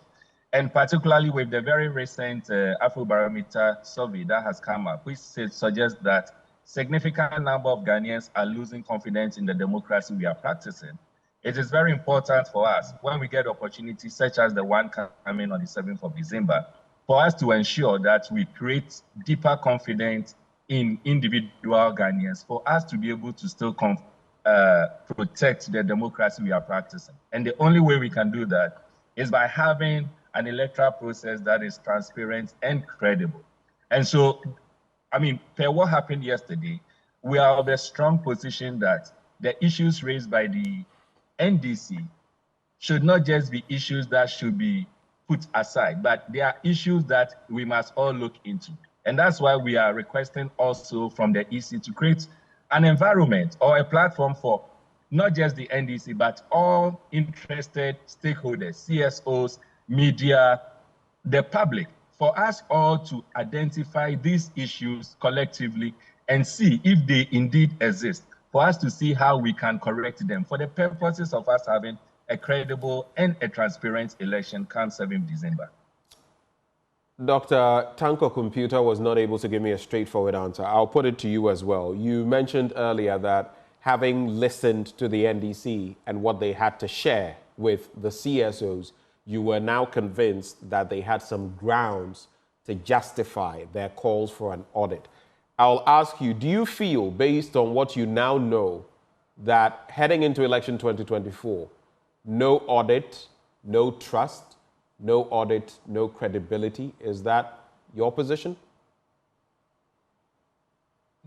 And particularly with the very recent Afrobarometer survey that has come up, which suggests that significant number of Ghanaians are losing confidence in the democracy we are practicing. It is very important for us when we get opportunities such as the one coming on the 7th of December, for us to ensure that we create deeper confidence in individual Ghanaians, for us to be able to still protect the democracy we are practicing. And the only way we can do that is by having an electoral process that is transparent and credible. And so, per what happened yesterday, we are of a strong position that the issues raised by the NDC should not just be issues that should be put aside, but they are issues that we must all look into. And that's why we are requesting also from the EC to create an environment or a platform for not just the NDC, but all interested stakeholders, CSOs, media, the public, for us all to identify these issues collectively and see if they indeed exist, for us to see how we can correct them for the purposes of us having a credible and a transparent election come 7th December. Dr. Tanko Computer was not able to give me a straightforward answer. I'll put it to you as well. You mentioned earlier that having listened to the NDC and what they had to share with the CSOs, you were now convinced that they had some grounds to justify their calls for an audit. I'll ask you, do you feel, based on what you now know, that heading into election 2024, no audit, no trust, no audit, no credibility, is that your position?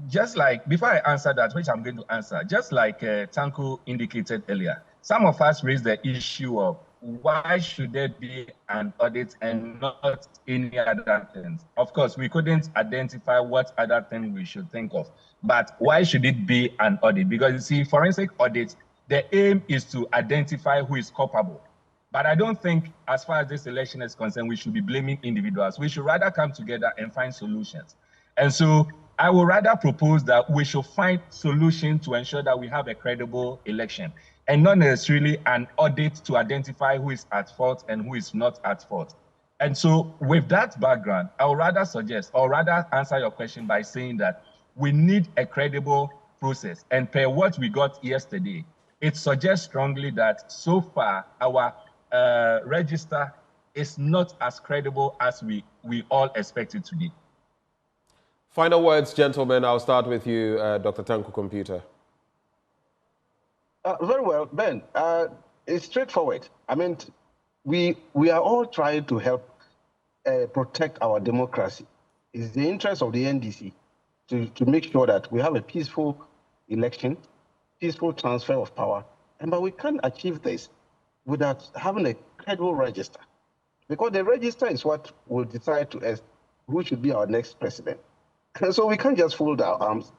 Just like, before I answer that, which I'm going to answer, just like Tanko indicated earlier, some of us raised the issue of why should there be an audit and not any other things? Of course, we couldn't identify what other thing we should think of, but why should it be an audit? Because you see, forensic audit, the aim is to identify who is culpable. But I don't think, as far as this election is concerned, we should be blaming individuals. We should rather come together and find solutions. And so I would rather propose that we should find solutions to ensure that we have a credible election, and not necessarily an audit to identify who is at fault and who is not at fault. And so with that background, I would rather suggest, or rather answer your question by saying that we need a credible process. And per what we got yesterday, it suggests strongly that so far our register is not as credible as we all expect it to be. Final words, gentlemen. I'll start with you, Dr. Tanko Computer. Very well, Ben. It's straightforward. I mean, we are all trying to help protect our democracy. It's the interest of the NDC to make sure that we have a peaceful election, peaceful transfer of power. But we can't achieve this without having a credible register. Because the register is what will decide to us who should be our next president. So we can't just fold our arms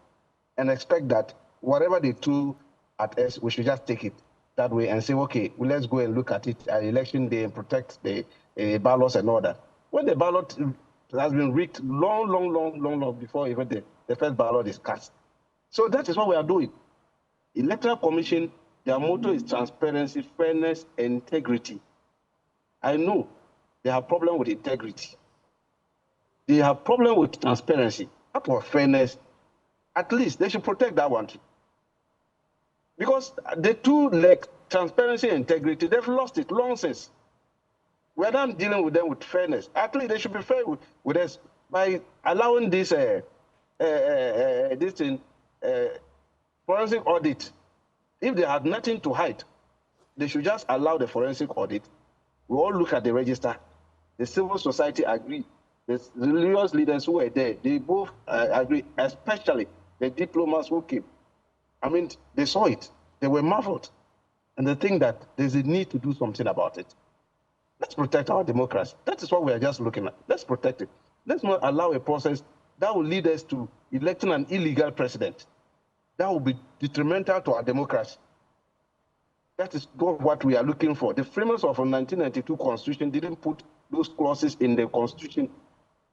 and expect that whatever they do at us, we should just take it that way and say, okay, well, let's go and look at it at election day and protect the ballots and all that. When the ballot has been rigged long before even the first ballot is cast. So that is what we are doing. Electoral Commission, their motto is transparency, fairness, and integrity. I know they have problem with integrity. They have problem with transparency. Not for fairness. At least they should protect that one too. Because the two legs, transparency and integrity, they've lost it long since. We're not dealing with them with fairness. At least they should be fair with us by allowing this forensic audit. If they had nothing to hide, they should just allow the forensic audit. We all look at the register. The civil society agree. The religious leaders who were there, they both agree, especially the diplomats who came. I mean, they saw it. They were marveled. And they think that there's a need to do something about it. Let's protect our democracy. That is what we are just looking at. Let's protect it. Let's not allow a process that will lead us to electing an illegal president. That will be detrimental to our democracy. That is what we are looking for. The framers of the 1992 Constitution didn't put those clauses in the Constitution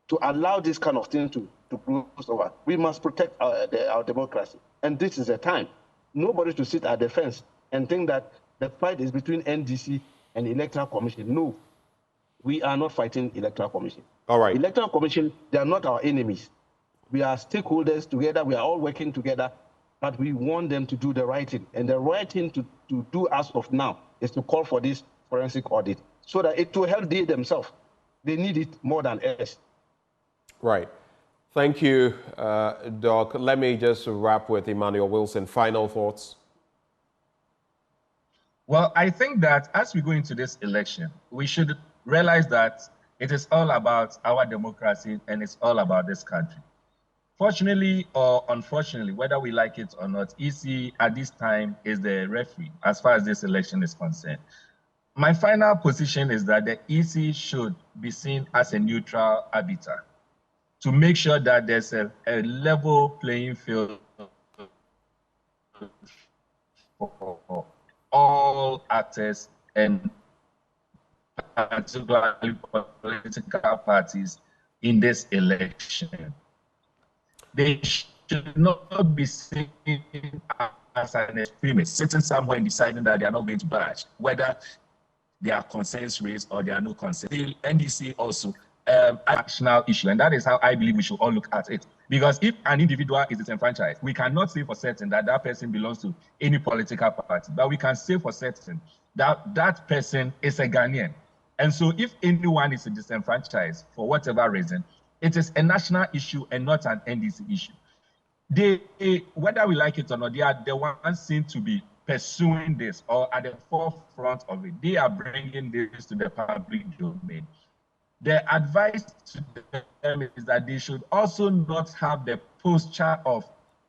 to allow this kind of thing to close over. We must protect our democracy. And this is a time. Nobody should sit at the fence and think that the fight is between NDC and Electoral Commission. No, we are not fighting Electoral Commission. All right. Electoral Commission, they are not our enemies. We are stakeholders together. We are all working together, but we want them to do the right thing. And the right thing to do as of now is to call for this forensic audit so that it will help they themselves. They need it more than us. Right. Thank you, Doc. Let me just wrap with Emmanuel Wilson. Final thoughts? Well, I think that as we go into this election, we should realize that it is all about our democracy and it's all about this country. Fortunately or unfortunately, whether we like it or not, EC at this time is the referee as far as this election is concerned. My final position is that the EC should be seen as a neutral arbiter to make sure that there's a level playing field for all actors and particularly political parties in this election. They should not be seen as an extremist, sitting somewhere and deciding that they are not going to budge, whether there are concerns raised or there are no concerns. The NDC also a national issue, and that is how I believe we should all look at it. Because if an individual is disenfranchised, we cannot say for certain that that person belongs to any political party, but we can say for certain that that person is a Ghanaian. And so if anyone is disenfranchised for whatever reason, it is a national issue and not an NDC issue. Whether we like it or not, they are the ones seem to be pursuing this or at the forefront of it. They are bringing this to the public domain. The advice to them is that they should also not have the posture of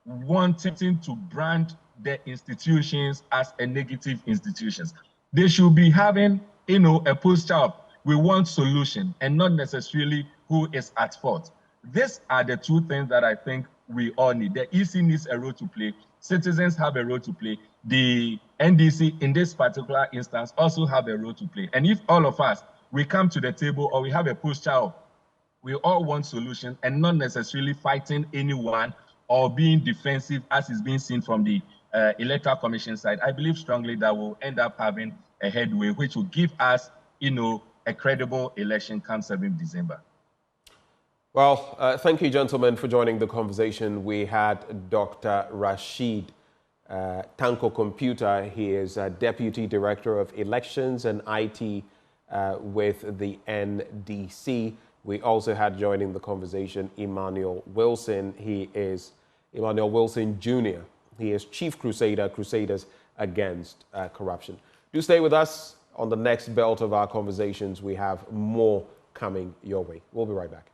wanting to brand the institutions as a negative institutions. They should be having, a posture of we want solution and not necessarily who is at fault. These are the two things that I think we all need. The EC needs a role to play. Citizens have a role to play. The NDC in this particular instance also have a role to play. And if all of us, we come to the table or we have a posture of we all want solution and not necessarily fighting anyone or being defensive as is being seen from the Electoral Commission side, I believe strongly that we'll end up having a headway which will give us, a credible election come 7th December. Well, thank you, gentlemen, for joining the conversation. We had Dr. Rashid Tanko Computer. He is Deputy Director of Elections and IT with the NDC. We also had joining the conversation Emmanuel Wilson. He is Emmanuel Wilson Jr. He is Chief Crusader, Crusaders Against Corruption. Do stay with us. On the next belt of our conversations, we have more coming your way. We'll be right back.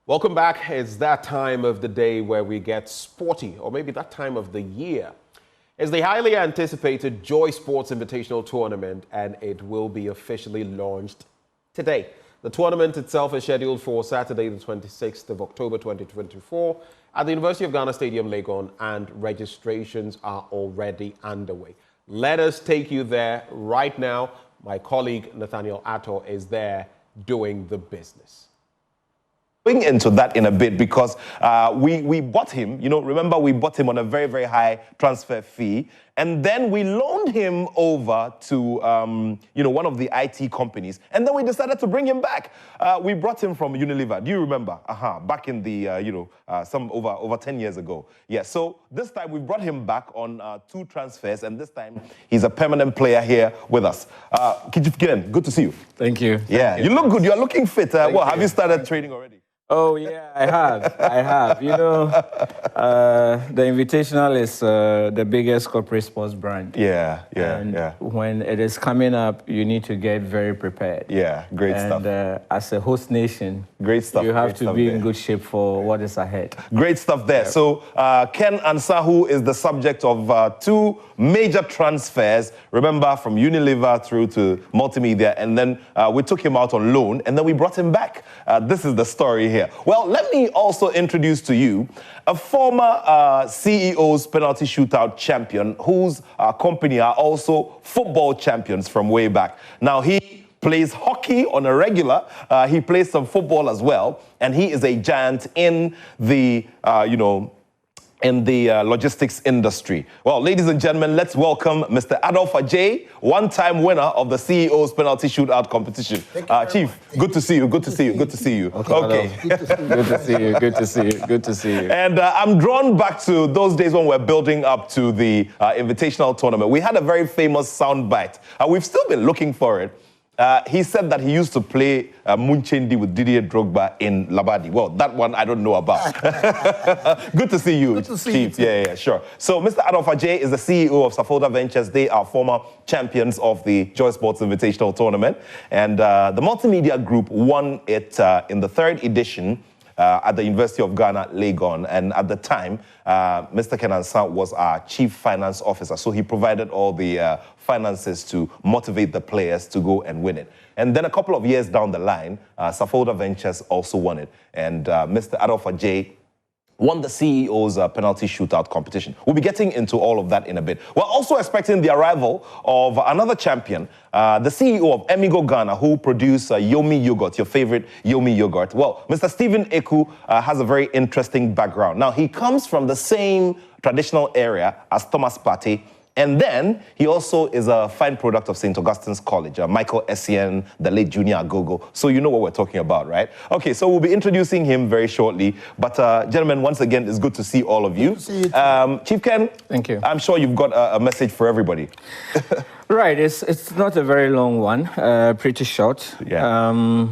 Welcome back. It's that time of the day where we get sporty, or maybe that time of the year. It's the highly anticipated Joy Sports Invitational Tournament, and it will be officially launched today. The tournament itself is scheduled for Saturday, the 26th of October, 2024 at the University of Ghana Stadium, Legon, and registrations are already underway. Let us take you there right now. My colleague Nathaniel Attor is there doing the business. Going into that in a bit because we bought him, remember we bought him on a very, very high transfer fee. And then we loaned him over to, one of the IT companies. And then we decided to bring him back. We brought him from Unilever. Do you remember? Back in the, some over 10 years ago. Yeah, so this time we brought him back on 2 transfers. And this time he's a permanent player here with us. Kijif, good to see you. Thank you. Yeah, you look good. You're looking fit. Have you started training already? Oh, yeah, I have. The Invitational is the biggest corporate sports brand. Yeah. When it is coming up, you need to get very prepared. Yeah, great stuff. And as a host nation, great stuff. You have to be in good shape for what is ahead. Great stuff there. Yeah. So Ken Ansahu is the subject of 2 major transfers, remember, from Unilever through to Multimedia. And then we took him out on loan, and then we brought him back. This is the story here. Well, let me also introduce to you a former CEO's penalty shootout champion whose company are also football champions from way back. Now, he plays hockey on a regular. He plays some football as well. And he is a giant in the, logistics industry. Well, ladies and gentlemen, let's welcome Mr. Adolph Ajay, one-time winner of the CEO's penalty shootout competition. Chief, good to see you. Good to see you. Good to see you. Okay. Good to see you. Good to see you. Good to see you. And I'm drawn back to those days when we're building up to the Invitational Tournament. We had a very famous soundbite. We've still been looking for it. He said that he used to play Munchendi with Didier Drogba in Labadi. Well, that one I don't know about. Good to see you, Good to see Chief. you too. Yeah, sure. So, Mr. Adolph Ajay is the CEO of Safolda Ventures. They are former champions of the Joy Sports Invitational Tournament. And the Multimedia Group won it in the 3rd edition at the University of Ghana, Legon. And at the time, Mr. Ken Ansah was our chief finance officer. So he provided all the finances to motivate the players to go and win it. And then a couple of years down the line, Safolda Ventures also won it. And Mr. Adolpha J won the CEO's penalty shootout competition. We'll be getting into all of that in a bit. We're also expecting the arrival of another champion, the CEO of Emigo Ghana, who produced Yomi Yogurt, your favorite Yomi Yogurt. Well, Mr. Stephen Eku has a very interesting background. Now, he comes from the same traditional area as Thomas Partey, and then he also is a fine product of St. Augustine's College, Michael Essien, the late Junior Agogo. So you know what we're talking about, right? Okay, so we'll be introducing him very shortly. But gentlemen, once again, it's good to see all of you. Chief Ken, thank you. I'm sure you've got a message for everybody. Right, it's not a very long one, pretty short. Yeah.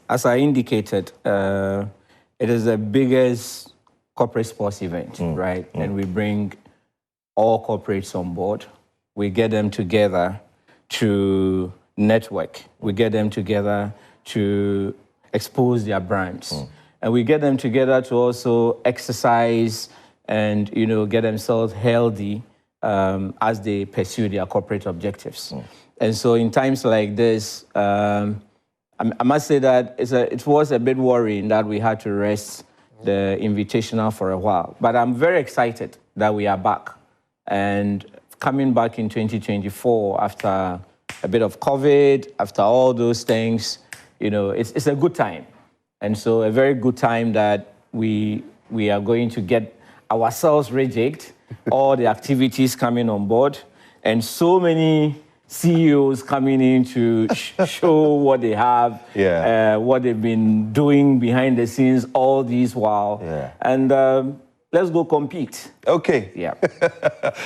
As I indicated, it is the biggest corporate sports event, right? And we bring all corporates on board. We get them together to network. We get them together to expose their brands. And we get them together to also exercise and, you know, get themselves healthy as they pursue their corporate objectives. And so in times like this, I must say that it was a bit worrying that we had to rest the Invitational for a while. But I'm very excited that we are back. And coming back in 2024 after a bit of COVID, after all those things, you know, it's a good time. And so a very good time that we are going to get ourselves rejigged, all the activities coming on board, and so many CEOs coming in to show what they have, what they've been doing behind the scenes all these while. And let's go compete. Okay. Yeah.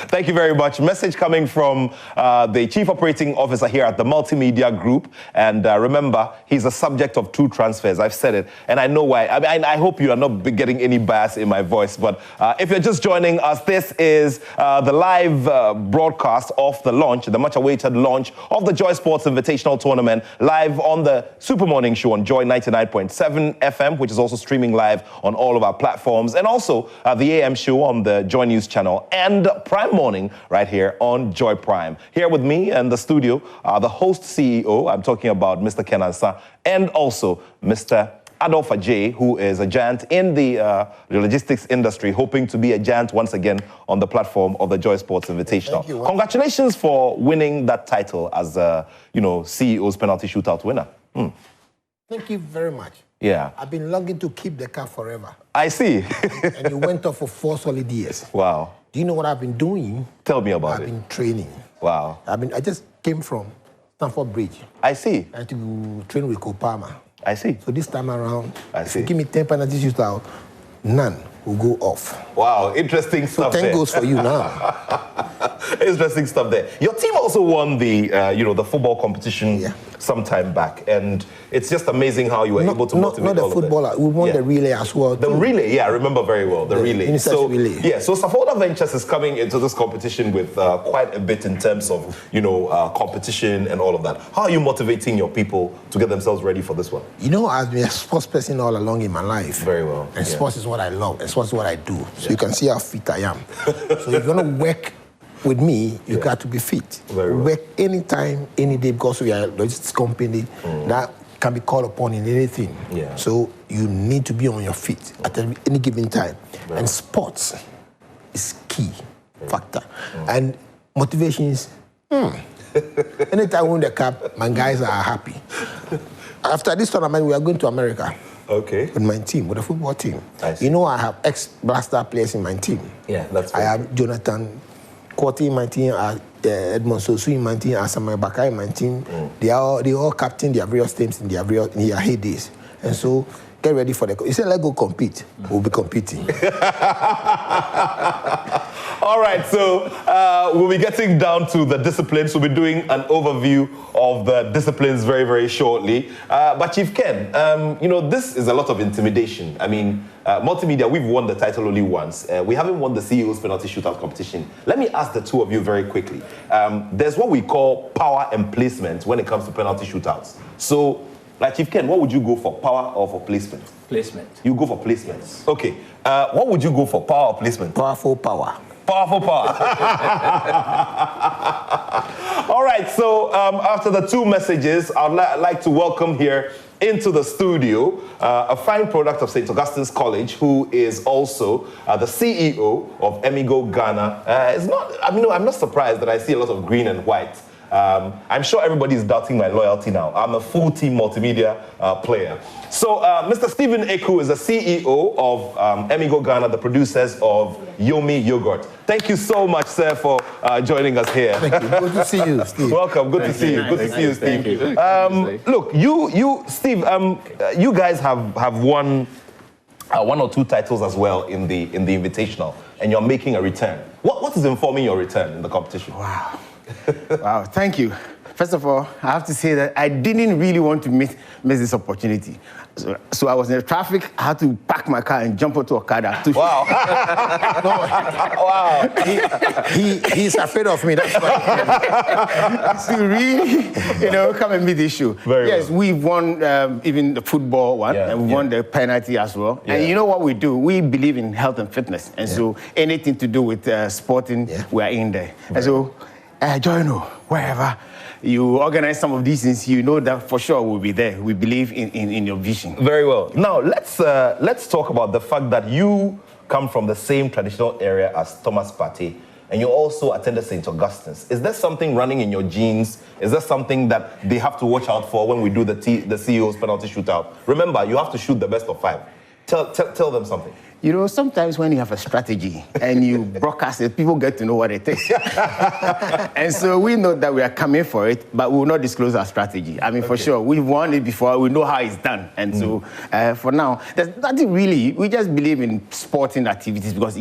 Thank you very much. Message coming from the Chief Operating Officer here at the Multimedia Group. And remember, he's a subject of 2 transfers. I've said it, and I know why. I mean, I hope you are not getting any bias in my voice. But if you're just joining us, this is the live broadcast of the launch, the much-awaited launch of the Joy Sports Invitational Tournament, live on the Super Morning Show on Joy 99.7 FM, which is also streaming live on all of our platforms, and also the AM show on the Joy News channel, and Prime Morning right here on Joy Prime. Here with me in the studio, the host CEO, I'm talking about Mr. Ken Ansah, and also Mr. Adolpha J, who is a giant in the logistics industry, hoping to be a giant once again on the platform of the Joy Sports Invitational. Congratulations for winning that title as, CEO's penalty shootout winner. Thank you very much. Yeah. I've been longing to keep the car forever. I see. And you went off for 4 solid years. Wow. Do you know what I've been doing? Tell me about it. I've been training. Wow. I just came from Stamford Bridge. I see. And to train with Kopama. I see. So this time around, if you give me 10 penalty shootout, none will go off. Wow, interesting stuff so 10 there. goes for you now. Interesting stuff there. Your team also won the, the football competition some time back, and it's just amazing how you were able to motivate not the all footballer. of We won the relay as well. The relay, I remember very well. The relay. So relay. Yeah, so Safolda Ventures is coming into this competition with quite a bit in terms of competition and all of that. How are you motivating your people to get themselves ready for this one? You know, I've been a sports person all along in my life. Very well. And sports is what I love. And sports is what I do. So you can see how fit I am. So if you're gonna work with me, you got to be fit. Very well. Work anytime, any day, because we are a logistics company that can be called upon in anything. Yeah. So you need to be on your feet at any given time. Right. And sports is key factor. And motivation is, anytime I win the cup, my guys are happy. After this tournament, we are going to America. Okay. With my team, with the football team. I see. You know, I have ex-Blaster players in my team. Yeah, that's I have Jonathan Quarty in my team, Edmond Sosu in my team, Asamoah Bakar in my team. They all captain their various teams in their heydays. And so, get ready for the... You said, let's go compete. We'll be competing. All right, so we'll be getting down to the disciplines. We'll be doing an overview of the disciplines very, very shortly. But Chief Ken, this is a lot of intimidation. I mean, Multimedia, we've won the title only once. We haven't won the CEO's penalty shootout competition. Let me ask the two of you very quickly. There's what we call power and placement when it comes to penalty shootouts. So Like Chief Ken, what would you go for, power or for placement? Placement. You go for placements. Okay. What would you go for, power or placement? Powerful power. Powerful power. All right, so after the two messages, I'd like to welcome here into the studio a fine product of St. Augustine's College, who is also the CEO of Emigo Ghana. I'm not surprised that I see a lot of green and white. I'm sure everybody is doubting my loyalty now. I'm a full-team multimedia player. So Mr. Stephen Eku is the CEO of Emigo Ghana, the producers of Yomi Yogurt. Thank you so much, sir, for joining us here. Thank you. Good to see you, Steve. Welcome. Good to see you. Good to see you, Steve. Look, Steve, you guys have won one or two titles as well in the Invitational, and you're making a return. What is informing your return in the competition? Wow. Wow, thank you. First of all, I have to say that I didn't really want to miss this opportunity. So I was in the traffic, I had to park my car and jump onto Okada. Wow. Wow. He's afraid of me, that's why. To really, come and meet this show. Yes, we've won even the football one, and we won the penalty as well. Yeah. And you know what we do? We believe in health and fitness. And so anything to do with sporting, we are in there. And so, Joino, wherever you organize some of these things, you know that for sure we'll be there. We believe in your vision. Very well. Now, let's talk about the fact that you come from the same traditional area as Thomas Partey, and you also attended St. Augustine's. Is there something running in your genes? Is there something that they have to watch out for when we do the CEO's penalty shootout? Remember, you have to shoot the best of 5. Tell them something. Sometimes when you have a strategy and you broadcast it, people get to know what it is. And so we know that we are coming for it, but we will not disclose our strategy. I mean, for sure, we've won it before, we know how it's done. And so for now, there's nothing really. We just believe in sporting activities because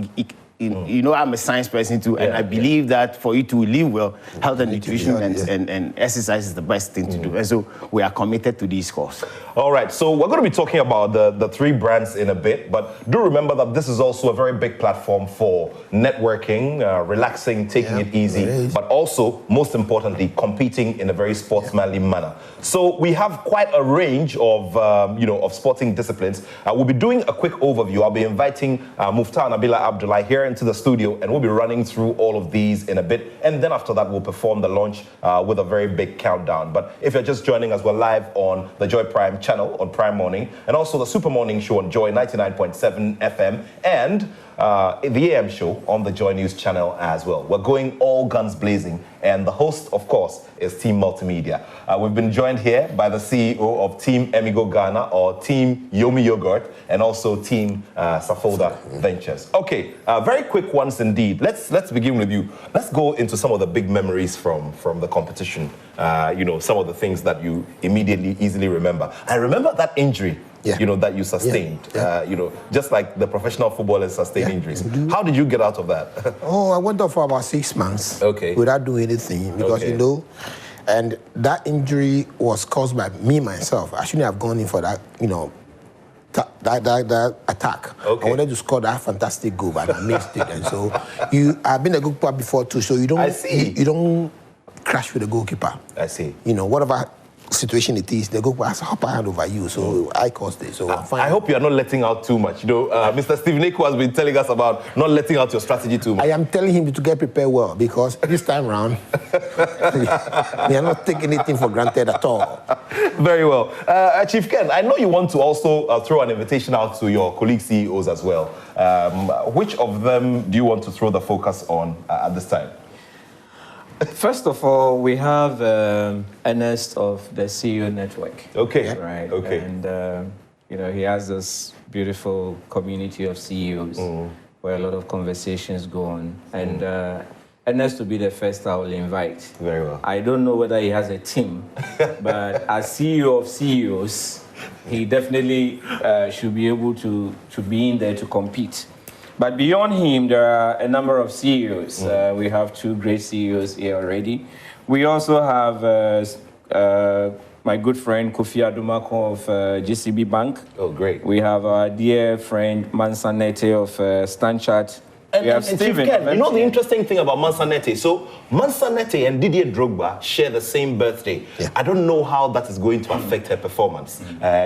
I'm a science person too, and I believe that for you to live well, health and nutrition and exercise is the best thing to do. And so we are committed to these causes. All right, so we're going to be talking about the 3 brands in a bit, but do remember that this is also a very big platform for networking, relaxing, taking it easy, but also, most importantly, competing in a very sportsmanly manner. So we have quite a range of, of sporting disciplines. We'll be doing a quick overview. I'll be inviting Muftah Nabila Abdullah here into the studio, and we'll be running through all of these in a bit. And then after that, we'll perform the launch with a very big countdown. But if you're just joining us, we're live on the Joy Prime channel on Prime Morning, and also the Super Morning Show on Joy 99.7 FM, and the AM show on the Joy News channel as well. We're going all guns blazing, and the host, of course, is Team Multimedia. We've been joined here by the CEO of Team Emigo Ghana, or Team Yomi Yogurt, and also Team Safolda Ventures. Okay, very quick ones indeed. Let's begin with you. Let's go into some of the big memories from the competition. Some of the things that you immediately easily remember. I remember that injury. That you sustained. Just like the professional footballers sustain injuries. How did you get out of that? I went off for about 6 months without doing anything because, and that injury was caused by me myself. I shouldn't have gone in for that, that attack. I wanted to score that fantastic goal, but I missed it. And so I've been a goalkeeper before too, so you don't crash with the goalkeeper. I see. Whatever situation it is, the goalkeeper has a upper hand over you, so I caused it. So I'm fine. I hope you are not letting out too much. Mr. Stephen Eku has been telling us about not letting out your strategy too much. I am telling him to get prepared well because this time round, we are not taking anything for granted at all. Very well. Chief Ken, I know you want to also throw an invitation out to your colleague CEOs as well. Which of them do you want to throw the focus on at this time? First of all, we have Ernest of the CEO Network. Okay. Right. Okay. And he has this beautiful community of CEOs where a lot of conversations go on. And Ernest to be the first I will invite. Very well. I don't know whether he has a team, but as CEO of CEOs, he definitely should be able to be in there to compete. But beyond him, there are a number of CEOs. We have 2 great CEOs here already. We also have my good friend Kofi Adumako of GCB Bank. Oh, great. We have our dear friend Mansanete of Stanchart And Chief Ken, you know the interesting thing about Mansa Nete? So Mansa Nete and Didier Drogba share the same birthday. Yeah. I don't know how that is going to affect her performance.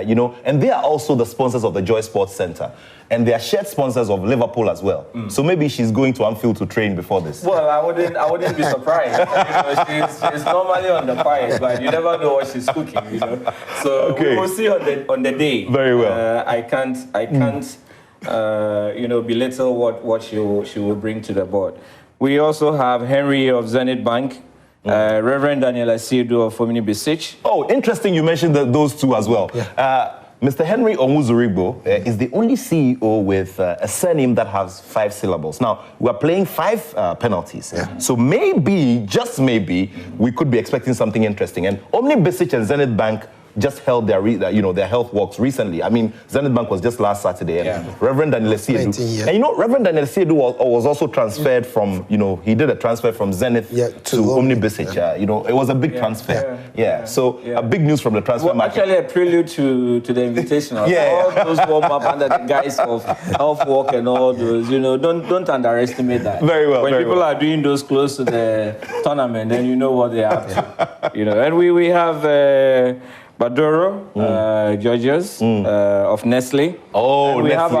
You know, and they are also the sponsors of the Joy Sports Center. And they are shared sponsors of Liverpool as well. So maybe she's going to Anfield to train before this. Well, I wouldn't be surprised. You know, she's normally on the fire, but you never know what she's cooking. You know, so we will see on the day. Very well. I can't you know, belittle what she will bring to the board. We also have Henry of Zenith Bank. Reverend Daniel Asiedu of Fomini Besic. Oh, interesting you mentioned those two as well. Yeah. Mr. Henry Onwuzurigbo is the only CEO with a surname that has 5 syllables. Now, we're playing 5 penalties. Yeah. So maybe, just maybe, we could be expecting something interesting. And Omni Besic and Zenith Bank just held their health walks recently. I mean, Zenith Bank was just last Saturday, and Reverend Daniel Asiedu. And you know, Reverend Daniel Asiedu was also transferred from, you know, he did a transfer from Zenith to Omni Besic. You know, it was a big transfer. So a big news from the transfer market. Actually, a prelude to the invitation. All those warm up under the guise of health walk and all those. You know, don't underestimate that. Very well. When people are doing those close to the tournament, then you know what they have to. You know, and we have. Badoro, Georges of Nestle. Oh, and we Nestle. have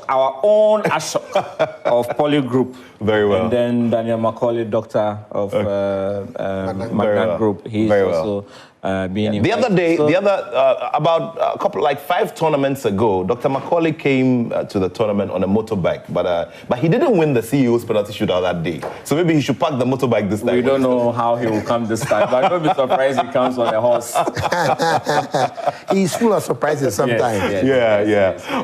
our own Ashok of Poly Group. Very well. And then Daniel Macaulay, doctor of Magna Group. He's also being invited. The other about a couple, like 5 tournaments ago, Dr. Macaulay came to the tournament on a motorbike, but he didn't win the CEO's penalty shootout that day. So maybe he should park the motorbike this time. We don't know how he will come this time, but don't be surprised he comes on a horse. He's full of surprises sometimes.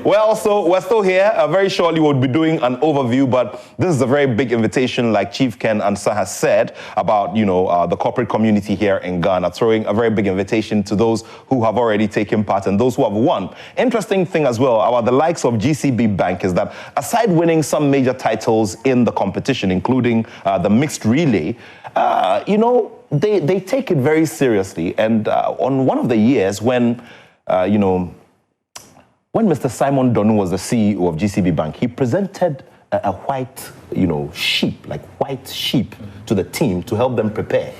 Well, so we're still here. Very shortly we'll be doing an overview, but this is a very big invitation, like Chief Ken Ansah has said, about, you know, the corporate community here in Ghana, throwing a very big invitation to those who have already taken part and those who have won. Interesting thing as well about the likes of GCB Bank is that aside winning some major titles in the competition, including the mixed relay, you know, they take it very seriously. And on one of the years when, you know, when Mr. Simon Donu was the CEO of GCB Bank, he presented a white, you know, sheep, like white sheep to the team to help them prepare.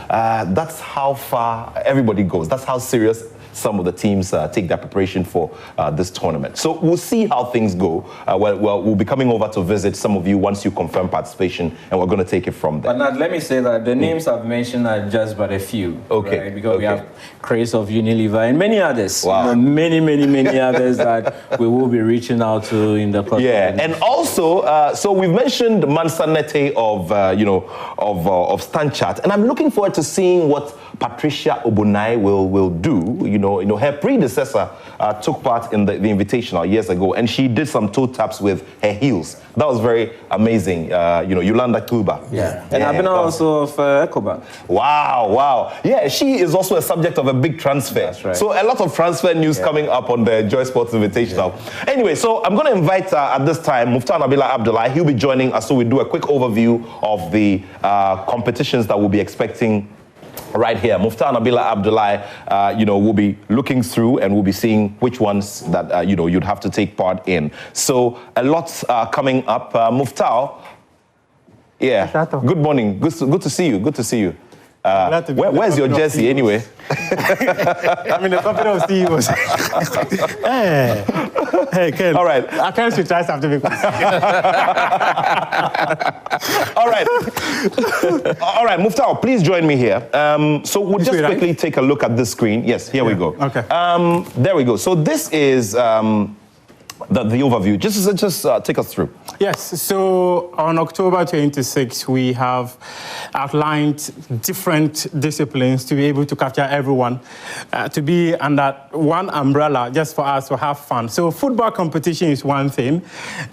That's how far everybody goes. That's how serious some of the teams take their preparation for this tournament. So we'll see how things go. We'll be coming over to visit some of you once you confirm participation, and we're going to take it from there. But now, let me say that the names I've mentioned are just but a few. Okay. Right? Because we have Chris of Unilever and many others. Wow. You know, many others that we will be reaching out to in the process. Yeah, and also, so we've mentioned Mansa Nete of Stanchat, and I'm looking forward to seeing what Patricia Obunai will do. You know, her predecessor took part in the Invitational years ago, and she did some toe taps with her heels. That was very amazing. You know, Yolanda Kuba. Yeah. And Abena also of Ecobank. Wow. Yeah, she is also a subject of a big transfer. That's right. So a lot of transfer news coming up on the Joy Sports Invitational. Yeah. Anyway, so I'm going to invite at this time Muftar Nabila Abdullah. He'll be joining us so we do a quick overview of the competitions that we'll be expecting right here. Muftar Nabila Abdullah, you know, will be looking through and we'll be seeing which ones that, you know, you'd have to take part in. So a lot's coming up. Muftar, good morning. Good to see you. Good to see you. Where's your jersey anyway? I'm in the company of CEOs. Hey, Ken. All right. I can't try something because. All right. All right, Muftar, please join me here. So we'll just quickly take a look at this screen. Yes, here we go. Okay. There we go. So this is the overview. Just take us through. Yes, so on October 26, we have outlined different disciplines to be able to capture everyone, to be under one umbrella just for us to have fun. So football competition is one thing.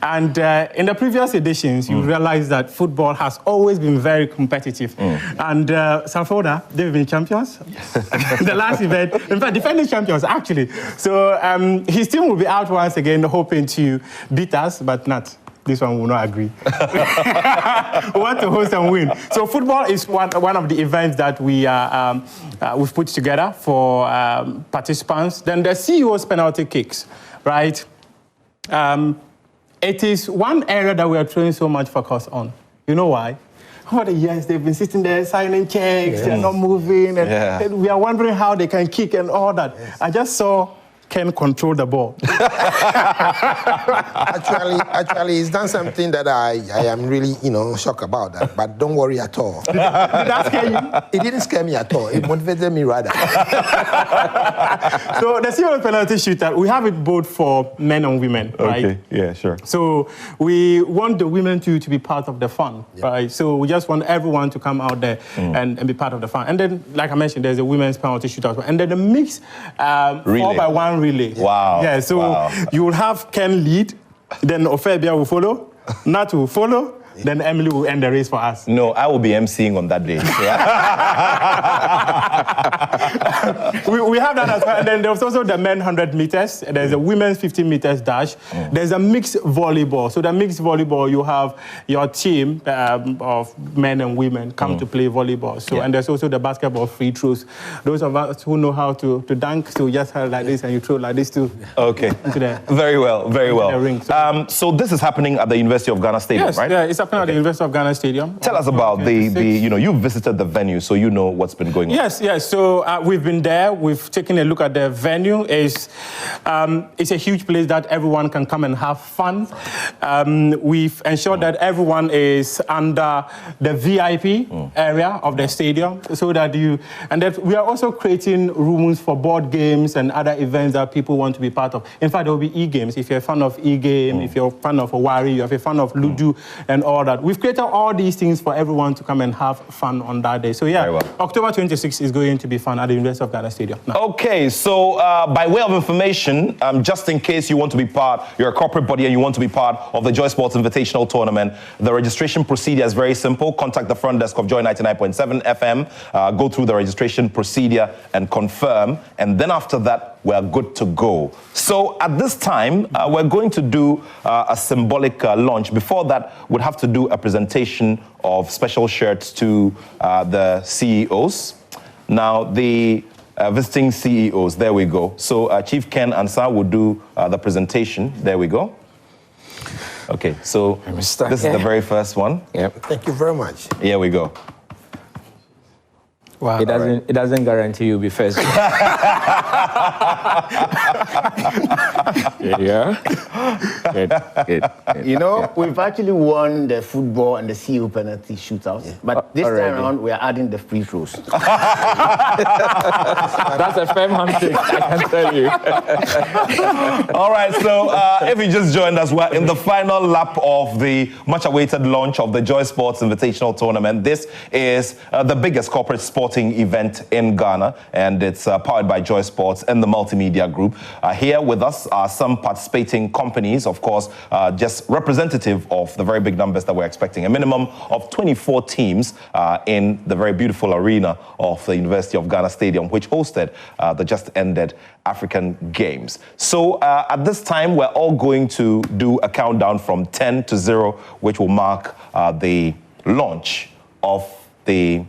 And in the previous editions, you realize that football has always been very competitive. And Sanfoda, they've been champions. Yes. The last event, in fact, defending champions, actually. So his team will be out once again, hoping to beat us, but not. This one will not agree. We want to host and win. So football is one of the events that we've put together for participants. Then the CEO's penalty kicks, right? it is one area that we are throwing so much focus on. You know why? Over the years, they've been sitting there signing checks, they're not moving, and we are wondering how they can kick and all that. I just saw Ken control the ball. actually, he's done something that I am really, shocked about that. But don't worry at all. Did that scare you? It didn't scare me at all. It motivated me rather. So the single penalty shootout, we have it both for men and women, right? Okay, yeah, sure. So we want the women to be part of the fun, right? So we just want everyone to come out there and be part of the fun. And then, like I mentioned, there's a women's penalty shootout. And then the mix 4x1 relay. Wow. Yeah, so you will have Ken lead, then Ofebia will follow, Nat will follow, then Emily will end the race for us. No, I will be emceeing on that day. we have that as well. And then there's also the men 100 meters. There's a women's 50 meters dash. There's a mixed volleyball. So the mixed volleyball, you have your team of men and women come to play volleyball. So and there's also the basketball free throws. Those of us who know how to dunk, so you just hold like this and you throw like this too. Okay. Very well, very well. So this is happening at the University of Ghana Stadium, right? Yeah, it's happening at the University of Ghana Stadium. Tell us about you've visited the venue, so you know what's been going on. Yes. So we've been there. We've taken a look at the venue. It's a huge place that everyone can come and have fun. We've ensured that everyone is under the VIP area of the stadium, so that that we are also creating rooms for board games and other events that people want to be part of. In fact, there will be e-games. If you're a fan of e-game, if you're a fan of Owari, you're a fan of Ludo and all that. We've created all these things for everyone to come and have fun on that day. So October 26th is going to be fun at the University of Ghana Stadium. Okay, so by way of information, just in case you want to be you're a corporate body and you want to be part of the Joy Sports Invitational Tournament, the registration procedure is very simple. Contact the front desk of Joy 99.7 FM, go through the registration procedure and confirm, and then after that, we're good to go. So at this time, we're going to do a symbolic launch. Before that, we'd have to do a presentation of special shirts to the CEOs. Now, the visiting CEOs, there we go. So Chief Ken Ansah will do the presentation. There we go. Okay, so this is the very first one. Yep. Thank you very much. Here we go. Wow. It doesn't guarantee you'll be first. Yeah. Good. You know, we've actually won the football and the CEO penalty shootouts, but this time around we are adding the free throws. That's a firm handshake, I can tell you. All right, so if you just joined us, we're in the final lap of the much-awaited launch of the Joy Sports Invitational Tournament. This is the biggest corporate sporting event in Ghana, and it's powered by Joy Sports and the Multimedia Group. Here with us are some participating companies, of course, just representative of the very big numbers that we're expecting. A minimum of 24 teams in the very beautiful arena of the University of Ghana Stadium, which hosted the just-ended African Games. So at this time, we're all going to do a countdown from 10 to 0, which will mark the launch of the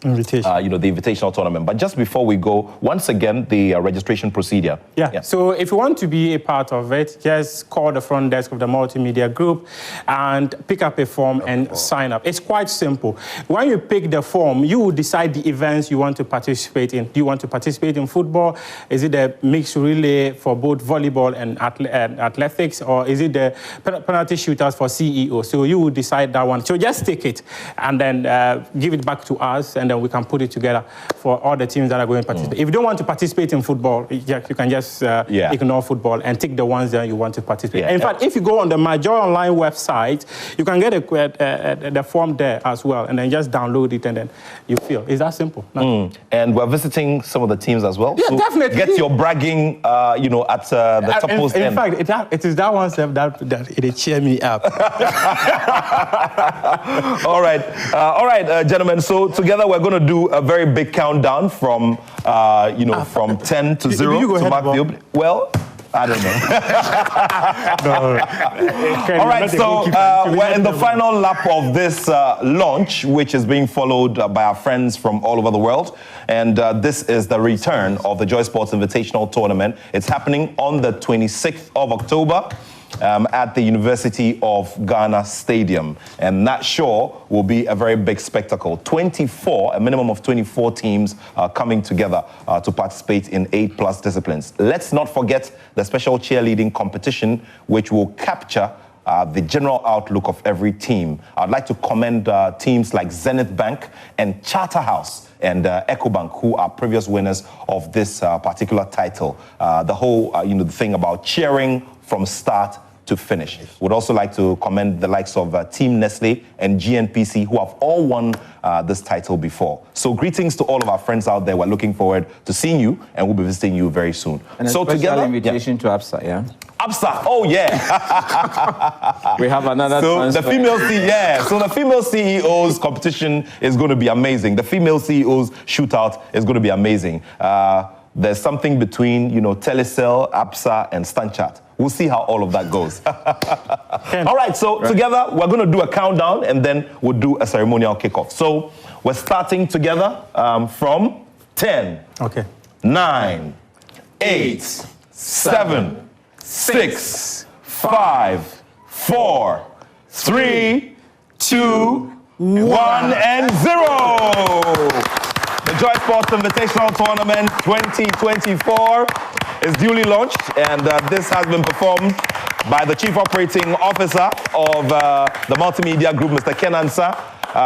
invitation. The invitational tournament. But just before we go, once again, the registration procedure. Yeah. So if you want to be a part of it, just call the front desk of the Multimedia Group and pick up a form and sign up. It's quite simple. When you pick the form, you will decide the events you want to participate in. Do you want to participate in football? Is it a mixed relay for both volleyball and athletics? Or is it the penalty shootouts for CEO? So you will decide that one. So just take it and then give it back to us, and then we can put it together for all the teams that are going to participate. If you don't want to participate in football, you can just ignore football and take the ones that you want to participate. In fact, if you go on the My Joy Online website, you can get the form there as well, and then just download it, and then you fill. It's that simple. And we're visiting some of the teams as well. Yeah, so definitely. Get your bragging, at the top post end. In fact, it is that one step that it cheer me up. All right, gentlemen. So together we're going to do a very big countdown from, from 10 to 0 to mark the opening. Well, I don't know. All right, so we're in the final lap of this launch, which is being followed by our friends from all over the world. And this is the return of the Joy Sports Invitational Tournament. It's happening on the 26th of October. at the University of Ghana Stadium. And that sure will be a very big spectacle. A minimum of 24 teams coming together to participate in 8+ disciplines. Let's not forget the special cheerleading competition, which will capture the general outlook of every team. I'd like to commend teams like Zenith Bank and Charterhouse and EcoBank, who are previous winners of this particular title. The whole, the thing about cheering from start to finish. Would also like to commend the likes of Team Nestle and GNPC, who have all won this title before. So greetings to all of our friends out there. We're looking forward to seeing you, and we'll be visiting you very soon. And so a special together, invitation to APSA, yeah? APSA, oh yeah. We have another So the female CEOs competition is going to be amazing. The female CEOs shootout is going to be amazing. There's something between, Telecel, APSA, and StanChart. We'll see how all of that goes. All right, so together we're going to do a countdown, and then we'll do a ceremonial kickoff. So we're starting together from 10, 9, 8, 7, 6, 5, 4, 3, 2, 1, and 0. The Joy Sports Invitational Tournament 2024 is duly launched, and this has been performed by the Chief Operating Officer of the Multimedia Group, Mr. Ken Ansah,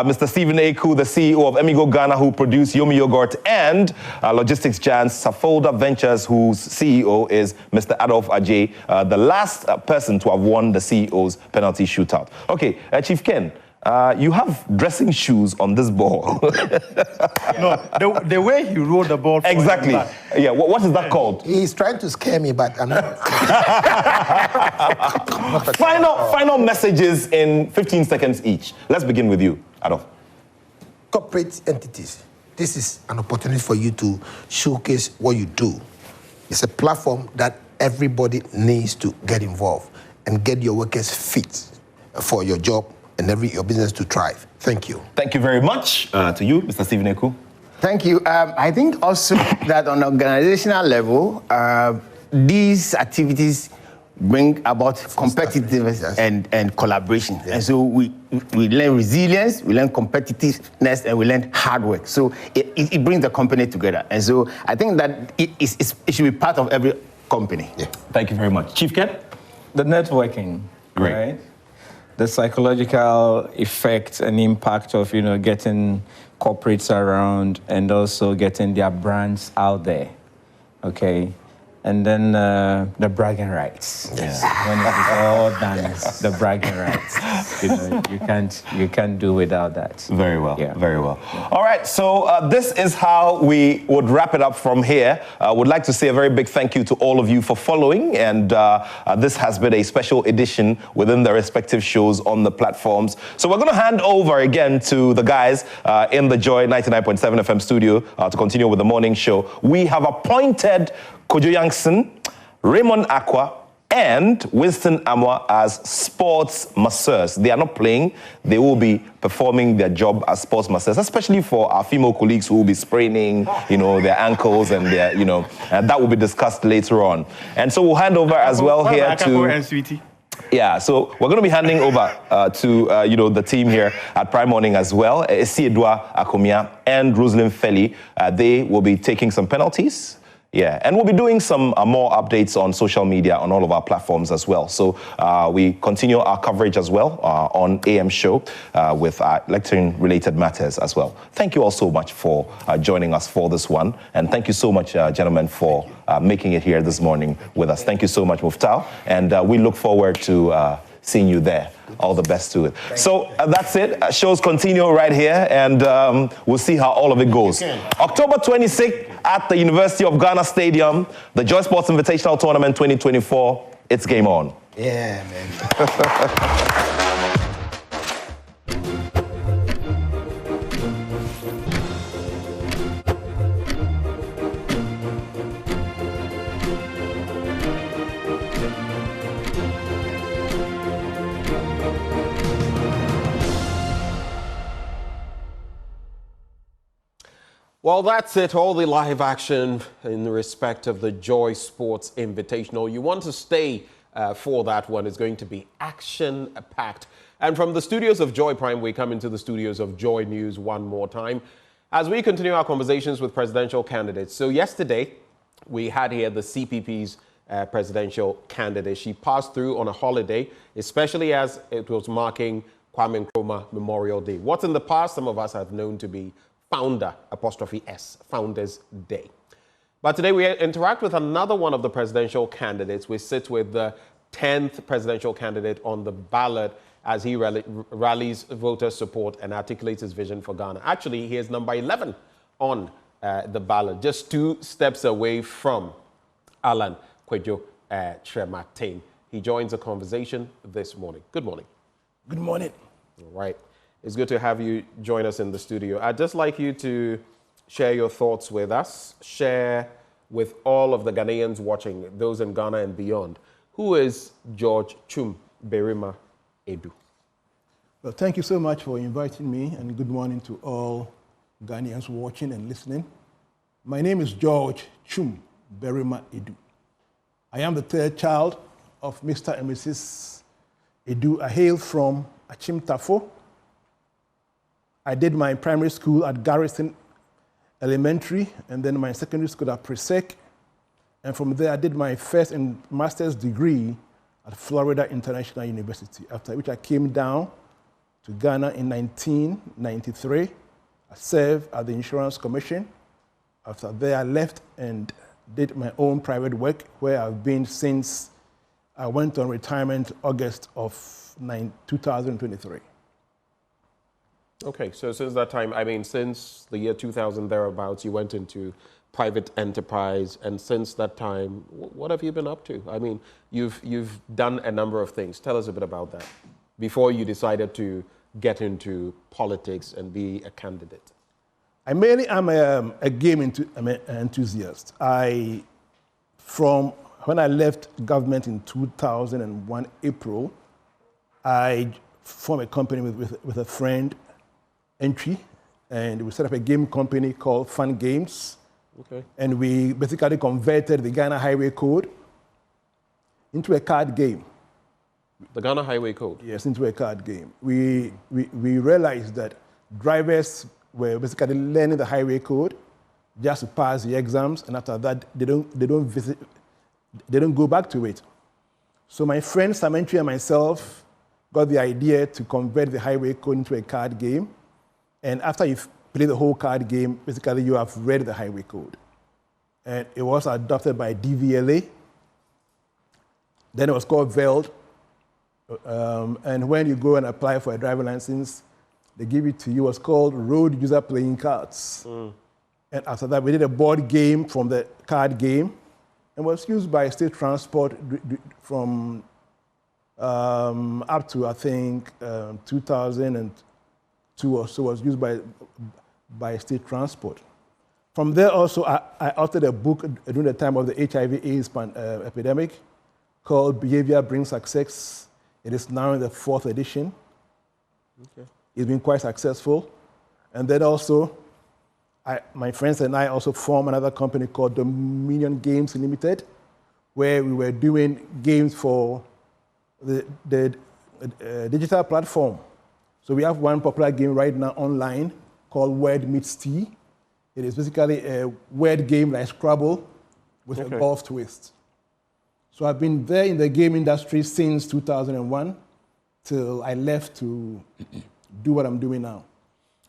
Mr. Stephen Eku, the CEO of Emigo Ghana, who produced Yomi Yogurt, and Logistics Giant Safolda Ventures, whose CEO is Mr. Adolf Ajay, the last person to have won the CEO's penalty shootout. Okay, Chief Ken, you have dressing shoes on this ball. No, the way he rolled the ball. Exactly. Yeah, what is that called? He's trying to scare me, but I'm not. Final messages in 15 seconds each. Let's begin with you, Adolf. Corporate entities. This is an opportunity for you to showcase what you do. It's a platform that everybody needs to get involved and get your workers fit for your job and your business to thrive. Thank you. Thank you very much to you, Mr. Stephen Eku. Thank you. I think also that on organizational level, these activities bring about competitiveness and collaboration. Yeah. And so we learn resilience, we learn competitiveness, and we learn hard work. So it brings the company together. And so I think that it should be part of every company. Yeah. Thank you very much. Chief Ken? The networking. Great. Right? The psychological effect and impact of, getting corporates around and also getting their brands out there, okay? And then the bragging rights. Yes. When it is all done, the bragging rights. You can't do without that. Very well, yeah. Very well. All right, so this is how we would wrap it up from here. Would like to say a very big thank you to all of you for following, and this has been a special edition within the respective shows on the platforms. So we're going to hand over again to the guys in the Joy 99.7 FM studio to continue with the morning show. We have appointed Kojo Youngson, Raymond Aqua, and Winston Amwa as sports masseurs. They are not playing. They will be performing their job as sports masseurs, especially for our female colleagues who will be spraining, their ankles and their, and that will be discussed later on. And so we'll hand over as well here to... Yeah, so we're going to be handing over to, the team here at Prime Morning as well. Esiedwa Akomia and Rosalind Feli. They will be taking some penalties. Yeah, and we'll be doing some more updates on social media on all of our platforms as well. So we continue our coverage as well on AM Show with lecturing-related matters as well. Thank you all so much for joining us for this one. And thank you so much, gentlemen, for making it here this morning with us. Thank you so much, Muftau. And we look forward to seeing you there. All the best to it. So that's it. Shows continue right here, and we'll see how all of it goes. October 26th at the University of Ghana Stadium, the Joy Sports Invitational Tournament 2024. It's game on. Yeah, man. Well, that's it. All the live action in respect of the Joy Sports Invitational. You want to stay for that one. It's going to be action-packed. And from the studios of Joy Prime, we come into the studios of Joy News one more time as we continue our conversations with presidential candidates. So yesterday, we had here the CPP's presidential candidate. She passed through on a holiday, especially as it was marking Kwame Nkrumah Memorial Day. What's in the past, some of us have known to be Founder''S, Founders Day. But today we interact with another one of the presidential candidates. We sit with the 10th presidential candidate on the ballot as he rallies voter support and articulates his vision for Ghana. Actually, he is number 11 on the ballot, just 2 steps away from Alan Kwadwo Trematin. He joins the conversation this morning. Good morning. Good morning. All right. It's good to have you join us in the studio. I'd just like you to share your thoughts with us, share with all of the Ghanaians watching, those in Ghana and beyond. Who is George Chum Berima Edu? Well, thank you so much for inviting me, and good morning to all Ghanaians watching and listening. My name is George Chum Berima Edu. I am the 3rd child of Mr. and Mrs. Edu. I hail from Achim Tafo. I did my primary school at Garrison Elementary, and then my secondary school at Presec. And from there, I did my first and master's degree at Florida International University, after which I came down to Ghana in 1993. I served at the Insurance Commission. After there, I left and did my own private work, where I've been since I went on retirement August of 2023. Okay, so since that time, I mean, since the year 2000 thereabouts, you went into private enterprise, and since that time, what have you been up to? I mean, you've done a number of things. Tell us a bit about that before you decided to get into politics and be a candidate. I mainly am a game enthusiast. From when I left government in 2001, April, I formed a company with a friend, Entry, and we set up a game company called Fun Games. Okay. And we basically converted the Ghana Highway Code into a card game. The Ghana Highway Code? Yes, into a card game. We realized that drivers were basically learning the highway code just to pass the exams, and after that, they don't go back to it. So my friend Sam Entry and myself got the idea to convert the highway code into a card game. And after you've played the whole card game, basically you have read the highway code. And it was adopted by DVLA. Then it was called VELD. And when you go and apply for a driving license, they give it to you. It was called Road User Playing Cards. And after that, we did a board game from the card game, and was used by state transport from up to, I think, 2002 or so, was used by state transport. From there also, I authored a book during the time of the HIV/AIDS epidemic called Behavior Brings Success. It is now in the 4th edition. Okay. It's been quite successful. And then also, my friends and I also formed another company called Dominion Games Limited, where we were doing games for the digital platform. So we have one popular game right now online called Word Meets Tea. It is basically a word game like Scrabble with a golf twist. So I've been there in the game industry since 2001 till I left to do what I'm doing now.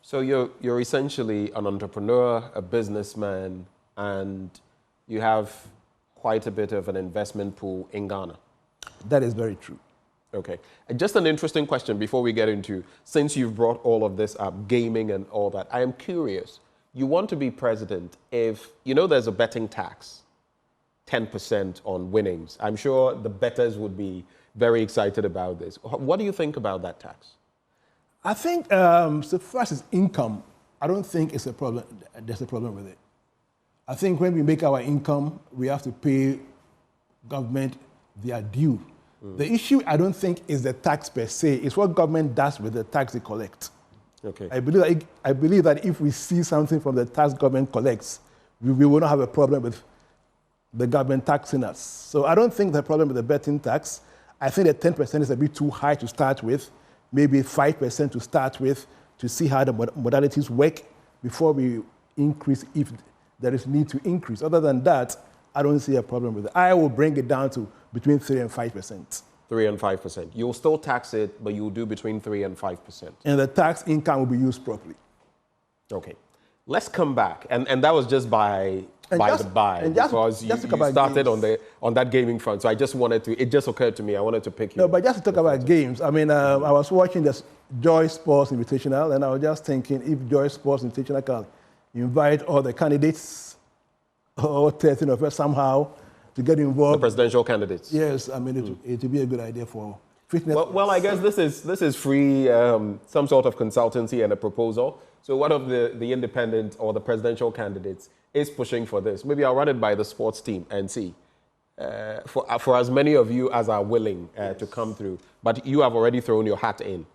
So you're essentially an entrepreneur, a businessman, and you have quite a bit of an investment pool in Ghana. That is very true. Okay. And just an interesting question before we get into, since you've brought all of this up, gaming and all that, I am curious. You want to be president if, you know, there's a betting tax, 10% on winnings. I'm sure the bettors would be very excited about this. What do you think about that tax? I think, so first is income. I don't think it's a problem. There's a problem with it. I think when we make our income, we have to pay government their due. The issue, I don't think, is the tax per se. It's what government does with the tax they collect. Okay. I believe that if we see something from the tax government collects, we will not have a problem with the government taxing us. So I don't think the problem with the betting tax. I think that 10% is a bit too high to start with, maybe 5% to start with, to see how the modalities work before we increase if there is need to increase. Other than that, I don't see a problem with it. I will bring it down to between 3 and 5%. 3 and 5%. You'll still tax it, but you'll do between 3 and 5%. And the tax income will be used properly. Okay. Let's come back. And that was just by the by, because you started on that gaming front. So I just wanted to, it just occurred to me, I wanted to pick you. No, but just to talk about games, I mean, I was watching this Joy Sports Invitational, and I was just thinking if Joy Sports Invitational can invite all the candidates, or 13 of us somehow, to get involved. The presidential candidates. Yes, I mean, it would be a good idea for fitness. Well, I guess this is free, some sort of consultancy and a proposal. So one of the independent or the presidential candidates is pushing for this. Maybe I'll run it by the sports team and see. For as many of you as are willing to come through. But you have already thrown your hat in.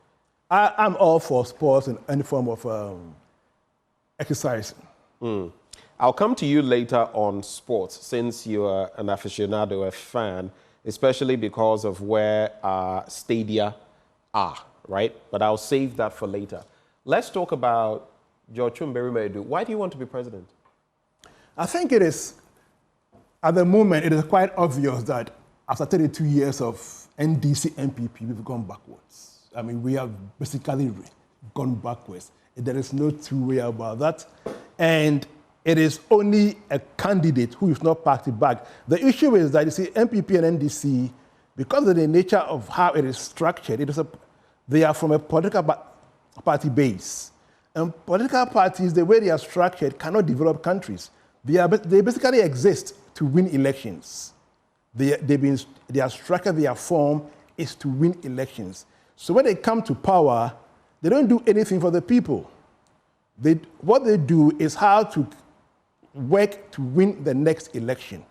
I'm all for sports and any form of exercise. I'll come to you later on sports, since you're an aficionado, a fan, especially because of where stadia are, right? But I'll save that for later. Let's talk about George Chumberu. Why do you want to be president? I think it is, at the moment, it is quite obvious that after 32 years of NDC MPP, we've gone backwards. I mean, we have basically gone backwards. There is no two way about that. And it is only a candidate who is not party back. The issue is that, you see, MPP and NDC, because of the nature of how it is structured, they are from a political party base. And political parties, the way they are structured, cannot develop countries. They basically exist to win elections. Their structure, their form is to win elections. So when they come to power, they don't do anything for the people. What they do is how to work to win the next election.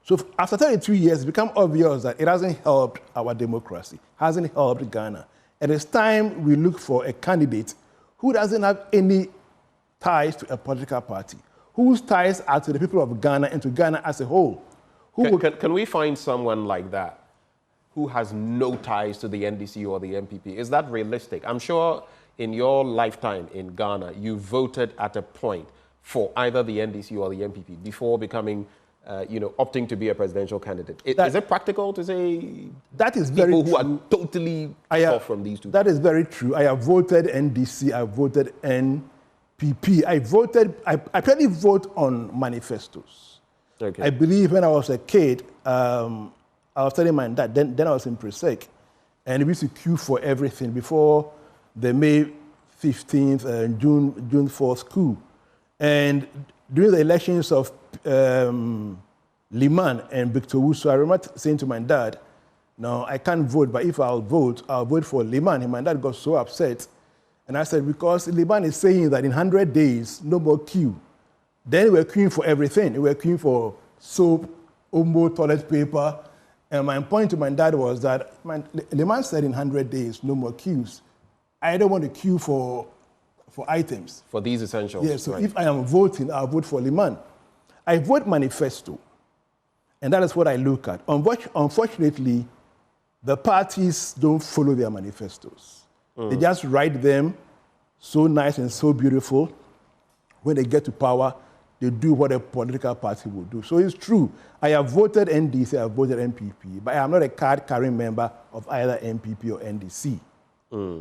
So after 32 years, it's become obvious that it hasn't helped our democracy, hasn't helped Ghana. And it's time we look for a candidate who doesn't have any ties to a political party, whose ties are to the people of Ghana and to Ghana as a whole. Can we find someone like that who has no ties to the NDC or the MPP? Is that realistic? I'm sure in your lifetime in Ghana, you voted at a point for either the NDC or the MPP before becoming, opting to be a presidential candidate. Is it practical to say that is very people true. who are totally off from these two? That is very true. I have voted NDC, I voted NPP. I purely vote on manifestos. Okay. I believe when I was a kid, I was telling my dad, then I was in Presec, and we used to queue for everything before the May 15th and June 4th coup. And during the elections of Liman and Victor Wusu, I remember saying to my dad, no, I can't vote, but if I'll vote for Liman. And my dad got so upset. And I said, because Liman is saying that in 100 days, no more queue. Then we were queuing for everything. We were queuing for soap, Omo, toilet paper. And my point to my dad was that Liman said in 100 days, no more queues. I don't want to queue for items. For these essentials. Yes, so right. if I am voting, I'll vote for Liman. I vote manifesto, and that is what I look at. Unfortunately, the parties don't follow their manifestos. They just write them so nice and so beautiful. When they get to power, they do what a political party will do. So it's true. I have voted NDC, I have voted NPP, but I am not a card-carrying member of either NPP or NDC.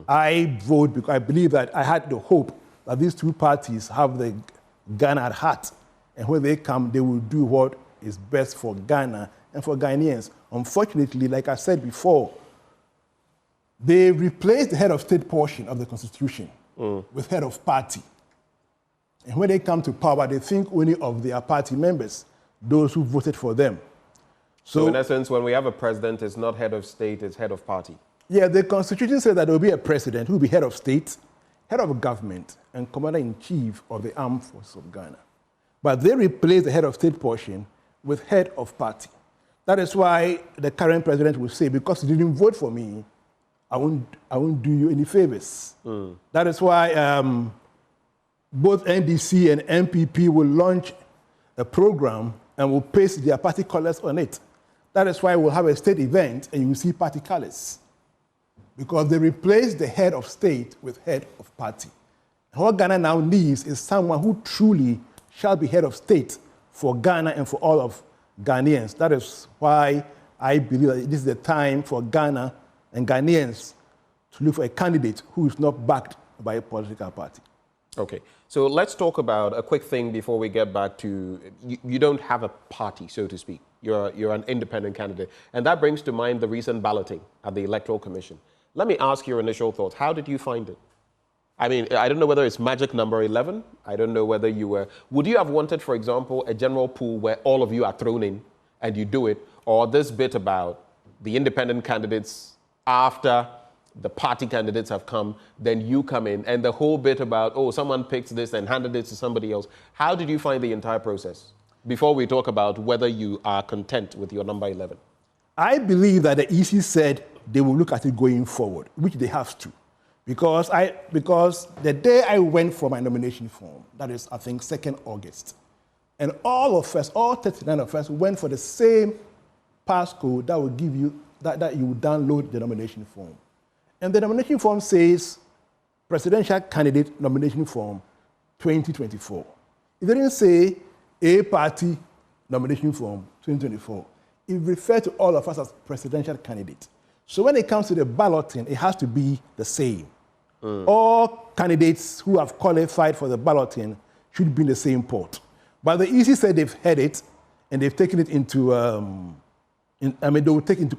I vote because I believe that I had the hope that these two parties have the Ghana at heart. And when they come, they will do what is best for Ghana and for Ghanaians. Unfortunately, like I said before, they replaced the head of state portion of the Constitution with head of party. And when they come to power, they think only of their party members, those who voted for them. So in essence, when we have a president, it's not head of state, it's head of party. Yeah, the Constitution says that there will be a president who will be head of state, head of government, and commander-in-chief of the armed forces of Ghana. But they replaced the head of state portion with head of party. That is why the current president will say, because you didn't vote for me, I won't do you any favors. That is why both NDC and NPP will launch a program and will paste their party colors on it. That is why we'll have a state event and you will see party colors. Because they replace the head of state with head of party. And what Ghana now needs is someone who truly shall be head of state for Ghana and for all of Ghanaians. That is why I believe that this is the time for Ghana and Ghanaians to look for a candidate who is not backed by a political party. Okay, so let's talk about a quick thing before we get back to, you don't have a party, so to speak. You're an independent candidate. And that brings to mind the recent balloting at the Electoral Commission. Let me ask your initial thoughts. How did you find it? I mean, I don't know whether it's magic number 11. I don't know whether you were... Would you have wanted, for example, a general pool where all of you are thrown in and you do it? Or this bit about the independent candidates after the party candidates have come, then you come in, and the whole bit about, oh, someone picked this and handed it to somebody else. How did you find the entire process? Before we talk about whether you are content with your number 11. I believe that the EC said they will look at it going forward, which they have to. Because the day I went for my nomination form, that is, I think, 2nd August, and all of us, all 39 of us, went for the same passcode that will give you, that you will download the nomination form. And the nomination form says Presidential Candidate Nomination Form 2024. It didn't say a party nomination form 2024. It referred to all of us as presidential candidates. So when it comes to the balloting, it has to be the same. All candidates who have qualified for the balloting should be in the same pot. But the EC said they've had it and they've taken it into, they will take into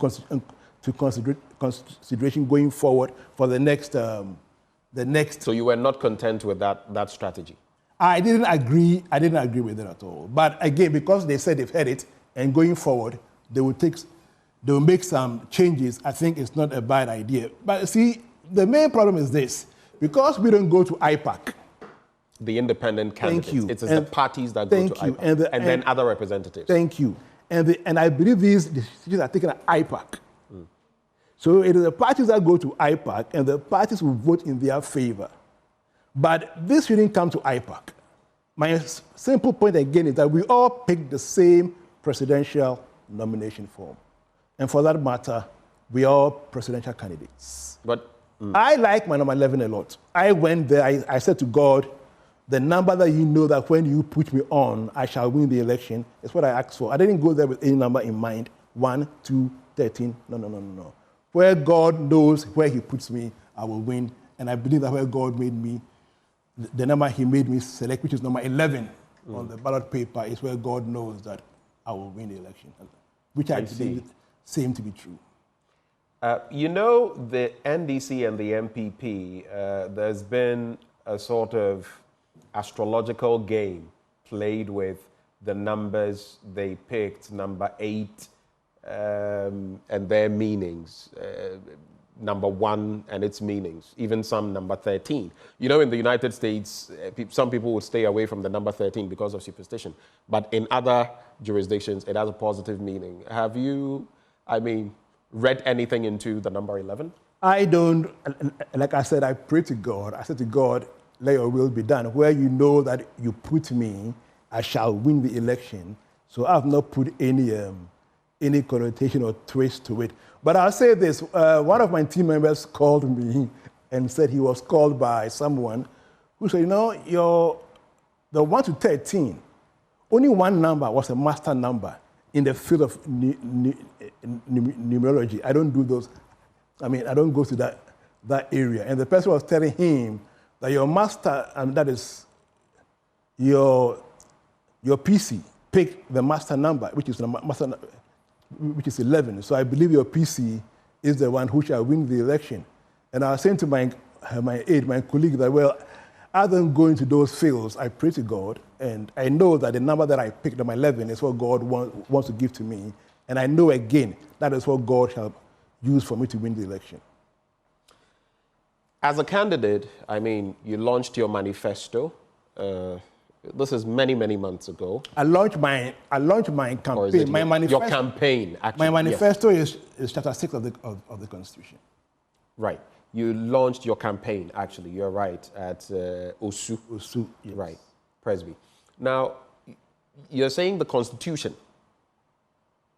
consideration going forward for the next. So you were not content with that strategy? I didn't agree with it at all. But again, because they said they've had it and going forward, they will make some changes. I think it's not a bad idea. But see, the main problem is this. Because we don't go to IPAC. The independent candidates. Thank you. It's the parties that go to IPAC. And then other representatives. Thank you. And I believe these decisions are taken at IPAC. So it is the parties that go to IPAC and the parties will vote in their favor. But this shouldn't come to IPAC. My simple point again is that we all pick the same presidential nomination form. And for that matter, we are all presidential candidates. But I like my number 11 a lot. I went there, I said to God, the number that you know that when you put me on, I shall win the election, is what I asked for. I didn't go there with any number in mind. 1, 2, 13. No. Where God knows where he puts me, I will win. And I believe that where God made me, the number he made me select, which is number 11 on the ballot paper, is where God knows that I will win the election, which I believe seemed to be true. You know, the NDC and the MPP, there's been a sort of astrological game played with the numbers they picked, number 8, and their meanings, number 1 and its meanings, even some number 13. You know, in the United States, some people would stay away from the number 13 because of superstition, but in other jurisdictions, it has a positive meaning. Have you, read anything into the number 11? I don't, like I said, I pray to God. I said to God, let your will be done. Where you know that you put me, I shall win the election. So I have not put any connotation or twist to it. But I'll say this, one of my team members called me and said he was called by someone who said, you know, the 1 to 13, only one number was a master number in the field of numerology. I don't do those. I don't go to that area. And the person was telling him that your master, and that is your PC, picked the master number, which is 11. So I believe your PC is the one who shall win the election. And I was saying to my colleague that, well, other than going to those fields, I pray to God, and I know that the number that I picked, number 11, is what God wants to give to me. And I know, again, that is what God shall use for me to win the election. As a candidate, you launched your manifesto. This is many, many months ago. I launched my campaign. Your campaign, actually. My manifesto is chapter 6 of the Constitution. Right. You launched your campaign, actually. You're right, at Osu. Osu, yes. Right, Presby. Now, you're saying the Constitution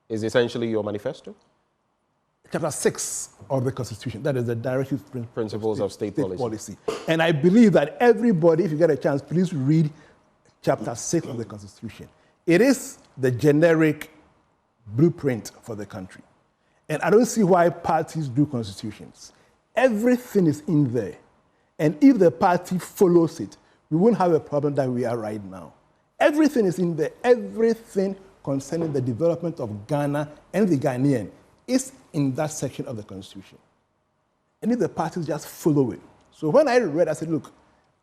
is essentially your manifesto? Chapter 6 of the Constitution, that is the directive principles of state policy. And I believe that everybody, if you get a chance, please read Chapter 6 of the Constitution. It is the generic blueprint for the country. And I don't see why parties do constitutions. Everything is in there. And if the party follows it, we won't have a problem that we are right now. Everything is in there. Everything concerning the development of Ghana and the Ghanaian is in that section of the Constitution. And if the parties just follow it. So when I read, I said, look,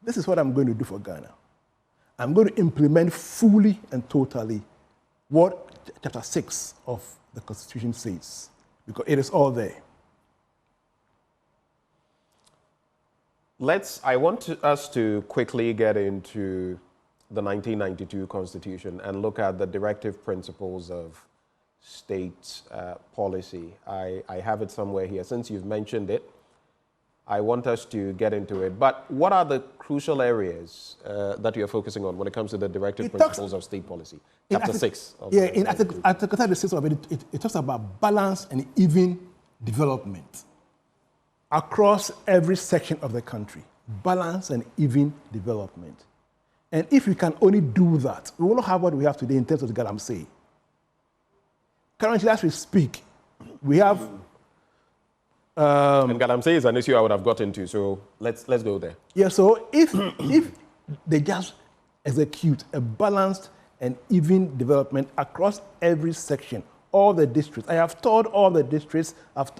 this is what I'm going to do for Ghana. I'm going to implement fully and totally what Chapter 6 of the Constitution says, because it is all there. I want us to quickly get into the 1992 Constitution and look at the directive principles of state policy. I have it somewhere here. Since you've mentioned it, I want us to get into it. But what are the crucial areas that you're focusing on when it comes to the directive principles of state policy? Chapter 6. In Article 36 of it talks about balance and even development across every section of the country. Balance and even development. And if we can only do that, we will not have what we have today in terms of the Galamsey. Currently, as we speak, we have... and Galamsey is an issue I would have got into, so let's go there. Yeah, so if they just execute a balanced and even development across every section, all the districts. I have toured all the districts of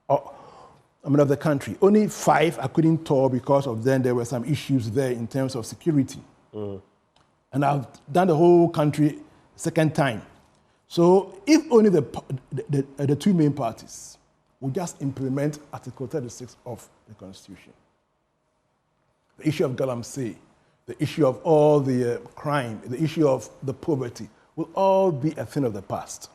the country. Only 5 I couldn't tour because of then there were some issues there in terms of security. And I've done the whole country second time. So if only the 2 main parties will just implement Article 36 of the Constitution, the issue of Galamsey, the issue of all the crime, the issue of the poverty will all be a thing of the past.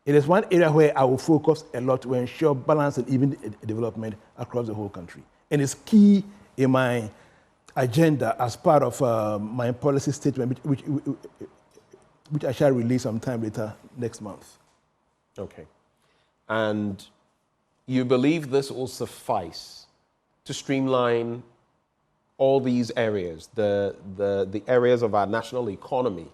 It is one area where I will focus a lot to ensure balance and even development across the whole country. And it's key in my agenda as part of my policy statement, which I shall release sometime later next month. Okay. And you believe this will suffice to streamline all these areas, the areas of our national economy,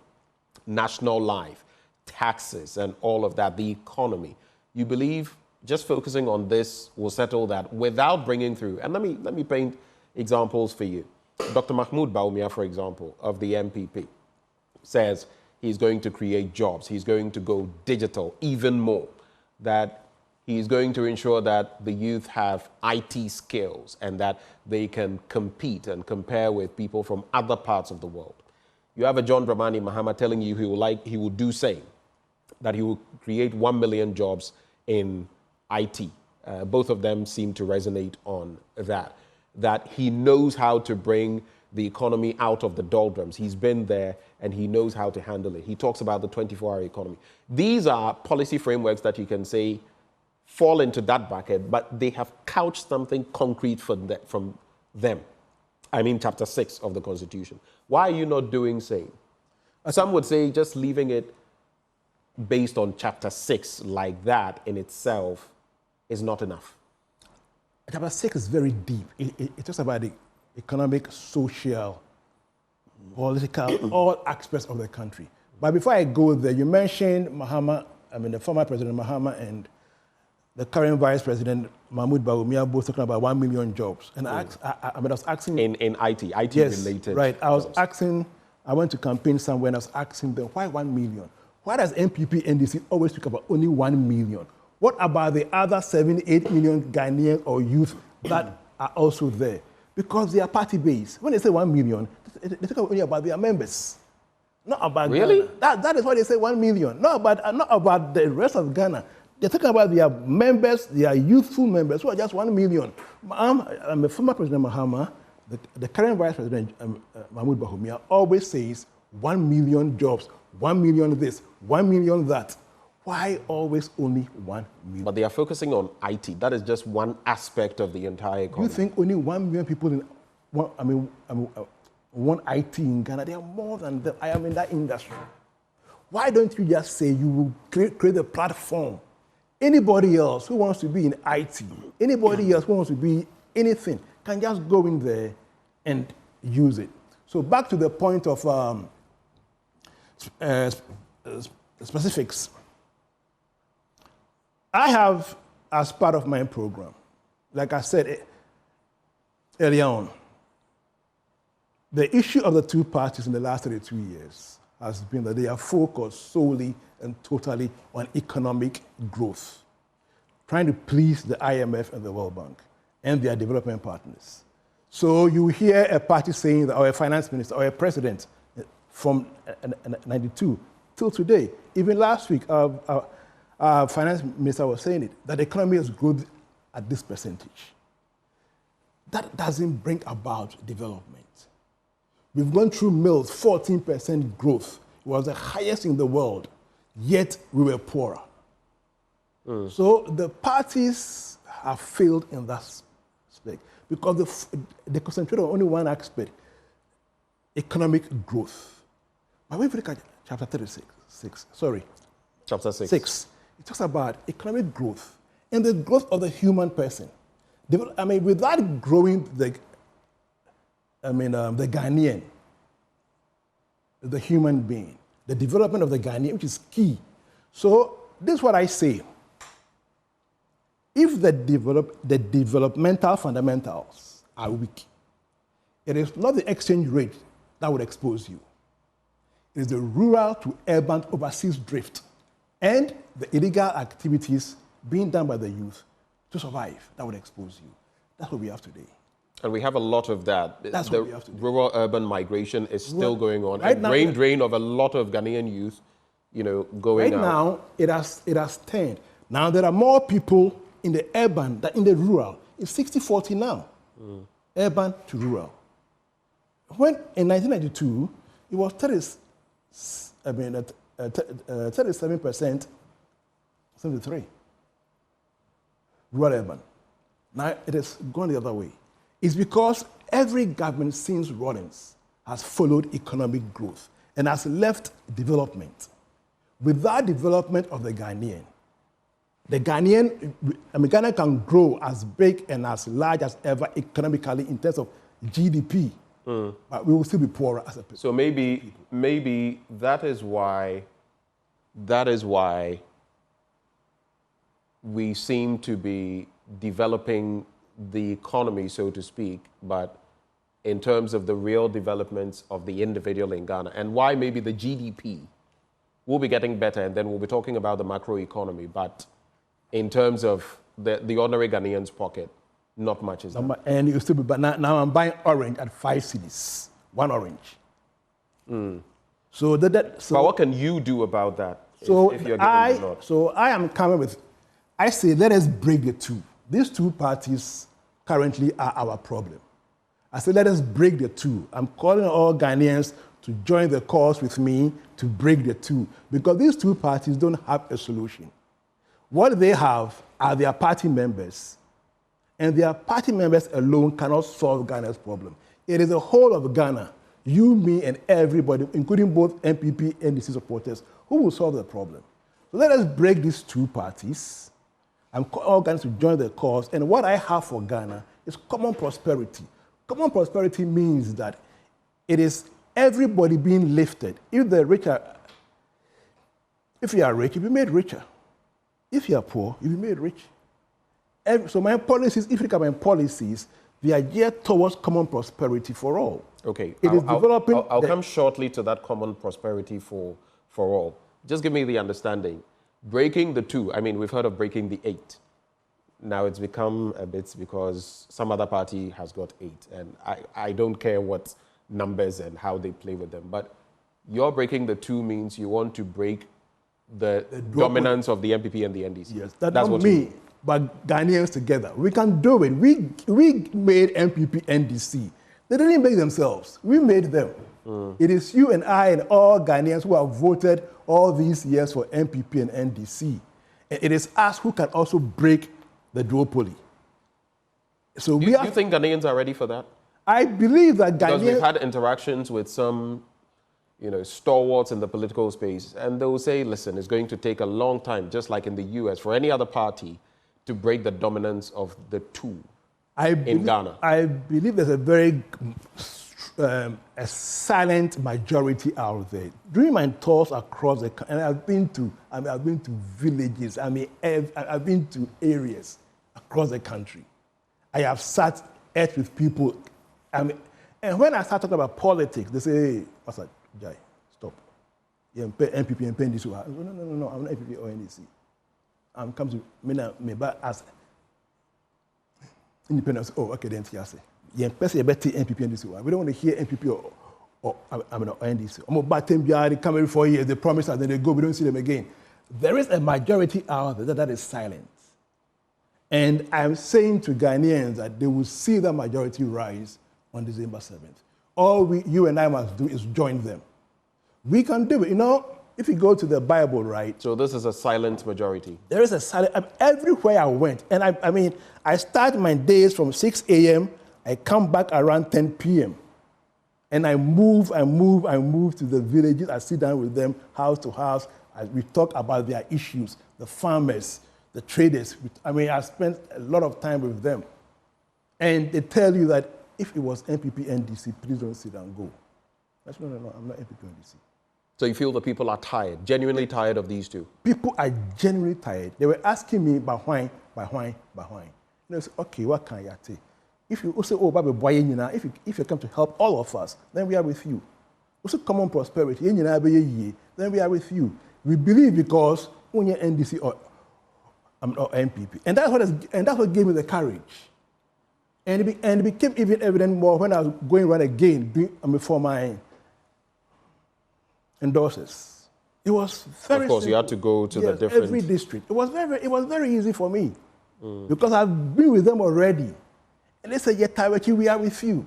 national life, taxes, and all of that, the economy. You believe just focusing on this will settle that without bringing through, and let me paint examples for you. Dr. Mahmoud Bawumia, for example, of the MPP, says he's going to create jobs. He's going to go digital even more, that he's going to ensure that the youth have IT skills and that they can compete and compare with people from other parts of the world. You have a John Dramani Mahama telling you he will do same, that he will create 1 million jobs in IT. Both of them seem to resonate on that he knows how to bring the economy out of the doldrums. He's been there and he knows how to handle it. He talks about the 24-hour economy. These are policy frameworks that you can say fall into that bracket, but they have couched something concrete from them. I mean, Chapter 6 of the Constitution. Why are you not doing same? Some would say just leaving it based on Chapter 6 like that in itself is not enough. Chapter 6 is very deep. It talks about the economic, social, political, all aspects of the country. But before I go there, you mentioned Mahama, the former President Mahama and the current Vice President Mahmoud Bawumia both talking about 1 million jobs. And I was asking... In IT yes, related. Right. I went to campaign somewhere and I was asking them, why 1 million? Why does MPP NDC always speak about only 1 million? What about the other 7, 8 million Ghanaians or youth that are also there? Because they are party-based. When they say 1 million, they talk only about their members. Not about really? Ghana. That is why they say 1 million. Not about the rest of Ghana. They're talking about their members, their youthful members, who are just 1 million. I'm a former President Mahama. The current Vice President Mahmoud Bawumia always says 1 million jobs, 1 million this, 1 million that. Why always only 1 million? But they are focusing on IT. That is just one aspect of the entire economy. You think only 1 million people in want IT in Ghana. There are more than them. I am in that industry. Why don't you just say you will create a platform? Anybody else who wants to be in IT, anybody else who wants to be anything, can just go in there and use it. So back to the point of specifics. I have, as part of my program, like I said earlier on, the issue of the two parties in the last 32 years has been that they are focused solely and totally on economic growth, trying to please the IMF and the World Bank and their development partners. So you hear a party saying that our finance minister or a president from 92 till today, even last week, our finance minister was saying it, that the economy has grown at this percentage. That doesn't bring about development. We've gone through mills, 14% growth. It was the highest in the world, yet we were poorer. So the parties have failed in that aspect because they concentrate on only one aspect, economic growth. But when we look at chapter 36, Chapter 6. It talks about economic growth and the growth of the human person. I mean, without growing the Ghanaian, the human being, the development of the Ghanaian, which is key. So this is what I say. If the developmental fundamentals are weak, it is not the exchange rate that would expose you. It is the rural to urban overseas drift and the illegal activities being done by the youth to survive that would expose you. That's what we have today. And we have a lot of that. That's the what we have to do. rural-urban migration is still going on. Right and now, brain drain of a lot of Ghanaian youth, going right out. now, it has turned. Now there are more people in the urban than in the rural. It's 60-40 now, urban to rural. When in 1992, it was 37%, 73, rural urban. Now it has gone the other way. It's because every government since Rawlings has followed economic growth and has left development. Without development of the Ghanaian, Ghana can grow as big and as large as ever economically in terms of GDP, but we will still be poorer as a people. So maybe that is why we seem to be developing the economy, so to speak, but in terms of the real developments of the individual in Ghana, and why maybe the GDP will be getting better, and then we'll be talking about the macro economy, but in terms of the ordinary Ghanaian's pocket, not much is done. And it used to be, but now I'm buying orange at 5 cedis, 1 orange. So but what can you do about that if you're given the nod? So I am coming with, I say let us break the two. These two parties currently are our problem. I say let us break the two. I'm calling on all Ghanaians to join the cause with me to break the two, because these two parties don't have a solution. What they have are their party members, and their party members alone cannot solve Ghana's problem. It is the whole of Ghana, you, me, and everybody, including both MPP and NDC supporters, who will solve the problem. So let us break these two parties. I'm calling all Ghanaians to join the cause, and what I have for Ghana is common prosperity. Common prosperity means that it is everybody being lifted. If you are rich, you'll be made richer. If you are poor, you'll be made rich. So my policies, if you look at my policies, they are geared towards common prosperity for all. Okay, I'll come shortly to that common prosperity for all. Just give me the understanding. Breaking the two, I mean, we've heard of breaking the 8. Now it's become a bit because some other party has got 8. And I don't care what numbers and how they play with them. But you're breaking the 2 means you want to break the dominance of the MPP and the NDC. Yes, that's not me, but Ghanaians together. We can do it. We made MPP, NDC. They didn't make themselves. We made them. It is you and I and all Ghanaians who have voted all these years for MPP and NDC. And it is us who can also break the duopoly. So you think Ghanaians are ready for that? I believe that Because we've Ghanaians... had interactions with some, stalwarts in the political space, and they will say, listen, it's going to take a long time, just like in the US, for any other party to break the dominance of the two in Ghana. I believe there's a very a silent majority out there. During my tours across the country, and I've been to villages, I've been to areas across the country. I have sat with people, and when I start talking about politics, they say, hey, what's that, Jai, stop. MPP and PNDC. No, I'm not MPP or NDC. I'm come to me as independence. Oh, okay, then I say. Yeah, person you better MPP and NDC. We don't want to hear MPP or NDC. I'm about 10 years, they come every 4 years, they promise us, then they go, we don't see them again. There is a majority out there that is silent. And I'm saying to Ghanaians that they will see that majority rise on December 7th. All you and I must do is join them. We can do it. If you go to the Bible, right? So this is a silent majority. There is a silent, everywhere I went. And I start my days from 6 a.m., I come back around 10 p.m. And I move to the villages. I sit down with them, house to house. We talk about their issues, the farmers, the traders. I spent a lot of time with them. And they tell you that if it was MPP, NDC, please don't sit and go. That's no, I'm not MPP, NDC. So you feel the people are tired, genuinely tired of these two? People are genuinely tired. They were asking me, by why? I said, okay, what can you say? If you say, oh, if you come to help all of us, then we are with you. Also, common prosperity, then we are with you. We believe because when you're NDC or MPP. And that's what gave me the courage. And it became even evident more when I was going around again for my endorsers. It was very Of course, simple. you had to go to the different... every district. It was very easy for me because I've been with them already. And they said, Yetaweki, we are with you.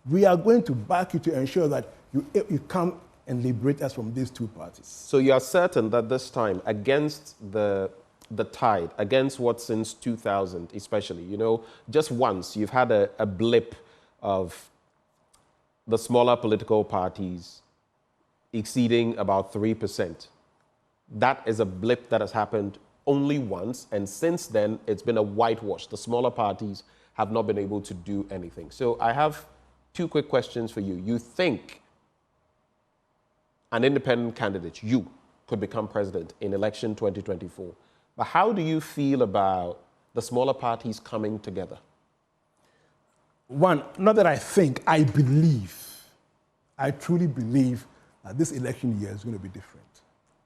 We are going to back you to ensure that you come and liberate us from these two parties. So you are certain that this time, against the tide, against what since 2000 especially, just once you've had a blip of the smaller political parties exceeding about 3%. That is a blip that has happened only once, and since then it's been a whitewash. The smaller parties have not been able to do anything. So I have two quick questions for you. You think an independent candidate, you, could become president in election 2024. But how do you feel about the smaller parties coming together? One, not that I think, I believe. I truly believe that this election year is going to be different.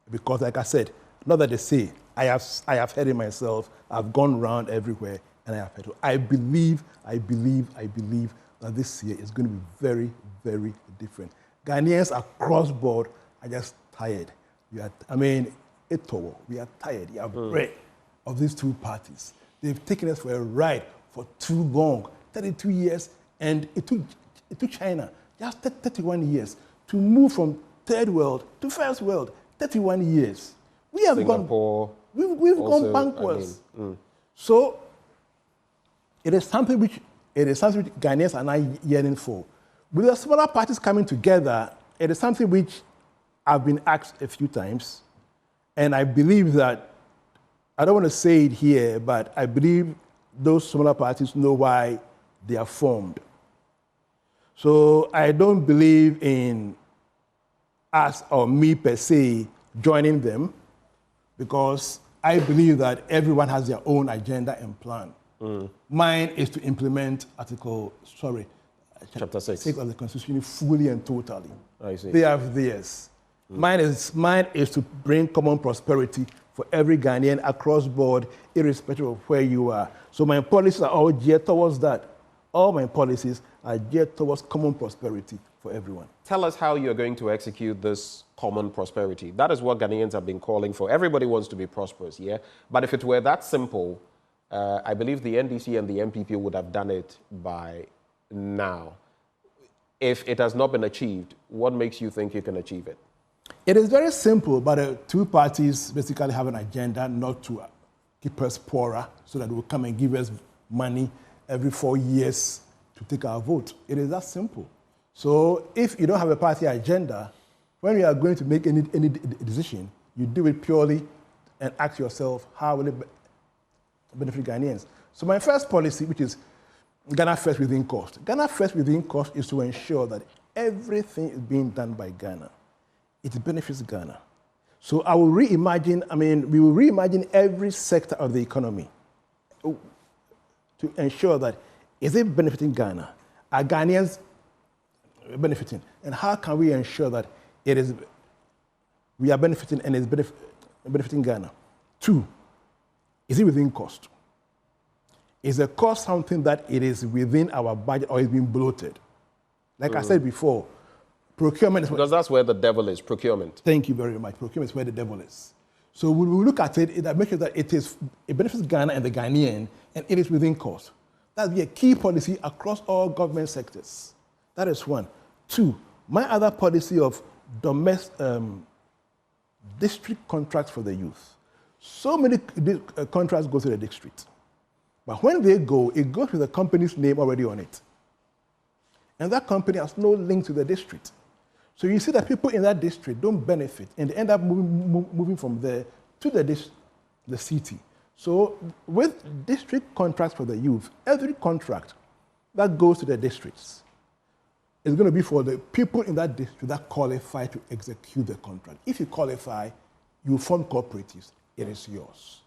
Because like I said, not that they say, I have heard it myself, I've gone around everywhere, and I have heard it. I believe that this year is going to be very, very different. Ghanaians across board are just tired. We are tired. We are afraid of these two parties. They've taken us for a ride for too long, 32 years, and it took China just 31 years to move from third world to first world. 31 years. We have Singapore, we've gone backwards. So it is something which Ghanaians are now yearning for. With the smaller parties coming together, it is something which I've been asked a few times, and I believe that, I don't want to say it here, but I believe those smaller parties know why they are formed. So I don't believe in us or me per se joining them, because I believe that everyone has their own agenda and plan. Mine is to implement Chapter 6 of the Constitution fully and totally. I see. They have theirs. Mine is to bring common prosperity for every Ghanaian across board, irrespective of where you are. So my policies are all geared towards that. All my policies are geared towards common prosperity for everyone. Tell us how you're going to execute this common prosperity. That is what Ghanaians have been calling for. Everybody wants to be prosperous, yeah? But if it were that simple, I believe the NDC and the MPP would have done it by now. If it has not been achieved, what makes you think you can achieve it? It is very simple, but the two parties basically have an agenda not to keep us poorer, so that they will come and give us money every 4 years to take our vote. It is that simple. So if you don't have a party agenda, when you are going to make any decision, you do it purely and ask yourself, how will it benefit Ghanaians? So my first policy, which is Ghana First Within Cost. Ghana First Within Cost is to ensure that everything is being done by Ghana. It benefits Ghana. So I will we will reimagine every sector of the economy to ensure that is it benefiting Ghana? Are Ghanaians benefiting? And how can we ensure that we are benefiting and it's benefiting Ghana? 2, is it within cost? Is the cost something that it is within our budget or is being bloated? Like I said before, procurement is... Because that's where the devil is, procurement. Thank you very much. Procurement is where the devil is. So when we look at it, it makes sure that it benefits Ghana and the Ghanaian, and it is within cost. That would be a key policy across all government sectors. That is 1. 2, my other policy of district contracts for the youth. So many contracts go to the district. But when they go, it goes with the company's name already on it. And that company has no link to the district. So you see that people in that district don't benefit, and they end up moving from there to the city. So with district contracts for the youth, every contract that goes to the districts is going to be for the people in that district that qualify to execute the contract. If you qualify, you form cooperatives. It is yours.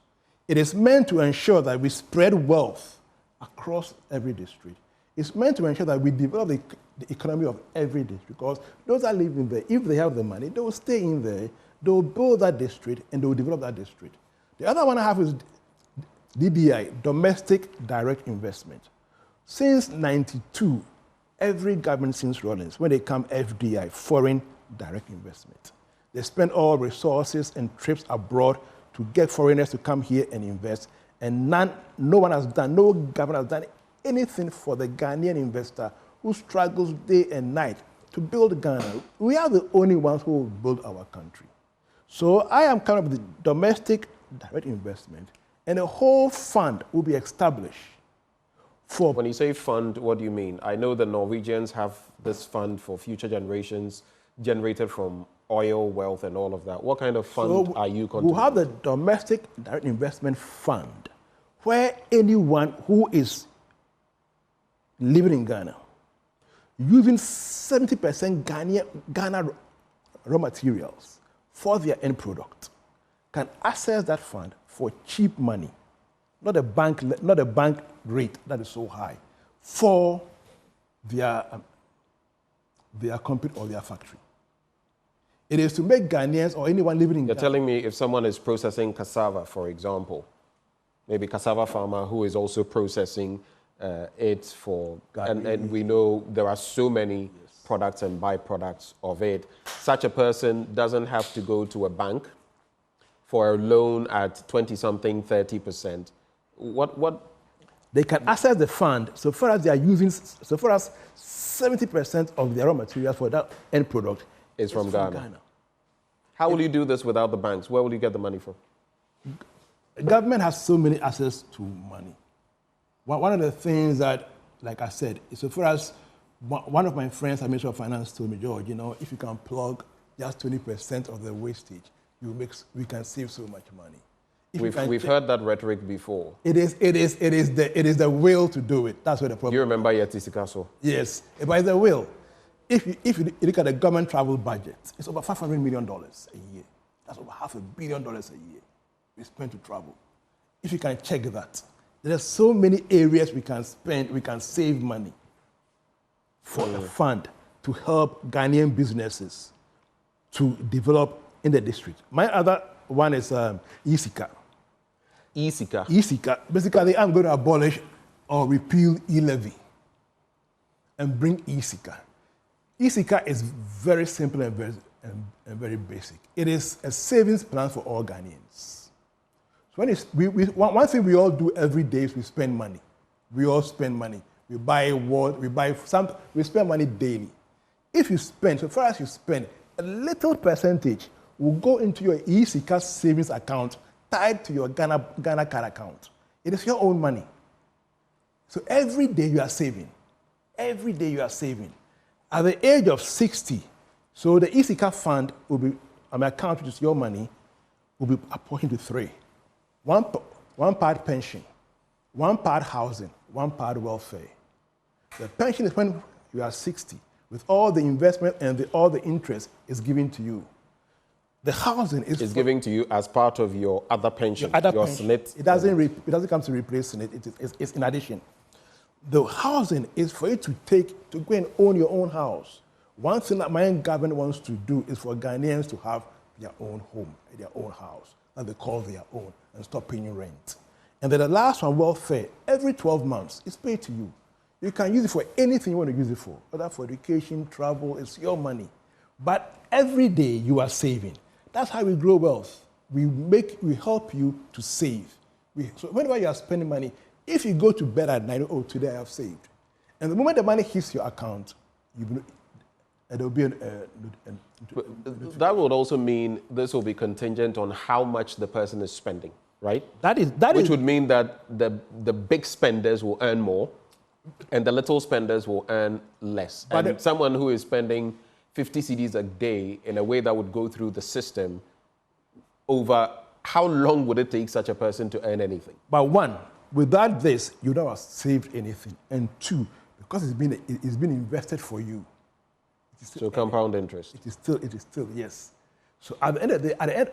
It is meant to ensure that we spread wealth across every district. It's meant to ensure that we develop the economy of every district, because those that live in there, if they have the money, they will stay in there, they will build that district, and they will develop that district. The other one I have is DDI, Domestic Direct Investment. Since 92, every government since Rollins, when they come FDI, Foreign Direct Investment, they spend all resources and trips abroad to get foreigners to come here and invest, and no government has done anything for the Ghanaian investor who struggles day and night to build Ghana. We are the only ones who will build our country. So I am kind of the domestic direct investment, and a whole fund will be established for... When you say fund, what do you mean? I know the Norwegians have this fund for future generations generated from oil, wealth, and all of that. What kind of fund are you contemplating? We'll have the domestic direct investment fund, where anyone who is living in Ghana, using 70% Ghana raw materials for their end product, can access that fund for cheap money, not a bank rate that is so high, for their company or their factory. It is to make Ghanaians or anyone living in You're Ghana... telling me if someone is processing cassava, for example, maybe cassava farmer who is also processing it for, and we know there are so many products and byproducts of it. Such a person doesn't have to go to a bank for a loan at 20-something, 30%. What? They can access the fund so far as they are using, so far as 70% of their raw materials for that end product is from Ghana. How will you do this without the banks? Where will you get the money from? Government has so many access to money. One of the things that, like I said, is so far as one of my friends at Ministry of Finance told me, George, if you can plug just 20% of the wastage, we can save so much money. We've heard that rhetoric before. It is the will to do it. That's what the problem. You remember Yeti Sikaso? Yes, but it's the will. If you look at the government travel budget, it's over $500 million a year. That's over $500 million a year we spend to travel. If you can check that, there are so many areas we can spend, we can save money for a fund to help Ghanaian businesses to develop in the district. My other one is ESICA. ESICA. Basically, I'm going to abolish or repeal e-levy and bring ESICA. ESICA is very simple and very basic. It is a savings plan for all Ghanaians. So one thing we all do every day is we spend money. We all spend money. We buy water, we spend money daily. If you spend, so far as you spend, a little percentage will go into your ESICA savings account tied to your Ghana card account. It is your own money. So every day you are saving. Every day you are saving. At the age of 60, so the ECCA fund will be, account which is your money, will be apportioned to three. One part pension, one part housing, one part welfare. The pension is when you are 60, with all the investment and all the interest is given to you. The housing is given to you as part of your other pension, your pension. It doesn't come to replace it. It's in addition. The housing is for you to go and own your own house. One thing that my government wants to do is for Ghanaians to have their own home, their own house, that they call their own, and stop paying rent. And then the last one, welfare, every 12 months, it's paid to you. You can use it for anything you want to use it for, whether for education, travel, it's your money. But every day you are saving. That's how we grow wealth. We help you to save. So whenever you are spending money, if you go to bed at night, oh, today I have saved. And the moment the money hits your account, there'll be that would also mean this will be contingent on how much the person is spending, right? Which would mean that the big spenders will earn more and the little spenders will earn less. And someone who is spending 50 cedis a day in a way that would go through the system, over how long would it take such a person to earn anything? But one, without this, you don't have saved anything. And two, because it's been invested for you. So compound interest. It is still, yes. So at the end of the day,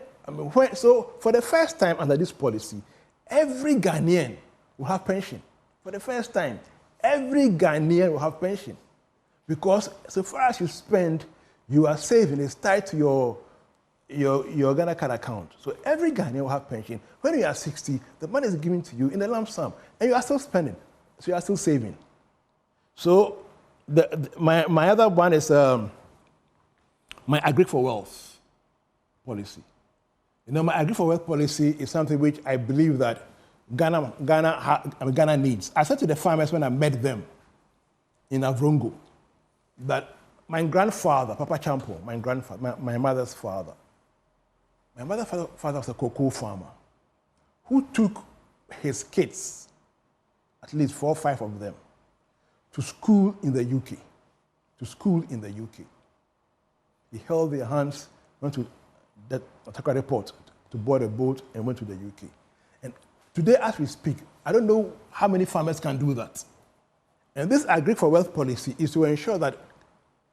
so for the first time under this policy, every Ghanaian will have pension. For the first time, every Ghanaian will have pension. Because so far as you spend, you are saving. It's tied to your Ghana card account. So every Ghanaian will have pension. When you are 60, the money is given to you in a lump sum, and you are still spending. So you are still saving. So my other one is my Agri for Wealth policy. My Agri for Wealth policy is something which I believe that Ghana needs. I said to the farmers when I met them in Avrongo that my grandfather, Papa Champo, my mother's father, was a cocoa farmer who took his kids, at least 4 or 5 of them, to school in the UK. He held their hands, went to the Takoradi port to board a boat and went to the UK. And today, as we speak, I don't know how many farmers can do that. And this Agri for Wealth policy is to ensure that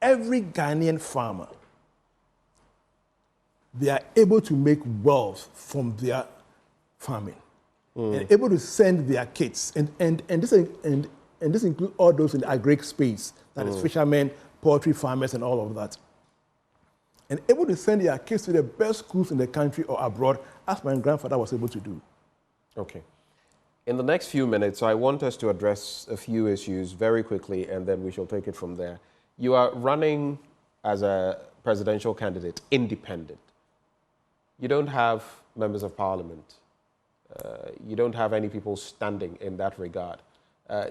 every Ghanaian farmer, they are able to make wealth from their farming and able to send their kids. And this includes all those in the agri space, that is fishermen, poultry farmers, and all of that. And able to send their kids to the best schools in the country or abroad, as my grandfather was able to do. Okay. In the next few minutes, I want us to address a few issues very quickly, and then we shall take it from there. You are running as a presidential candidate, independent. You don't have members of parliament. You don't have any people standing in that regard.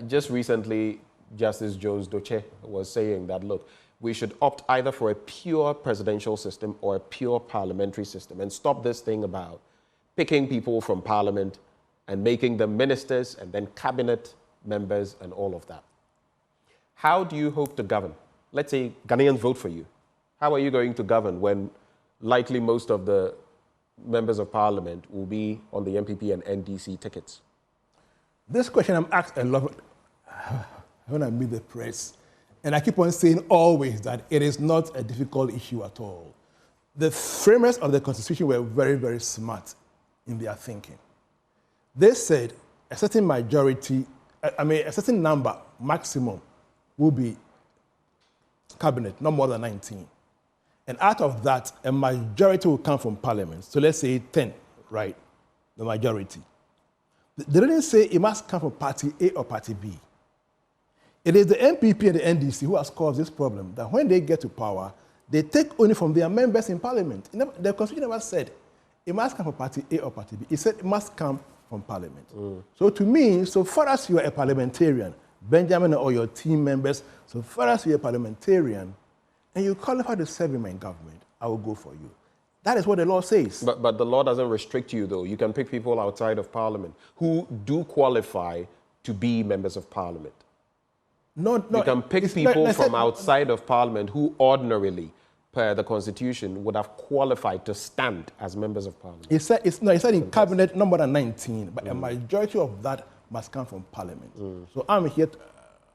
Just recently, Justice Jones Doche was saying that, look, we should opt either for a pure presidential system or a pure parliamentary system and stop this thing about picking people from parliament and making them ministers and then cabinet members and all of that. How do you hope to govern? Let's say Ghanaians vote for you. How are you going to govern when likely most of the members of parliament will be on the MPP and NDC tickets? This question I'm asked a lot when I meet the press. And I keep on saying always that it is not a difficult issue at all. The framers of the Constitution were very, very smart in their thinking. They said a certain majority, a certain number maximum will be cabinet, not more than 19. And out of that, a majority will come from parliament. So let's say 10, right? The majority. They didn't say it must come from party A or party B. It is the MPP and the NDC who has caused this problem, that when they get to power, they take only from their members in parliament. The Constitution never said it must come from party A or party B. It said it must come from parliament. So to me, so far as you are a parliamentarian, Benjamin or your team members, so far as you're a parliamentarian, and you qualify to serve in my government, I will go for you. That is what the law says. But the law doesn't restrict you, though. You can pick people outside of parliament who do qualify to be members of parliament. You can pick people from outside of Parliament who ordinarily, per the Constitution, would have qualified to stand as members of Parliament. He said in Cabinet no more than 19, but a majority of that must come from Parliament. So I'm here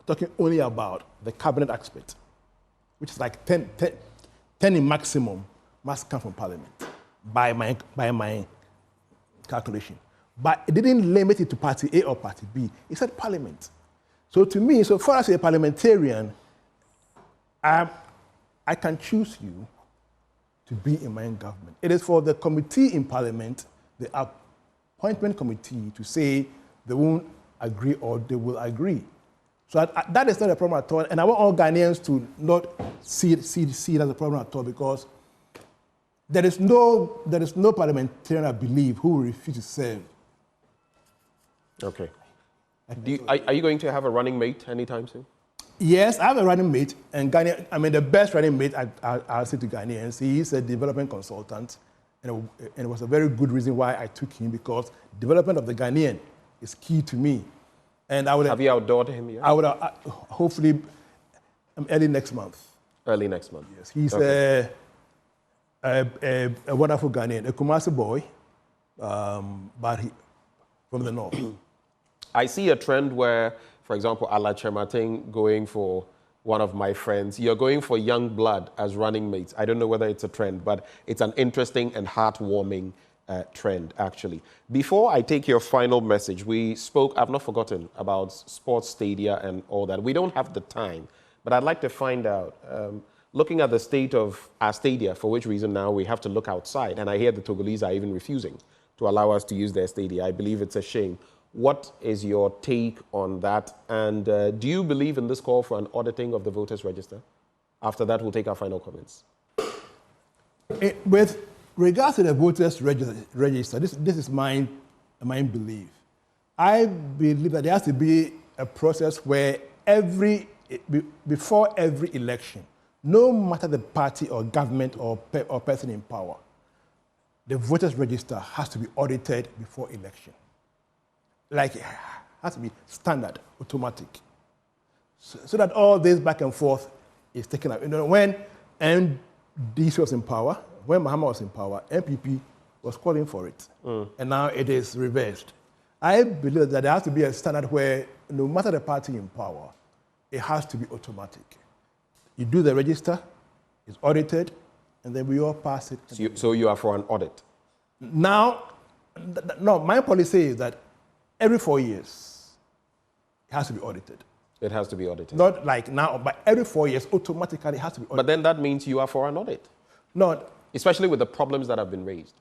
talking only about the Cabinet aspect, which is like 10 in maximum must come from Parliament by my calculation. But it didn't limit it to Party A or Party B. It said Parliament. So to me, so far as a parliamentarian, I can choose you to be in my government. It is for the committee in Parliament, the appointment committee, to say they won't agree or they will agree. So that is not a problem at all. And I want all Ghanaians to not see it as a problem at all, because there is no parliamentarian, I believe, who will refuse to serve. Okay. Are you going to have a running mate anytime soon? Yes, I have a running mate, and Ghanaian, I mean, the best running mate I'll say to Ghanaians, he is a development consultant, and it was a very good reason why I took him, because development of the Ghanaian is key to me. And I would have you outdoored him yet? I would hopefully early next month. Early next month. Yes, he's a wonderful Ghanaian, a Kumasi boy, but he from the north. I see a trend where, for example, Ala Chemating going for one of my friends. You're going for young blood as running mates. I don't know whether it's a trend, but it's an interesting and heartwarming trend, actually. Before I take your final message, we spoke, I've not forgotten, about sports stadia and all that. We don't have the time, but I'd like to find out, looking at the state of our stadia, for which reason now we have to look outside, and I hear the Togolese are even refusing to allow us to use their stadia. I believe it's a shame. What is your take on that? And do you believe in this call for an auditing of the voters' register? After that, we'll take our final comments. With regards to the voters' register, this is my belief. I believe that there has to be a process where before every election, no matter the party or government or person in power, the voters' register has to be audited before election. Like, it has to be standard, automatic. So that all this back and forth is taken up. You know, when NDC was in power, when Mahama was in power, MPP was calling for it. And now it is reversed. I believe that there has to be a standard where no matter the party in power, it has to be automatic. You do the register, it's audited, and then we all pass it. So you are for an audit? Now, no, my policy is that every 4 years, it has to be audited. It has to be audited. Not like now, but every 4 years, automatically it has to be audited. But then that means you are for an audit. No. Especially with the problems that have been raised.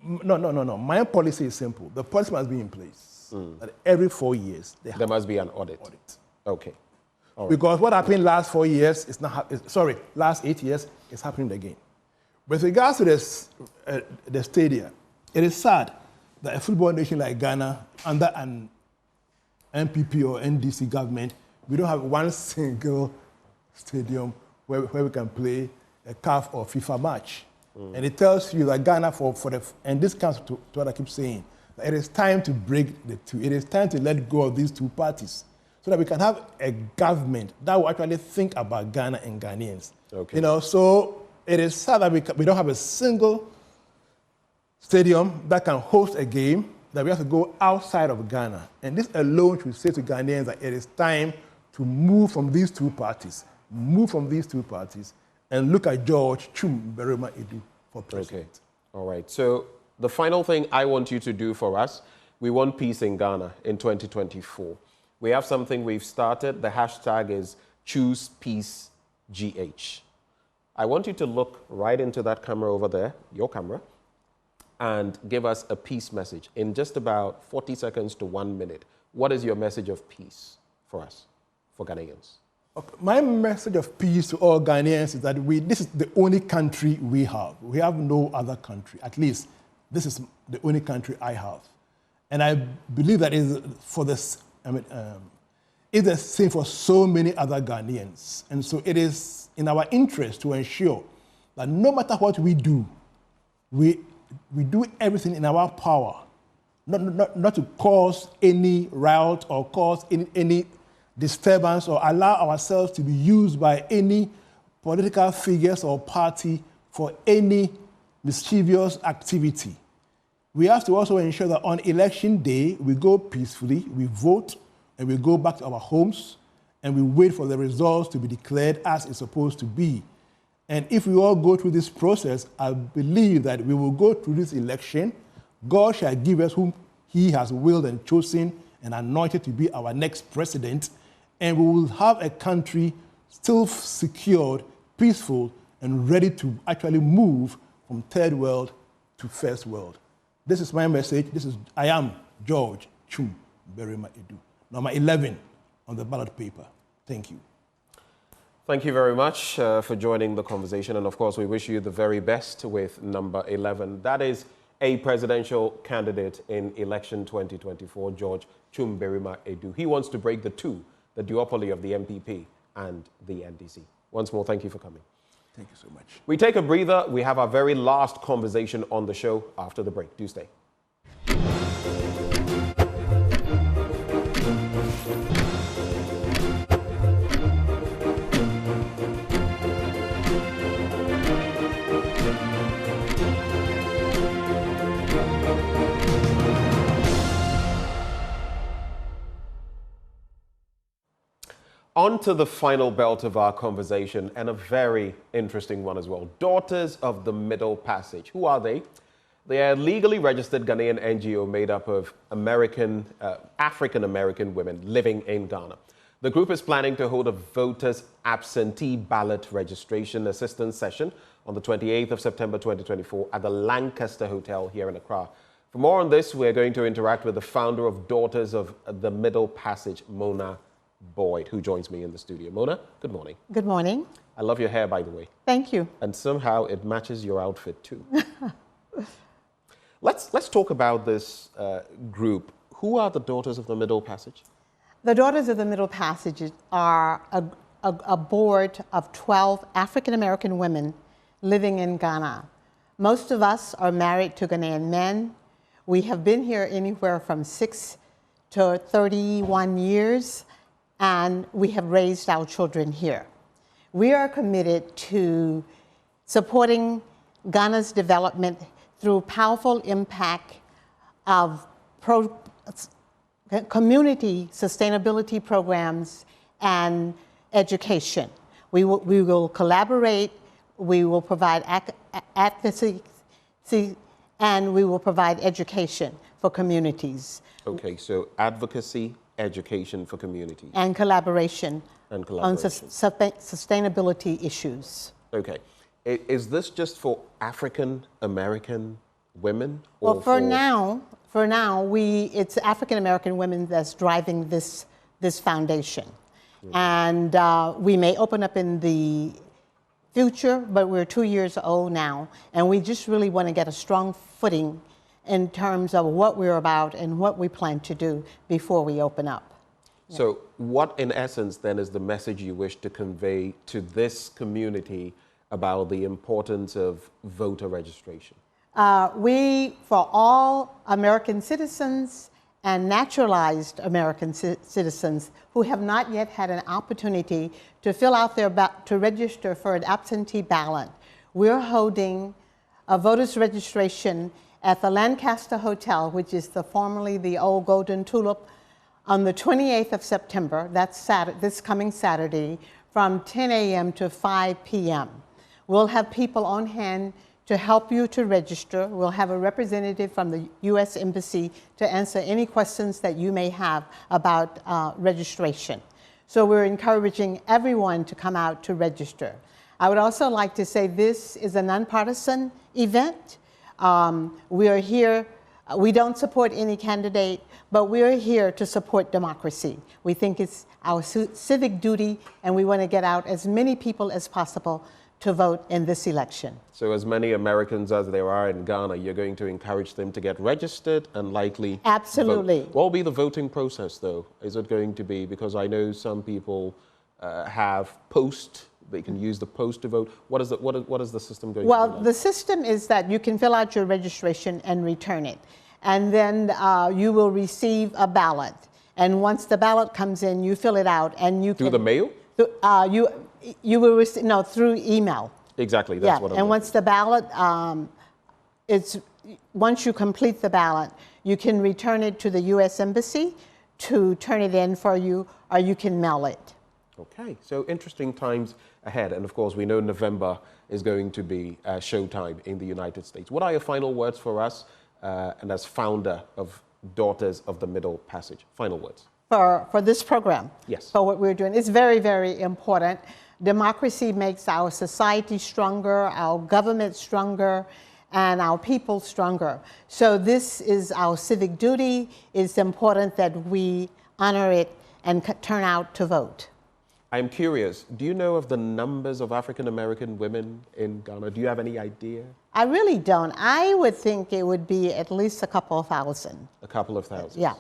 No. My policy is simple. The policy must be in place. That every 4 years, there must be an audit. Okay. All right. Because what happened last 4 years is not, last 8 years is happening again. With regards to this, the stadia, it is sad that a football nation like Ghana, under an MPP or NDC government, we don't have one single stadium where we can play a CAF or FIFA match. And it tells you that Ghana, and this comes to what I keep saying, that it is time to break the two. It is time to let go of these two parties so that we can have a government that will actually think about Ghana and Ghanaians. Okay. You know, so it is sad that we don't have a single stadium that can host a game, that we have to go outside of Ghana. And this alone should say to Ghanaians that it is time to move from these two parties, and look at George Chum Berima Edu for president. Okay. All right. So the final thing I want you to do for us, we want peace in Ghana in 2024. We have something we've started. The hashtag is ChoosePeaceGH. I want you to look right into that camera over there, your camera, and give us a peace message in just about 40 seconds to 1 minute. What is your message of peace for us, for Ghanaians? Okay. My message of peace to all Ghanaians is that this is the only country we have. We have no other country. At least this is the only country I have. And I believe that it's the same for so many other Ghanaians. And so it is in our interest to ensure that no matter what we do, we do everything in our power, not to cause any riot or cause any disturbance or allow ourselves to be used by any political figures or party for any mischievous activity. We have to also ensure that on election day, we go peacefully, we vote, and we go back to our homes, and we wait for the results to be declared as it's supposed to be. And if we all go through this process, I believe that we will go through this election. God shall give us whom he has willed and chosen and anointed to be our next president, and we will have a country still secured, peaceful, and ready to actually move from third world to first world. This is my message. I am George Chum Berima Edu, number 11 on the ballot paper. Thank you. Thank you very much for joining the conversation. And of course, we wish you the very best with number 11. That is a presidential candidate in election 2024, George Chum Berima Edu. He wants to break the duopoly of the MPP and the NDC. Once more, thank you for coming. Thank you so much. We take a breather. We have our very last conversation on the show after the break. Do stay. On to the final belt of our conversation, and a very interesting one as well. Daughters of the Middle Passage. Who are they? They are a legally registered Ghanaian NGO made up of African-American women living in Ghana. The group is planning to hold a voters' absentee ballot registration assistance session on the 28th of September 2024 at the Lancaster Hotel here in Accra. For more on this, we're going to interact with the founder of Daughters of the Middle Passage, Mona Boyd, who joins me in the studio. Mona, good morning. Good morning. I love your hair, by the way. Thank you. And somehow it matches your outfit too. Let's talk about this group. Who are the Daughters of the Middle Passage? The Daughters of the Middle Passage are a board of 12 African-American women living in Ghana. Most of us are married to Ghanaian men. We have been here anywhere from 6 to 31 years. And we have raised our children here. We are committed to supporting Ghana's development through powerful impact of community sustainability programs and education. We will collaborate, we will provide advocacy, and we will provide education for communities. Okay, so advocacy, education for communities. And collaboration, on sustainability issues. Okay. Is this just for African American women? Well, for now, it's African American women that's driving this foundation. Mm-hmm. And we may open up in the future, but we're 2 years old now, and we just really want to get a strong footing in terms of what we're about and what we plan to do before we open up. So what, in essence, then, is the message you wish to convey to this community about the importance of voter registration? For all American citizens and naturalized American citizens who have not yet had an opportunity to fill out to register for an absentee ballot, we're holding a voters registration at the Lancaster Hotel, which is formerly the old Golden Tulip, on the 28th of September, that's this coming Saturday, from 10 a.m. to 5 p.m. We'll have people on hand to help you to register. We'll have a representative from the U.S. Embassy to answer any questions that you may have about registration. So we're encouraging everyone to come out to register. I would also like to say this is a nonpartisan event. We are here, we don't support any candidate, but we're here to support democracy. We think it's our civic duty, and we want to get out as many people as possible to vote in this election. So as many Americans as there are in Ghana, you're going to encourage them to get registered and likely Absolutely. vote. What will be the voting process, though? Is it going to be, because I know some people have post, they can use the post to vote. What is the system going to be like? Well, the system is that you can fill out your registration and return it. And then you will receive a ballot. And once the ballot comes in, you fill it out, and you through the mail. You will receive through email. Exactly. That's what I'm and once the ballot, once you complete the ballot, you can return it to the U.S. Embassy to turn it in for you, or you can mail it. Okay, so interesting times ahead. And of course, we know November is going to be showtime in the United States. What are your final words for us and as founder of Daughters of the Middle Passage? Final words. For this program? Yes. For what we're doing. It's very, very important. Democracy makes our society stronger, our government stronger, and our people stronger. So this is our civic duty. It's important that we honor it and turn out to vote. I'm curious, do you know of the numbers of African-American women in Ghana? Do you have any idea? I really don't. I would think it would be at least a couple of thousand. A couple of thousand? Yeah.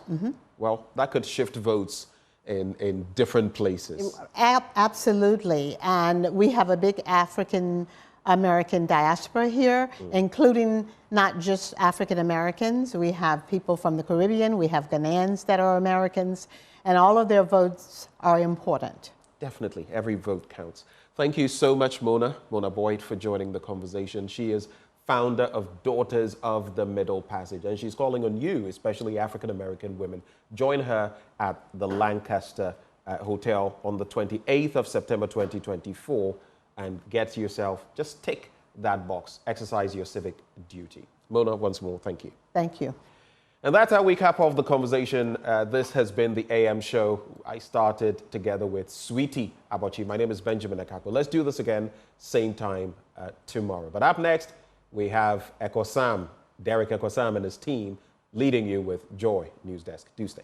Well, that could shift votes in different places. Absolutely. And we have a big African-American diaspora here, including not just African-Americans. We have people from the Caribbean. We have Ghanaians that are Americans. And all of their votes are important. Definitely. Every vote counts. Thank you so much, Mona Boyd, for joining the conversation. She is founder of Daughters of the Middle Passage, and she's calling on you, especially African-American women. Join her at the Lancaster Hotel on the 28th of September 2024 and get yourself, just tick that box, exercise your civic duty. Mona, once more, thank you. Thank you. And that's how we cap off the conversation. This has been the AM show. I started together with Sweetie Abochi. My name is Benjamin Akako. Let's do this again, same time tomorrow. But up next, we have Derek Ekosam and his team leading you with Joy News Desk. Do stay.